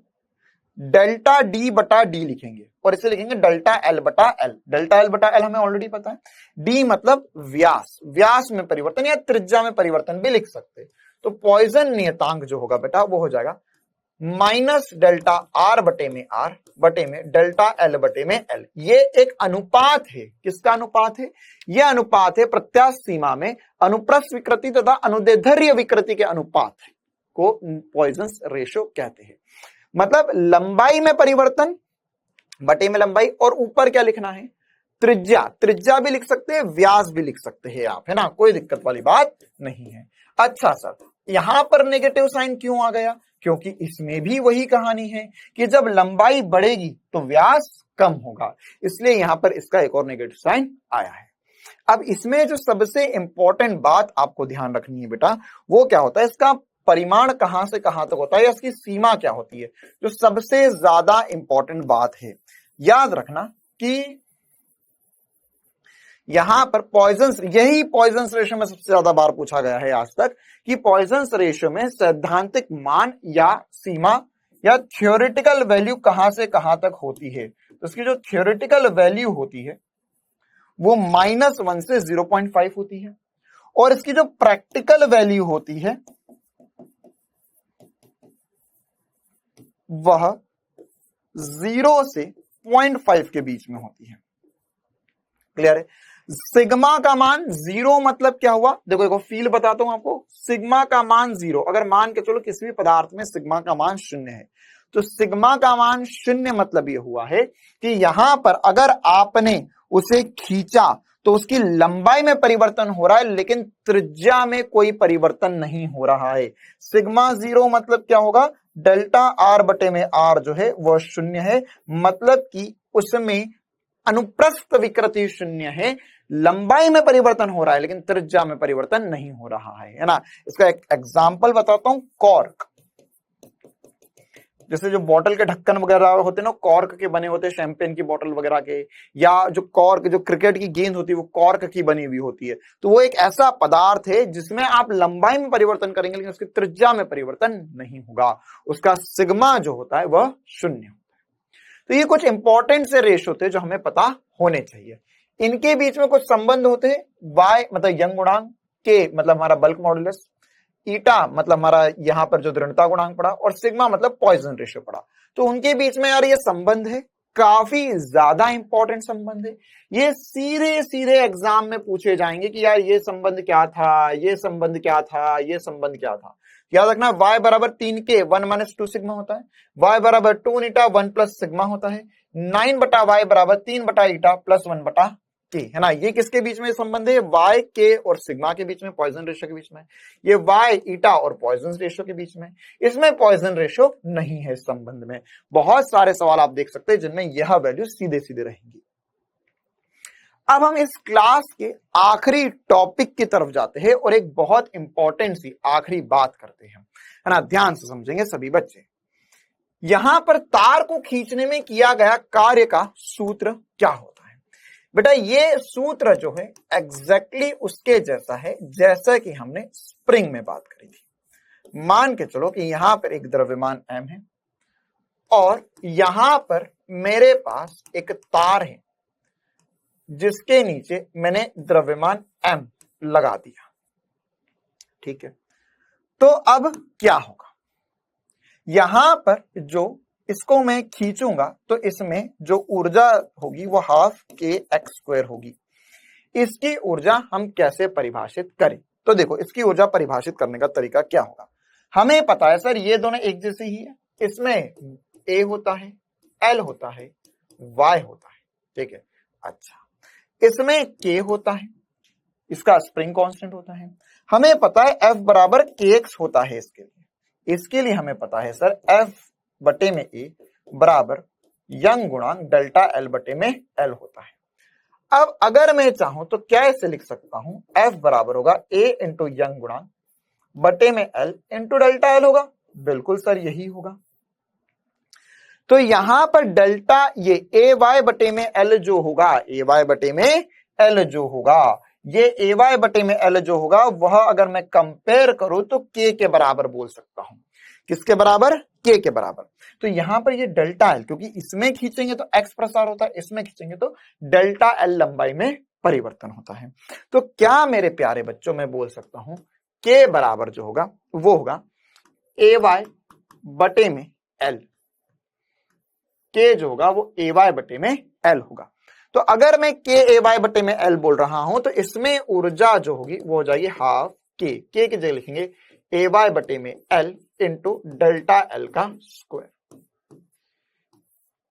डेल्टा डी बटा डी लिखेंगे, और इसे लिखेंगे डेल्टा एल बटा एल। डेल्टा एल बटा एल हमें ऑलरेडी पता है, डी मतलब व्यास में परिवर्तन या त्रिज्या में परिवर्तन भी लिख सकते हैं। तो पॉइजन नियतांक जो होगा बेटा वो हो जाएगा माइनस डेल्टा आर बटे में आर बटे में डेल्टा एल बटे में एल। ये एक अनुपात है, किसका अनुपात है, यह अनुपात है प्रत्यास्थ सीमा में अनुप्रस्थ विकृति तथा अनुदैर्ध्य विकृति के अनुपात को पॉइजन रेशो कहते हैं। मतलब लंबाई में परिवर्तन बटे में लंबाई, और ऊपर क्या लिखना है, त्रिज्या भी लिख सकते हैं, व्यास भी लिख सकते हैं आप, है ना, कोई दिक्कत वाली बात नहीं है। अच्छा सर यहां पर नेगेटिव साइन क्यों आ गया, क्योंकि इसमें भी वही कहानी है कि जब लंबाई बढ़ेगी तो व्यास कम होगा, इसलिए यहां पर इसका एक और नेगेटिव साइन आया है। अब इसमें जो सबसे इंपॉर्टेंट बात आपको ध्यान रखनी है बेटा वो क्या होता है, इसका परिमाण कहां से कहां तक होता है या इसकी सीमा क्या होती है, जो सबसे ज्यादा इंपॉर्टेंट बात है। याद रखना कि यहां पर यही पॉइजन रेशियो में सबसे ज्यादा बार पूछा गया है आज तक कि पॉइजन रेशियो में सैद्धांतिक मान या सीमा या थ्योरेटिकल वैल्यू कहां से कहां तक होती है। तो इसकी जो थ्योरेटिकल वैल्यू होती है वो -1 से 0.5 होती है, और इसकी जो प्रैक्टिकल वैल्यू होती है वह 0 से 0.5 के बीच में होती है। क्लियर है? सिग्मा का मान 0 मतलब क्या हुआ, देखो देखो फील बताता हूं आपको। सिग्मा का मान 0, अगर मान के चलो किसी भी पदार्थ में सिग्मा का मान 0 है, तो सिग्मा का मान 0 मतलब ये हुआ है कि यहां पर अगर आपने उसे खींचा तो उसकी लंबाई में परिवर्तन हो रहा है, लेकिन त्रिज्या में कोई परिवर्तन नहीं हो रहा है। सिग्मा 0 मतलब क्या होगा, डेल्टा आर बटे में आर जो है वह 0 है, मतलब कि उसमें अनुप्रस्थ विकृति 0 है, लंबाई में परिवर्तन हो रहा है लेकिन त्रिज्या में परिवर्तन नहीं हो रहा है ना। इसका एक एग्जांपल बताता हूं, कॉर्क। जैसे जो बोतल के ढक्कन वगैरह होते हैं ना, कॉर्क के बने होते हैं, शैंपेन की बोतल वगैरह के, या जो कॉर्क, जो क्रिकेट की गेंद होती है वो कॉर्क की बनी हुई होती है। तो वो एक ऐसा पदार्थ है जिसमें आप लंबाई में परिवर्तन करेंगे लेकिन उसकी त्रिज्या में परिवर्तन नहीं होगा, उसका सिग्मा जो होता है वह 0 होता है। तो ये कुछ इंपॉर्टेंट से रेशो होते हैं जो हमें पता होने चाहिए। इनके बीच में कुछ संबंध होते हैं, y मतलब यंग गुणांक, k मतलब हमारा बल्क मॉडुलस, ईटा मतलब हमारा यहां पर जो दृढ़ता गुणांक पड़ा, और सिग्मा मतलब पॉइजन रेशियो पड़ा। तो उनके बीच में यार ये संबंध है, काफी ज्यादा इंपॉर्टेंट संबंध है। ये सीधे सीधे एग्जाम में पूछे जाएंगे कि यार ये संबंध क्या था, ये संबंध क्या था, ये संबंध क्या था। याद रखना, y बराबर 3k 1 - 2 सिग्मा होता है, y बराबर 2 ईटा 1 प्लस सिग्मा होता है, 9 बटा y बराबर 3 बटा ईटा प्लस 1 बटा k, है ना। ये किसके बीच में संबंध है, y k और सिग्मा के बीच में, पॉइजन रेशियो के बीच में। ये y ईटा और पॉइजन रेशियो के बीच में, इसमें पॉइजन रेशियो नहीं है इस संबंध में। बहुत सारे सवाल आप देख सकते हैं जिनमें यह वैल्यू सीधे सीधे रहेंगी। अब हम इस क्लास के आखिरी टॉपिक की तरफ जाते हैं और एक बहुत इंपॉर्टेंट सी आखिरी बात करते हैं, है ना। ध्यान से समझेंगे सभी बच्चे। यहां पर तार को खींचने में किया गया कार्य का सूत्र क्या होता है। बेटा ये सूत्र जो है एग्जैक्टली उसके जैसा है जैसा कि हमने स्प्रिंग में बात करी थी। मान के चलो कि यहां पर एक द्रव्यमान m है और यहां पर मेरे पास एक तार है जिसके नीचे मैंने द्रव्यमान m लगा दिया, ठीक है। तो अब क्या होगा, यहां पर जो इसको मैं खींचूंगा तो इसमें जो ऊर्जा होगी वो ½ होगी। इसकी ऊर्जा हम कैसे परिभाषित करें, तो देखो इसकी ऊर्जा परिभाषित करने का तरीका क्या होगा। हमें पता है सर ये दोनों एक जैसे ही है, इसमें a होता है, l होता है, y होता है, ठीक है। अच्छा, इसमें k होता है, इसका स्प्रिंग कांस्टेंट होता है। हमें पता है F बराबर kx होता है इसके लिए हमें पता है सर F बटे में A बराबर यंग गुणांक डेल्टा L बटे में L होता है। अब अगर मैं चाहूं तो क्या ऐसे लिख सकता हूं, F बराबर होगा A इंटू यंग गुणांक बटे में L इंटू डेल्टा L होगा। बिल्कुल सर यही होगा। तो यहां पर डेल्टा ये AY बटे में L जो होगा, AY बटे में L जो होगा, ये AY बटे में L जो होगा वह अगर मैं कंपेयर करूं तो K के बराबर बोल सकता हूं। किसके बराबर, K के बराबर। तो यहां पर ये डेल्टा L, क्योंकि इसमें खींचेंगे तो X प्रसार होता है, इसमें खींचेंगे तो डेल्टा L लंबाई में परिवर्तन होता है। तो क्या मेरे प्यारे बच्चों मैं बोल सकता हूं K बराबर जो होगा वो होगा AY बटे में L, K जो होगा वो AY बटे में L होगा। तो अगर मैं K AY बटे में L बोल रहा हूं तो इसमें ऊर्जा जो होगी वो हो जाएगी ½ K की जगह लिखेंगे AY बटे में L इंटू डेल्टा L का स्क्वायर।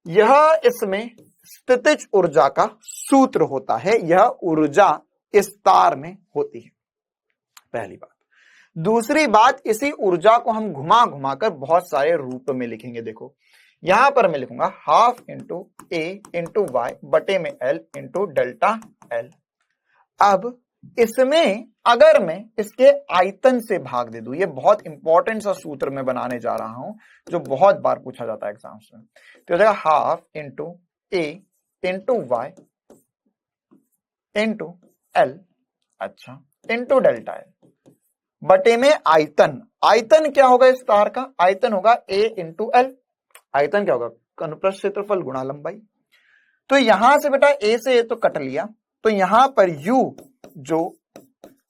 यह इसमें स्थितिज ऊर्जा का सूत्र होता है, यह ऊर्जा इस तार में होती है, पहली बात। दूसरी बात, इसी ऊर्जा को हम घुमा घुमा कर बहुत सारे रूप में लिखेंगे। देखो यहां पर मैं लिखूंगा ½ इंटू A इंटू Y बटे में L इंटू डेल्टा L। अब इसमें अगर मैं इसके आयतन से भाग दे दूं, ये बहुत इंपॉर्टेंट सा सूत्र मैं बनाने जा रहा हूं जो बहुत बार पूछा जाता है एग्जाम्स में। तो हो जाएगा ½ into A into Y into L, अच्छा, इंटू डेल्टा L बटे में आयतन। आयतन क्या होगा इस तार का, आयतन होगा A इंटू L। आयतन क्या होगा, अनुप्रस्थ क्षेत्रफल गुणा लंबाई। तो यहां से बेटा A से A तो कट लिया, तो यहां पर U जो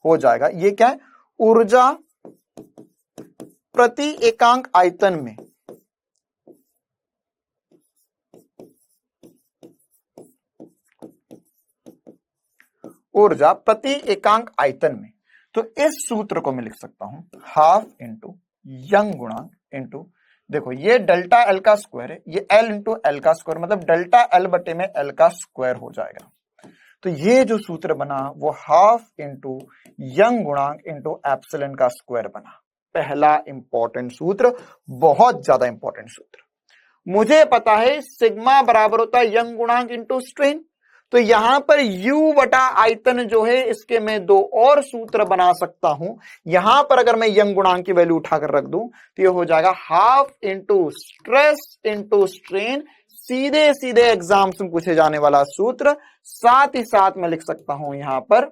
हो जाएगा ये क्या है, ऊर्जा प्रति एकांक आयतन में ऊर्जा प्रति एकांक आयतन में। तो इस सूत्र को मैं लिख सकता हूं हाफ इंटू यंग गुणांक इंटू, देखो ये डेल्टा एल का स्क्वायर है, ये एल इंटू एल का स्क्वायर, मतलब डेल्टा एल बटे में एल का स्क्वायर हो जाएगा। तो ये जो सूत्र बना वो हाफ इंटू यंग गुणांक इंटू एप्सिलॉन का स्क्वायर बना। पहला इंपॉर्टेंट सूत्र, बहुत ज्यादा इंपॉर्टेंट सूत्र। मुझे पता है सिग्मा बराबर होता है यंग गुणांक इंटू स्ट्रेन, तो यहां पर U बटा आयतन जो है इसके मैं दो और सूत्र बना सकता हूं। यहां पर अगर मैं यंग गुणांक की वैल्यू उठाकर रख दूं तो ये हो जाएगा half into stress into strain, सीधे सीधे एग्जाम्स में पूछे जाने वाला सूत्र। साथ ही साथ मैं लिख सकता हूं यहां पर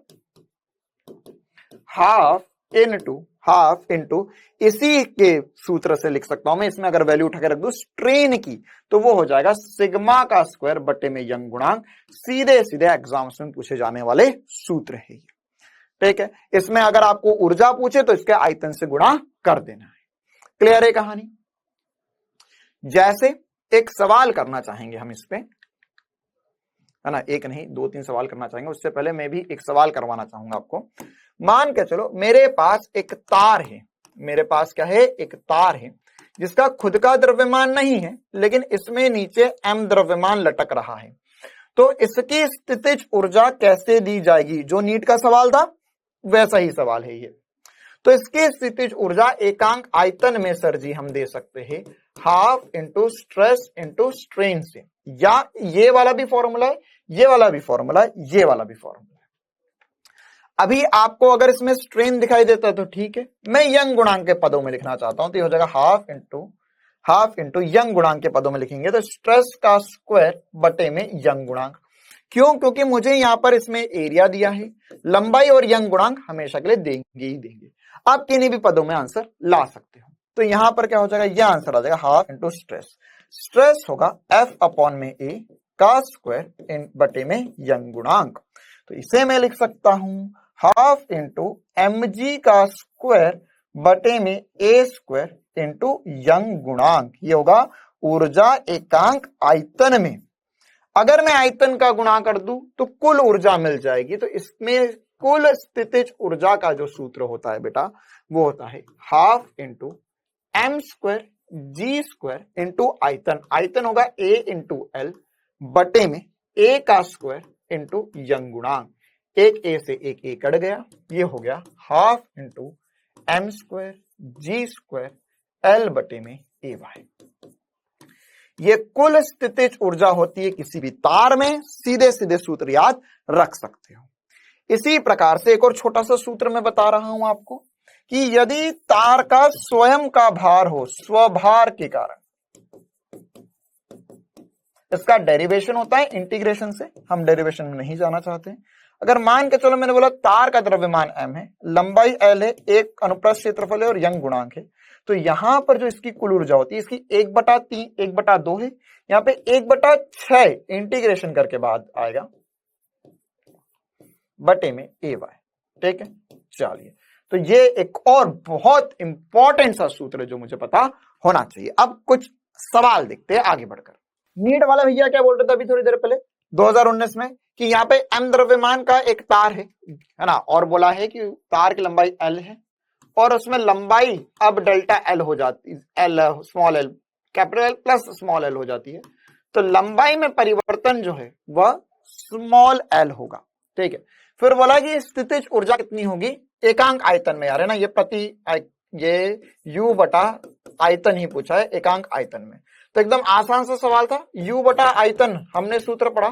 हाफ इंटू इसी के सूत्र से लिख सकता हूं मैं, इसमें अगर वैल्यू उठाकर रख दूं स्ट्रेन की तो वो हो जाएगा सिग्मा का स्क्वायर बटे में यंग गुणांक। सीधे सीधे एग्जाम्स में पूछे जाने वाले सूत्र है ये, ठीक है। इसमें अगर आपको ऊर्जा पूछे तो इसके आयतन से गुणा कर देना है। क्लियर है कहानी? जैसे एक सवाल करना चाहेंगे हम इस पे, है ना, एक नहीं 2-3 सवाल करना चाहेंगे। उससे पहले मैं भी एक सवाल करवाना चाहूंगा आपको। मान के चलो मेरे पास एक तार है, मेरे पास क्या है, एक तार है जिसका खुद का द्रव्यमान नहीं है, लेकिन इसमें नीचे m द्रव्यमान लटक रहा है। तो इसकी स्थितिज ऊर्जा कैसे दी जाएगी? जो नीट का सवाल था वैसा ही सवाल है ये। तो इसकी स्थितिज ऊर्जा एकांक आयतन में सर जी हम दे सकते हैं half into stress into strain से, या ये वाला भी फॉर्मूला है, ये वाला भी फॉर्मूला है, ये वाला भी फॉर्मूला है। अभी आपको अगर इसमें स्ट्रेन दिखाई देता है तो ठीक है, मैं यंग गुणांक के पदों में लिखना चाहता हूं तो ये हो जाएगा हाफ इंटू यंग गुणांक के पदों में लिखेंगे तो स्ट्रेस का स्क्वायर बटे में यंग गुणांक। क्यों? क्योंकि मुझे यहां पर इसमें एरिया दिया है, लंबाई और यंग गुणांक हमेशा के लिए देंगे ही देंगे। आप किन्हीं भी पदों में आंसर ला सकते हो। तो यहां पर क्या हो जाएगा, यह आंसर आ जाएगा हाफ इंटू स्ट्रेस होगा F अपॉन में A का स्क्वायर बटे में यंग गुणांक। तो इसे मैं लिख सकता हूं हाफ इंटू mg का स्क्वायर बटे में A स्क्वायर इंटू यंग गुणांक। ये होगा ऊर्जा एकांक आयतन में। अगर मैं आयतन का गुणा कर दूं तो कुल ऊर्जा मिल जाएगी। तो इसमें कुल स्थितिज ऊर्जा का जो सूत्र होता है बेटा वो होता है half into m square g square into आयतन। आयतन होगा A इंटू एल बटे में A का स्क्वायर इंटू यंग गुणांक। एक A से एक A कट गया, ये हो गया half into m square g square L बटे में AY। ये कुल स्थितिज ऊर्जा होती है किसी भी तार में। सीधे सीधे सूत्र याद रख सकते हो। इसी प्रकार से एक और छोटा सा सूत्र मैं बता रहा हूं आपको कि यदि तार का स्वयं का भार हो स्वभार के कारण, इसका डेरिवेशन होता है इंटीग्रेशन से, हम डेरिवेशन में नहीं जाना चाहते। अगर मान के चलो मैंने बोला तार का द्रव्यमान m है, लंबाई l है, एक अनुप्रस्थ क्षेत्रफल है और यंग गुणांक है, तो यहां पर जो इसकी कुल ऊर्जा होती है इसकी 1/3 1/2 है, यहाँ पे 1/6 इंटीग्रेशन करके बाद आएगा बटे में AY। ठीक है, चलिए, तो ये एक और बहुत इंपॉर्टेंट सा सूत्र है जो मुझे पता होना चाहिए। अब कुछ सवाल देखते हैं आगे बढ़कर। नीट वाला भैया क्या बोल रहे थे अभी थोड़ी देर पहले 2019 में कि यहाँ पे m द्रव्यमान का एक तार है ना, और बोला है कि तार की लंबाई l है और उसमें लंबाई अब डेल्टा l हो जाती है, l small l capital L plus small l हो जाती है। तो लंबाई में परिवर्तन जो है वह स्मॉल l होगा। ठीक है, फिर बोला कि स्थितिज ऊर्जा कितनी होगी एकांक आयतन में। यार है ना, ये U बटा आयतन ही पूछा है एकांक आयतन में। तो एकदम आसान सा सवाल था। U बटा आयतन हमने सूत्र पढ़ा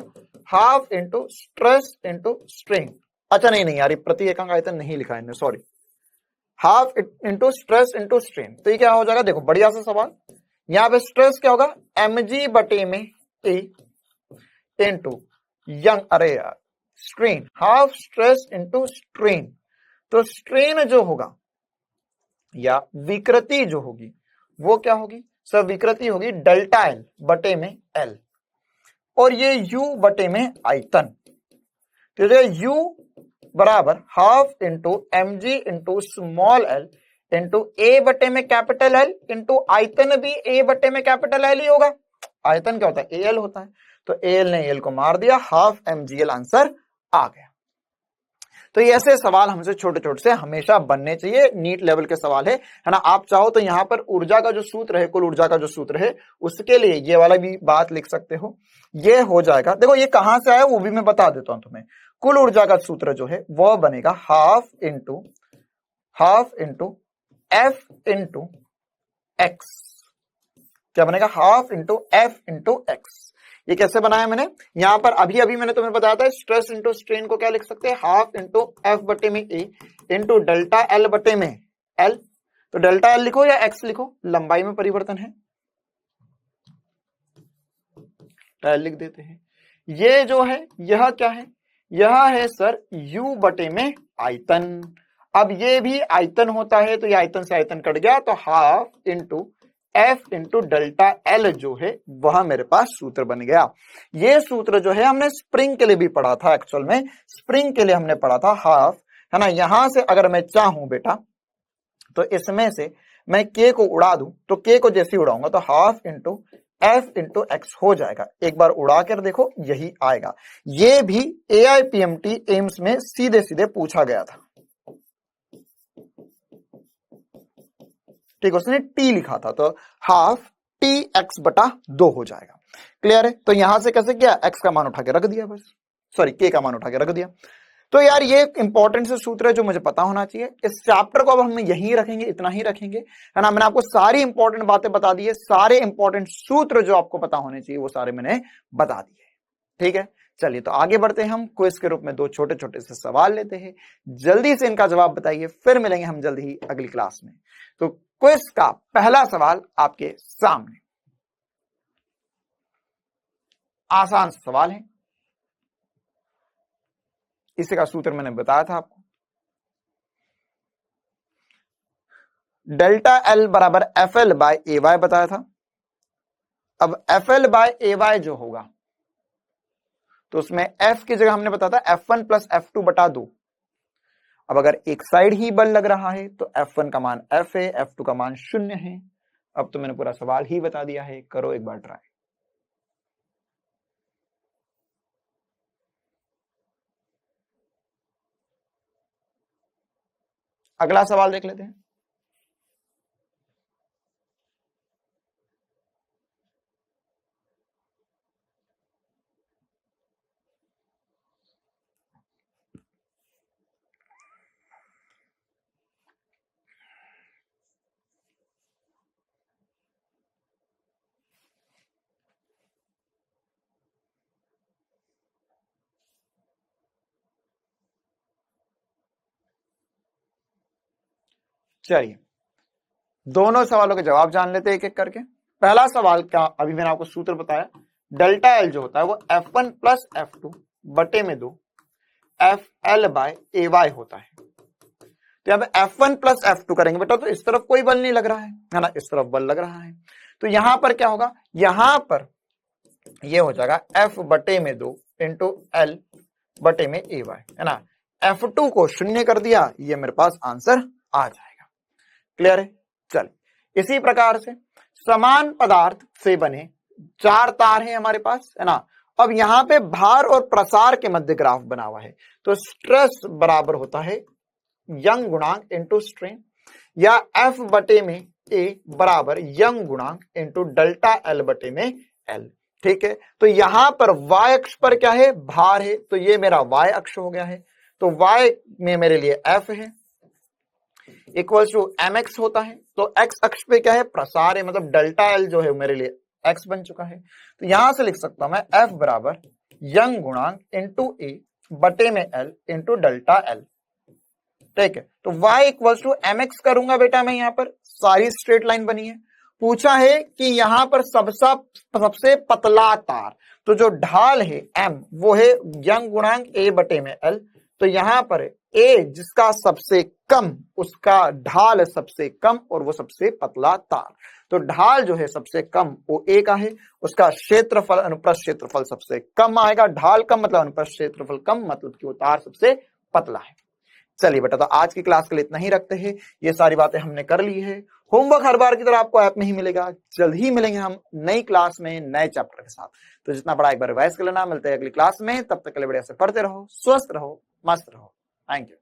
half into stress into strain. अच्छा नहीं यार, प्रति एकांक आयतन नहीं लिखा है, sorry, half into stress into strain. तो ये क्या हो जाएगा, देखो बढ़िया सा सवाल। यहाँ पे स्ट्रेस क्या होगा mg बटे में A इंटू यंग, अरे यार strain, half stress into strain. तो स्ट्रेन जो होगा या विकृति जो होगी वो क्या होगी सर, विकृति होगी डेल्टा L बटे में L और ये U बटे में आयतन। तो U बराबर half into mg into small l into A बटे में कैपिटल L इंटू आयतन भी A बटे में कैपिटल L ही होगा। आयतन क्या होता है AL होता है, तो AL ने AL को मार दिया, हाफ mgl आंसर आ गया। तो ये ऐसे सवाल हमसे छोटे छोटे से हमेशा बनने चाहिए, नीट लेवल के सवाल है ना। आप चाहो तो यहाँ पर ऊर्जा का जो सूत्र है, कुल ऊर्जा का जो सूत्र है, उसके लिए ये वाला भी बात लिख सकते हो, ये हो जाएगा। देखो ये कहां से आया वो भी मैं बता देता हूं तुम्हें। कुल ऊर्जा का सूत्र जो है वह बनेगा half into F into x. क्या बनेगा? Half into F into x. ये कैसे बनाया मैंने? यहां पर अभी अभी मैंने तुम्हें बताया था, स्ट्रेस इंटू स्ट्रेन को क्या लिख सकते हैं? हाफ इंटू एफ बटे में ए इंटू डेल्टा एल बटे में एल। तो डेल्टा एल लिखो या एक्स लिखो, लंबाई में परिवर्तन है, एल लिख देते हैं। ये जो है यह क्या है? यह है सर यू बटे में आयतन। अब ये भी आयतन होता है, तो ये आयतन से आयतन कट गया, तो half into F into delta L जो है वह मेरे पास सूत्र बन गया। ये सूत्र जो है हमने स्प्रिंग के लिए भी पढ़ा था, एक्चुअल में स्प्रिंग के लिए हमने पढ़ा था हाफ, है ना। यहां से अगर मैं चाहूं बेटा तो इसमें से मैं के को उड़ा दूं, तो के को जैसे उड़ाऊंगा तो half into F into x हो जाएगा। एक बार उड़ा कर देखो, यही आएगा। ये भी AIPMT एम्स में सीधे सीधे पूछा गया था, ठीक है, उसने टी लिखा था, तो हाफ टी एक्स बटा 2 हो जाएगा। क्लियर है? तो यहां से कैसे किया? एक्स का मान उठा के रख दिया, बस सॉरी के का मान उठा के रख दिया। तो यार ये इंपॉर्टेंट से सूत्र है जो मुझे पता होना चाहिए। इस चैप्टर को अब हम यहीं रखेंगे, इतना ही रखेंगे, है ना। मैंने आपको सारी इंपॉर्टेंट बातें बता दी है, सारे इंपॉर्टेंट सूत्र जो आपको पता होने चाहिए वो सारे मैंने बता दिए, ठीक है। चलिए तो आगे बढ़ते हैं, हम क्विज के रूप में 2 छोटे छोटे से सवाल लेते हैं, जल्दी से इनका जवाब बताइए, फिर मिलेंगे हम जल्दी ही अगली क्लास में। तो क्विज का पहला सवाल आपके सामने, आसान सवाल है, इसी का सूत्र मैंने बताया था आपको। डेल्टा एल बराबर F L by A Y बताया था। अब F L by A Y जो होगा तो उसमें एफ की जगह हमने बताया था F1 प्लस F2 बटा 2। अब अगर एक साइड ही बल लग रहा है तो F1 का मान F है, F2 का मान 0 है। अब तो मैंने पूरा सवाल ही बता दिया है, करो एक बार ट्राई। अगला सवाल देख लेते हैं। चलिए दोनों सवालों के जवाब जान लेते हैं एक एक करके। पहला सवाल क्या, अभी मैंने आपको सूत्र बताया, डेल्टा एल जो होता है वो F1 प्लस F2 बटे में 2 FL बाय AY होता है। तो यहाँ पे F1 प्लस F2 करेंगे बेटा, तो इस तरफ कोई बल नहीं लग रहा है ना, इस तरफ बल लग रहा है। तो यहां पर क्या होगा? यहां पर ये हो जाएगा F बटे में 2 इंटू L बटे में AY, है ना। F2 को 0 कर दिया, ये मेरे पास आंसर आ जाएगा। क्लियर है? चल इसी प्रकार से समान पदार्थ से बने 4 तार हैं हमारे पास, है ना। अब यहां पे भार और प्रसार के मध्य ग्राफ बना हुआ है, तो स्ट्रेस बराबर होता है यंग गुणांक इंटू स्ट्रेन, या F बटे में A बराबर यंग गुणांक इंटू डेल्टा L बटे में L, ठीक है। तो यहां पर y अक्ष पर क्या है? भार है, तो ये मेरा y अक्ष हो गया है। तो y में मेरे लिए F है इक्वल्स टू mx होता है, तो x अक्ष पे क्या है? प्रसार है, मतलब डेल्टा L जो है मेरे लिए x बन चुका है। तो यहां से लिख सकता हूं मैं F बराबर यंग गुणांक इंटू A बटे में L इंटू डेल्टा L, ठीक है। तो y इक्वल्स टू mx करूंगा बेटा, मैं यहां पर सारी स्ट्रेट लाइन बनी है। पूछा है कि यहां पर सबसे पतला तार, तो जो ढाल है m वो है यंग गुणांक A बटे में L। तो यहां पर A जिसका सबसे कम, उसका ढाल सबसे कम और वो सबसे पतला तार। तो ढाल जो है सबसे कम वो A का है, उसका क्षेत्रफल अनुप्रस्थ क्षेत्रफल सबसे कम आएगा। ढाल कम मतलब अनुप्रस्थ क्षेत्रफल कम, मतलब कि वो तार सबसे पतला है। चलिए बेटा, तो आज की क्लास के लिए इतना ही रखते हैं। ये सारी बातें हमने कर ली है। होमवर्क हर बार की तरह आपको ऐप में ही मिलेगा। जल्द ही मिलेंगे हम नई क्लास में नए चैप्टर के साथ। तो जितना पढ़ा एक बार रिवाइज कर लेना। मिलते हैं अगली क्लास में, तब तक के लिए बढ़िया से पढ़ते रहो, स्वस्थ रहो, मस्त रहो। Thank you.